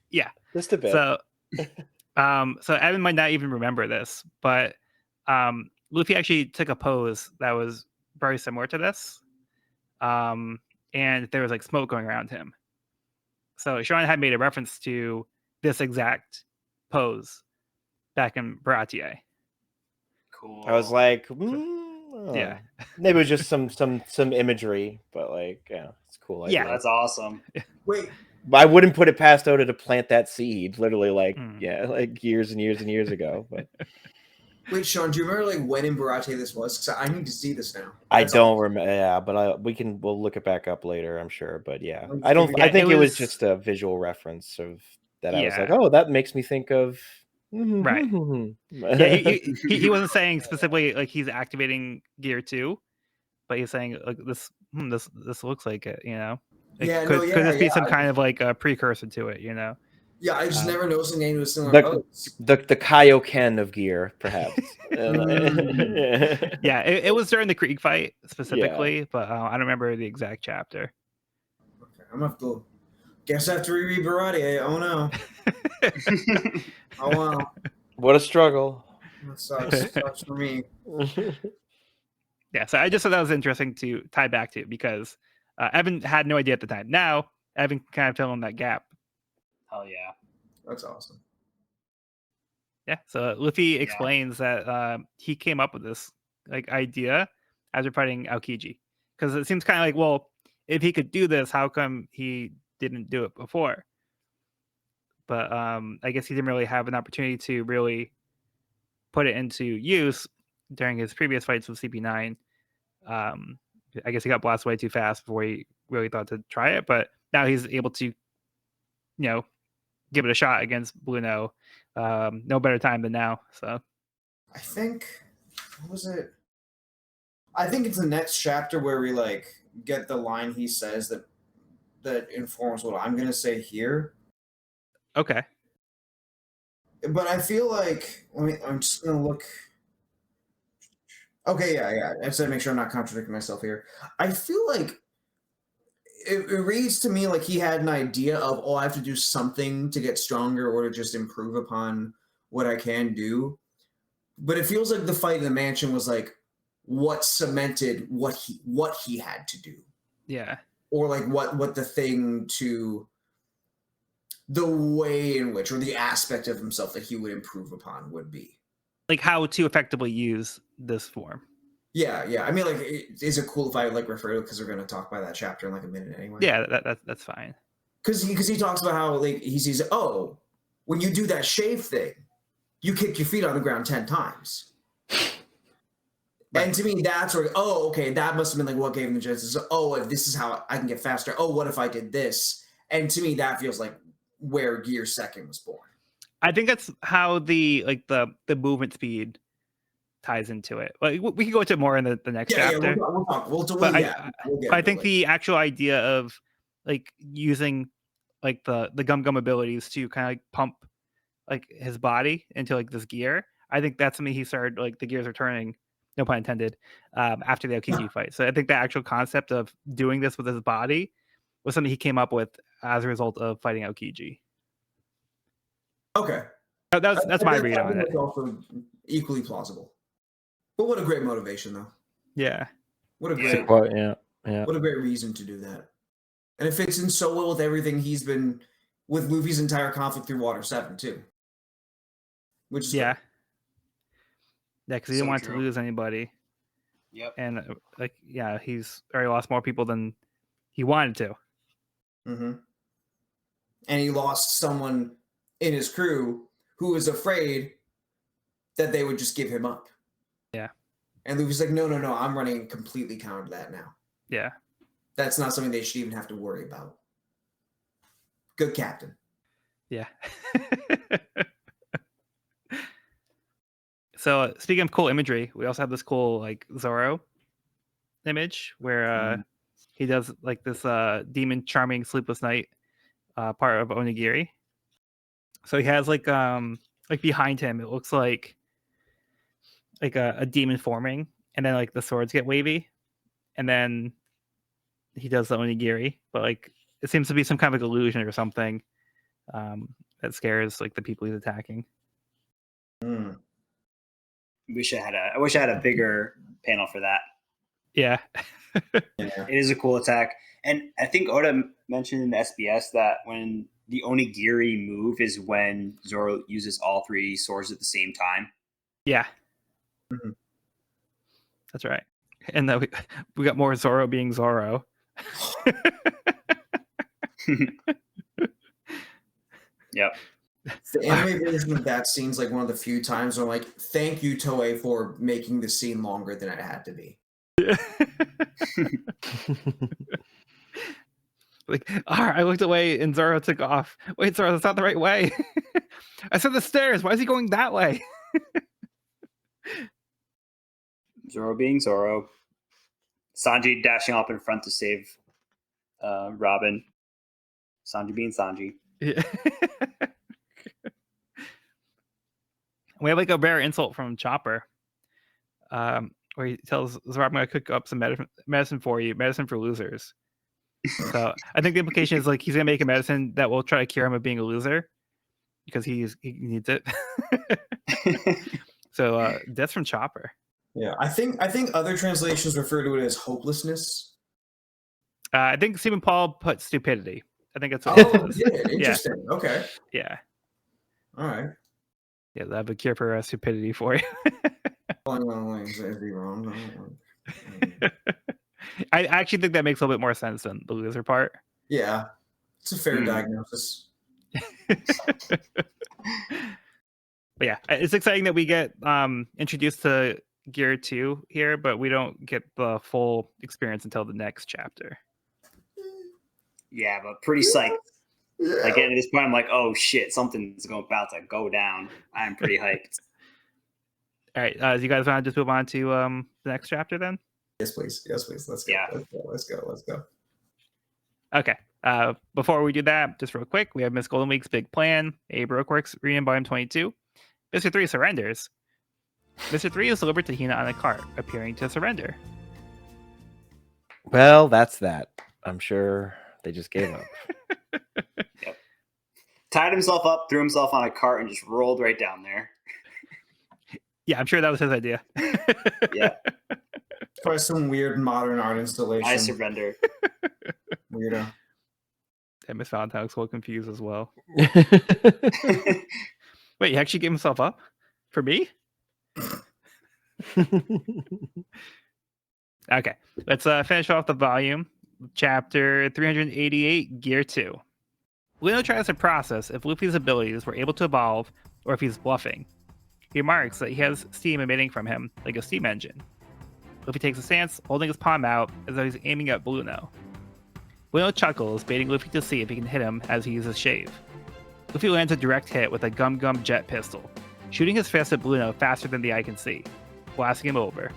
yeah. Just a bit. So Evan might not even remember this, but Luffy actually took a pose that was very similar to this. And there was like smoke going around him. So Sean had made a reference to this exact pose back in Baratie. Cool. I was like, Yeah. maybe it was just some imagery, but like, yeah, it's cool. Yeah. idea. That's awesome. Wait. I wouldn't put it past Oda to plant that seed, literally, like, Mm. yeah, like years and years and years ago. But Wait, Sean, do you remember like when in Baratie this was? Because I need to see this now. I That's don't remember. Yeah, but we'll look it back up later, I'm sure. But yeah, Like, I don't. yeah, I think it it was was- just a visual reference of that. I was Yeah. like, oh, that makes me think of. Right. Yeah, he wasn't saying specifically like he's activating Gear 2, but he's saying like this looks like it, you know. Like, Yeah, could no, this be yeah, some kind of like a precursor to it, you know? Yeah, I just never noticed the name was similar. the Kaioken of Gear, perhaps. Yeah, it was during the Krieg fight specifically, but I don't remember the exact chapter. Okay, I'm gonna have to. Guess I have to reread Baratie. Oh no. Oh wow. What a struggle. That sucks for me. Yeah, so I just thought that was interesting to tie back to because Evan had no idea at the time. Now Evan kind of fill in that gap. Hell yeah. That's awesome. Yeah, so Luffy explains that he came up with this like idea as we're fighting Aokiji because it seems kind of like, well, if he could do this, how come he didn't do it before? But I guess he didn't really have an opportunity to really put it into use during his previous fights with CP9. I guess he got blasted way too fast before he really thought to try it, but now he's able to, give it a shot against Blueno. No better time than now. So I think what was it? I think it's the next chapter where we like get the line he says that informs what I'm gonna say here. okay. But I feel like I'm just gonna look. Okay, yeah. I just have to make sure I'm not contradicting myself here. I feel like it reads to me like he had an idea of, I have to do something to get stronger or to just improve upon what I can do. But it feels like the fight in the mansion was like what cemented what he had to do. Yeah. Or like what the thing to the way in which, or the aspect of himself that he would improve upon would be. Like how to effectively use this form. Yeah. I mean, like, is it cool if I like refer to it because we're going to talk about that chapter in like a minute anyway? Yeah, that's fine. Because he talks about how like he sees, when you do that shave thing, you kick your feet on the ground 10 times. Right. And to me, that's where, okay, that must have been like what gave him the genesis. If this is how I can get faster. What if I did this? And to me, that feels like where Gear 2 was born. I think that's how the movement speed ties into it. Like we can go into more in the next chapter. We'll talk. I think the actual idea of like using like the gum abilities to kind of like pump like his body into like this gear. I think that's something he started like the gears are turning. No pun intended. After the Aokiji fight, so I think the actual concept of doing this with his body was something he came up with as a result of fighting Aokiji. Okay, that's my read on it. It's also equally plausible. But what a great motivation, though. Yeah. What a great What a great reason to do that, and it fits in so well with everything he's been with Luffy's entire conflict through Water 7 too. Which is great. Yeah, because he didn't want true. to lose anybody. Yep. And he's already lost more people than he wanted to. Mm-hmm. And he lost someone in his crew who was afraid that they would just give him up. Yeah. And Luffy's like, no, I'm running completely counter to that now. Yeah. That's not something they should even have to worry about. Good captain. Yeah. So speaking of cool imagery, we also have this cool like Zoro image where he does like this demon charming sleepless night part of onigiri. So he has like behind him it looks like a demon forming, and then like the swords get wavy, and then he does the onigiri, but like it seems to be some kind of like illusion or something that scares like the people he's attacking. I wish I had a bigger panel for that. Yeah. Yeah. It is a cool attack. And I think Oda mentioned in the SBS that when the onigiri move is when Zoro uses all three swords at the same time. Yeah. Mm-hmm. That's right. And then we got more Zoro being Zoro. Yep. The anime version of that scene's like one of the few times where I'm like, thank you, Toei, for making the scene longer than it had to be. Like, I looked away and Zoro took off. Wait, Zoro, that's not the right way. I said the stairs. Why is he going that way? Zoro being Zoro. Sanji dashing up in front to save Robin. Sanji being Sanji. Yeah. We have like a rare insult from Chopper, where he tells Zoro, "I'm going to cook up some medicine for you, medicine for losers." So I think the implication is like he's going to make a medicine that will try to cure him of being a loser because he needs it. So that's from Chopper. Yeah, I think other translations refer to it as hopelessness. I think Stephen Paul put stupidity. I think that's what Oh, yeah, interesting. Yeah. Okay. Yeah. All right. Yeah, I have a cure for stupidity for you. I actually think that makes a little bit more sense than the loser part. Yeah, it's a fair diagnosis. But yeah, it's exciting that we get introduced to Gear 2 here, but we don't get the full experience until the next chapter. Yeah, but pretty psyched. Yeah. Like at this point, I'm like, oh shit, something's about to go down. I'm pretty hyped. All right, do you guys want to just move on to the next chapter then? Yes, please. Let's go. Yeah. Let's go. Okay. Before we do that, just real quick, we have Miss Golden Week's big plan. A Baroque Works reading volume 22. Mr. 3 surrenders. Mr. 3 is delivered to Hina on a cart, appearing to surrender. Well, that's that. I'm sure they just gave up. Yep. Tied himself up, threw himself on a cart, and just rolled right down there. Yeah, I'm sure that was his idea. Yeah. Probably some weird modern art installation. I surrender. Weirdo. And Miss Valentine looks a little confused as well. Wait, he actually gave himself up? For me? Okay, let's finish off the volume. Chapter 388, Gear 2. Blueno tries to process if Luffy's abilities were able to evolve or if he's bluffing. He remarks that he has steam emitting from him, like a steam engine. Luffy takes a stance, holding his palm out as though he's aiming at Blueno. Blueno chuckles, baiting Luffy to see if he can hit him as he uses shave. Luffy lands a direct hit with a Gum Gum jet pistol, shooting his fist at Blueno faster than the eye can see, blasting him over.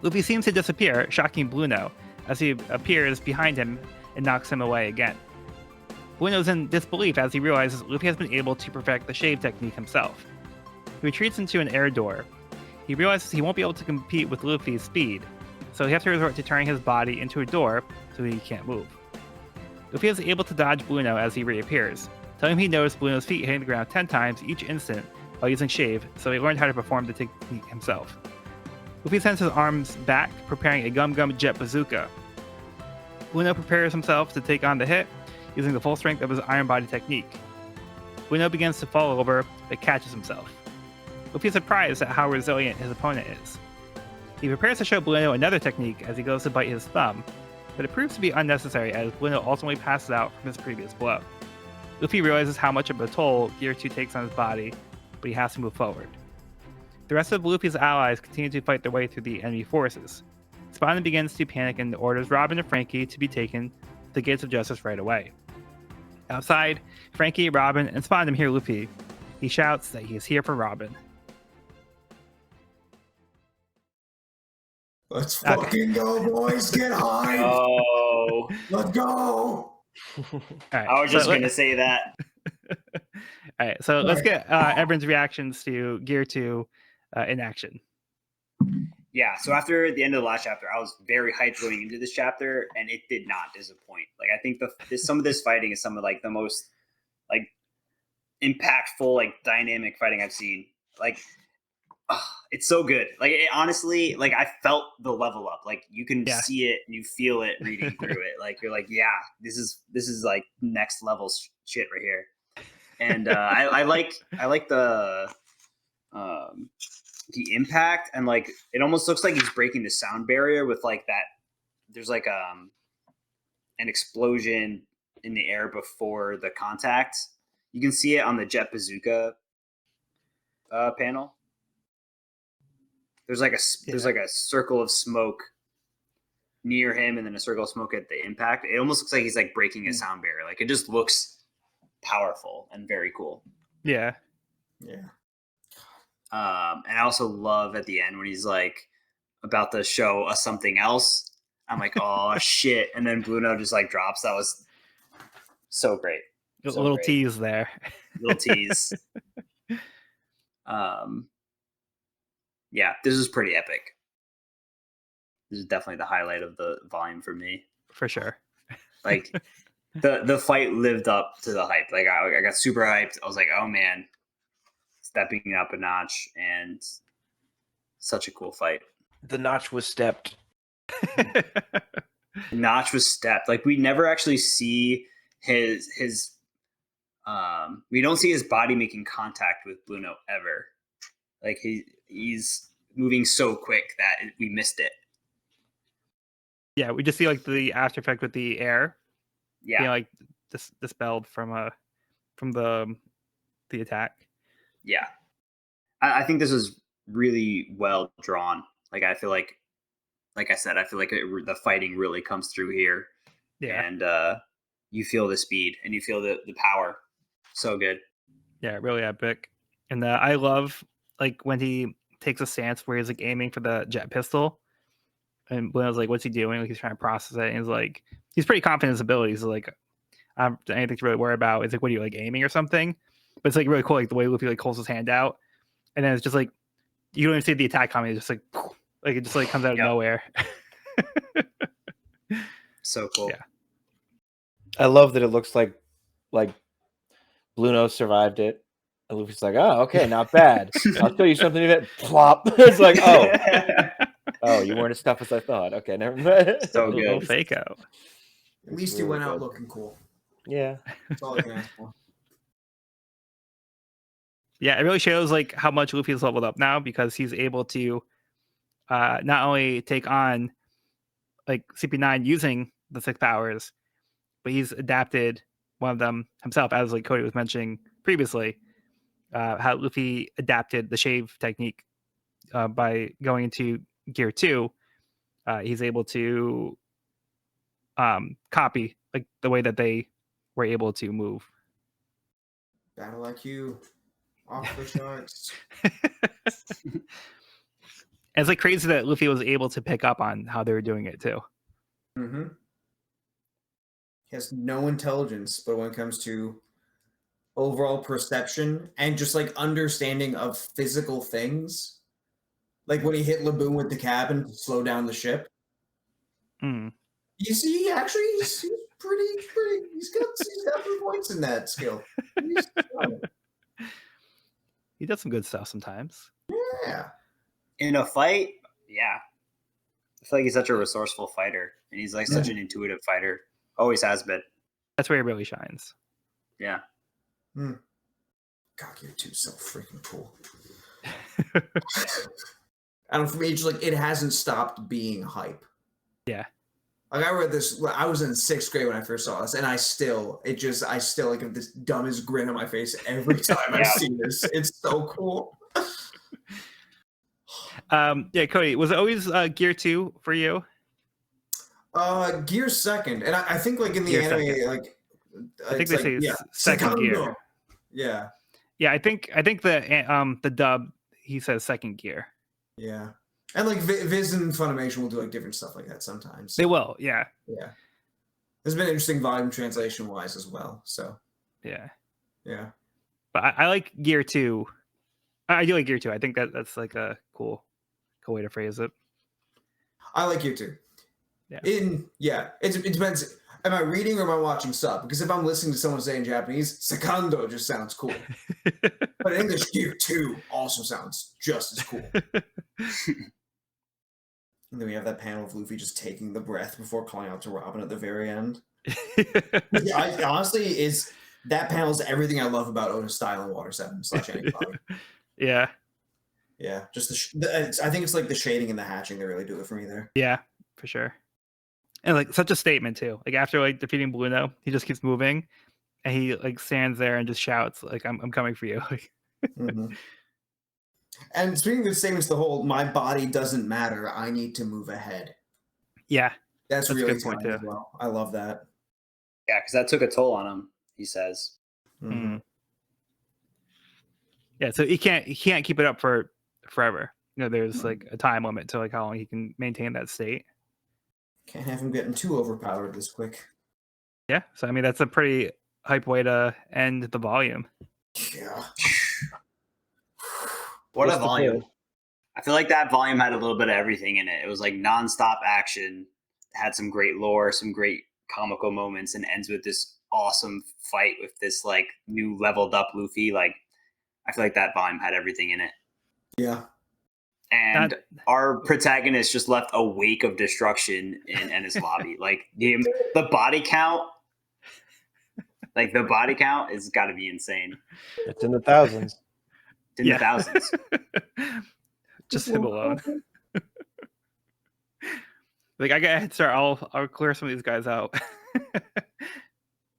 Luffy seems to disappear, shocking Blueno, as he appears behind him and knocks him away again. Blueno's in disbelief as he realizes Luffy has been able to perfect the shave technique himself. He retreats into an air door. He realizes he won't be able to compete with Luffy's speed, so he has to resort to turning his body into a door so he can't move. Luffy is able to dodge Blueno as he reappears, telling him he noticed Blueno's feet hitting the ground 10 times each instant while using shave, so he learned how to perform the technique himself. Luffy sends his arms back, preparing a Gum Gum jet bazooka. Blueno prepares himself to take on the hit, using the full strength of his iron body technique. Blueno begins to fall over, but catches himself. Luffy is surprised at how resilient his opponent is. He prepares to show Blueno another technique as he goes to bite his thumb, but it proves to be unnecessary as Blueno ultimately passes out from his previous blow. Luffy realizes how much of a toll Gear 2 takes on his body, but he has to move forward. The rest of Luffy's allies continue to fight their way through the enemy forces. Spawn begins to panic and orders Robin and Frankie to be taken to the Gates of Justice right away. Outside, Frankie, Robin, and Spawn hear Luffy. He shouts that he is here for Robin. Let's fucking go, boys. Get high. Oh, Let's go. All right, I was just going to say that. All right, so let's get everyone's reactions to Gear 2 in action. Yeah, so after the end of the last chapter, I was very hyped going into this chapter, and it did not disappoint. Like, I think some of this fighting is some of like the most like impactful, like dynamic fighting I've seen. Like, it's so good. Like, it, honestly, like I felt the level up. Like, you can see it and you feel it reading through it. Like, you're like, yeah, this is like next level shit right here. And I like the impact, and like it almost looks like he's breaking the sound barrier with like that. There's like an explosion in the air before the contact. You can see it on the Jet Bazooka panel. There's like a circle of smoke near him, and then a circle of smoke at the impact. It almost looks like he's like breaking a sound barrier. Like, it just looks powerful and very cool. Yeah. And I also love at the end when he's like about to show us something else. I'm like, oh shit! And then Blueno just like drops. That was so great. A little tease there. Little tease. Yeah, this is pretty epic. This is definitely the highlight of the volume for me. For sure. Like the fight lived up to the hype. Like I got super hyped. I was like, oh man, stepping up a notch, and such a cool fight. The notch was stepped. Notch was stepped. Like, we never actually see his we don't see his body making contact with Blueno ever. Like, he's moving so quick that we missed it. Yeah, we just see like the after effect with the air. Yeah, being, like dispelled from the attack. Yeah, I think this is really well drawn. Like, I feel like I said, I feel like the fighting really comes through here. Yeah, and you feel the speed and you feel the power. So good. Yeah, really epic. And I love like when he takes a stance where he's like aiming for the jet pistol, and Blueno's like, "What's he doing?" Like, he's trying to process it, and he's like, he's pretty confident in his abilities. So, like, I don't have anything to really worry about. It's like, what are you, like, aiming or something? But it's like really cool, like the way Luffy like holds his hand out, and then it's just like you don't even see the attack coming. It's just like it just like comes out of nowhere. So cool. Yeah, I love that it looks like Blueno survived it. And Luffy's like, oh, okay, not bad. I'll tell you something of it. Plop. It's like, oh, you weren't as tough as I thought. Okay, never mind. So good. Little fake-o. At least he went out looking cool. Yeah. That's all I can ask for. Yeah, it really shows like how much Luffy's leveled up now, because he's able to not only take on like CP9 using the 6 powers, but he's adapted one of them himself, as like Cody was mentioning previously, how Luffy adapted the shave technique by going into Gear 2. He's able to copy like the way that they were able to move. Battle IQ. Off the charts. And it's like crazy that Luffy was able to pick up on how they were doing it too. Mm-hmm. He has no intelligence, but when it comes to overall perception and just like understanding of physical things, like when he hit Laboon with the cabin to slow down the ship. You see, actually, he's pretty. He's got some points in that skill. He does some good stuff sometimes. Yeah. In a fight, yeah. I feel like he's such a resourceful fighter, and he's like such an intuitive fighter. Always has been. That's where he really shines. Yeah. God, you're too so freaking cool. I don't know, for me, it's just like it hasn't stopped being hype. Yeah. Like I read this, I was in 6th grade when I first saw this, and I still like have this dumbest grin on my face every time I see this. It's so cool. Yeah, Cody, was it always Gear 2 for you? Gear second, and I think like in the Gear anime, second. like I think they say second Second gear. Yeah. Yeah, I think the dub he says second gear. Yeah. And like Viz and Funimation will do like different stuff like that sometimes. They will, yeah. Yeah. There's been interesting volume translation wise as well. So yeah. But I like Gear 2. I do like Gear 2. I think that's like a cool way to phrase it. I like Gear 2. Yeah. It depends. Am I reading or am I watching sub? Because if I'm listening to someone say in Japanese, Secondo just sounds cool. But in English, Gear 2 also sounds just as cool. And then we have that panel of Luffy just taking the breath before calling out to Robin at the very end. Honestly, that panel is everything I love about Oda's style in Water 7 / anybody. Yeah. Yeah, just I think it's like the shading and the hatching that really do it for me there. Yeah, for sure. And like such a statement too. Like after like defeating Blueno, he just keeps moving, and he like stands there and just shouts like, "I'm coming for you." Mm-hmm. And speaking of statements, the whole "my body doesn't matter, I need to move ahead." Yeah, that's really a good point too. As well. I love that. Yeah, because that took a toll on him. He says. Mm-hmm. Yeah, so he can't keep it up for forever. You know, there's like a time limit to like how long he can maintain that state. Can't have him getting too overpowered this quick. Yeah, so I mean that's a pretty hype way to end the volume. Yeah. What a volume. I feel like that volume had a little bit of everything in it. It was like nonstop action, had some great lore, some great comical moments, and ends with this awesome fight with this like new leveled up Luffy. Like I feel like that volume had everything in it. Yeah. And our protagonist just left a wake of destruction in Enies lobby. Like the body count, has got to be insane. It's in the thousands. It's in the thousands. Just him alone. Like I got a head start. I'll clear some of these guys out.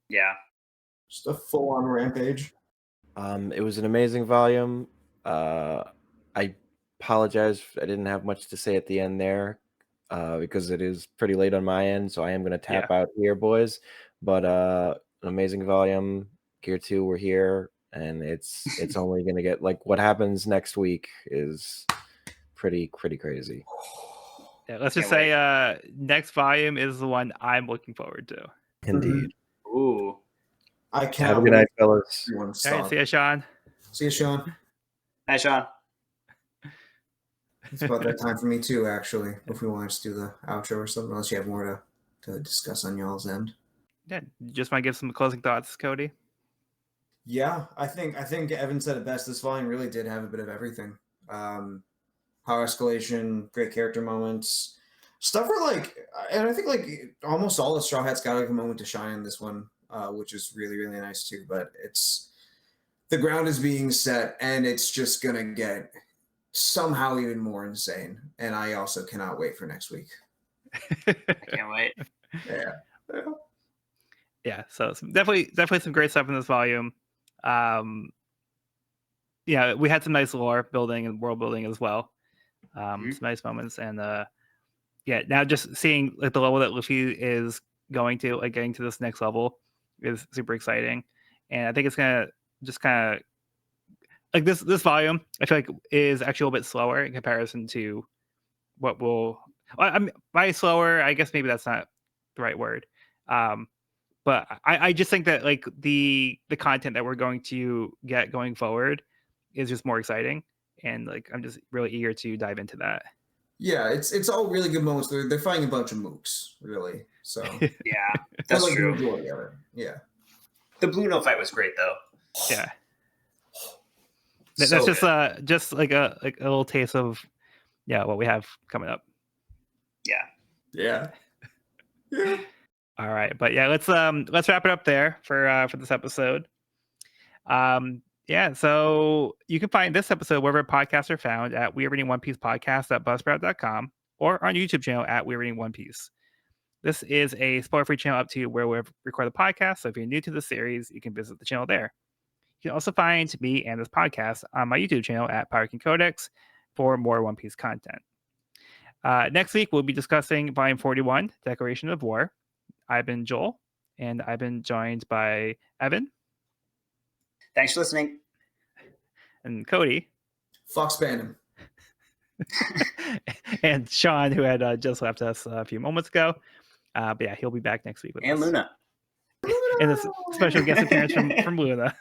Yeah. Just a full-on rampage. It was an amazing volume. I apologize. I didn't have much to say at the end there because it is pretty late on my end, so I am going to tap out here, boys. But an amazing volume. Gear 2, we're here, and it's only going to get like what happens next week is pretty crazy. Yeah, let's just say next volume is the one I'm looking forward to. Indeed. Ooh. I can't. Have a good night, fellas. All right, see you, Sean. See you, Sean. Hi, Sean. It's about that time for me too, actually. If we want to do the outro or something, unless you have more to discuss on y'all's end. Yeah, just want to give some closing thoughts, Cody. Yeah, I think Evan said it best. This volume really did have a bit of everything. Power escalation, great character moments, stuff where like, and I think like almost all the Straw Hats got like a moment to shine in this one, which is really nice too. But it's the ground is being set, and it's just gonna get somehow even more insane. And I also cannot wait for next week. I can't wait. Yeah. So definitely some great stuff in this volume. Yeah, we had some nice lore building and world building as well. Some nice moments, and yeah, now just seeing like the level that Luffy is going to, like getting to this next level, is super exciting. And I think it's gonna just kind of like this volume. I feel like is actually a little bit slower in comparison to what will. I mean, by slower, I guess maybe that's not the right word. But I just think that like the content that we're going to get going forward is just more exciting, and like I'm just really eager to dive into that. Yeah, it's all really good moments. They're fighting a bunch of mooks, really. So yeah, that's like true. Yeah, the Blueno fight was great though. Yeah, that's just like a little taste of what we have coming up. Yeah. All right, but yeah, let's wrap it up there for this episode. Yeah, so you can find this episode wherever podcasts are found at We Are Reading One Piece podcast at buzzsprout.com or on YouTube channel at We Are Reading One Piece. This is a spoiler-free channel up to where we record the podcast, so if you're new to the series, you can visit the channel there. You can also find me and this podcast on my YouTube channel at Pirate King Codex for more One Piece content. Next week, we'll be discussing Volume 41, Declaration of War. I've been Joel, and I've been joined by Evan. Thanks for listening. And Cody. Fox banned him. And Sean, who had just left us a few moments ago. But yeah, he'll be back next week with us. And Luna. And this special guest appearance from Luna.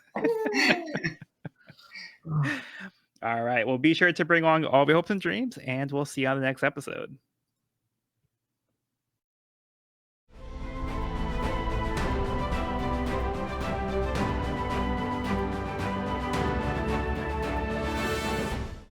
All right. Well, be sure to bring along all of your hopes and dreams, and we'll see you on the next episode.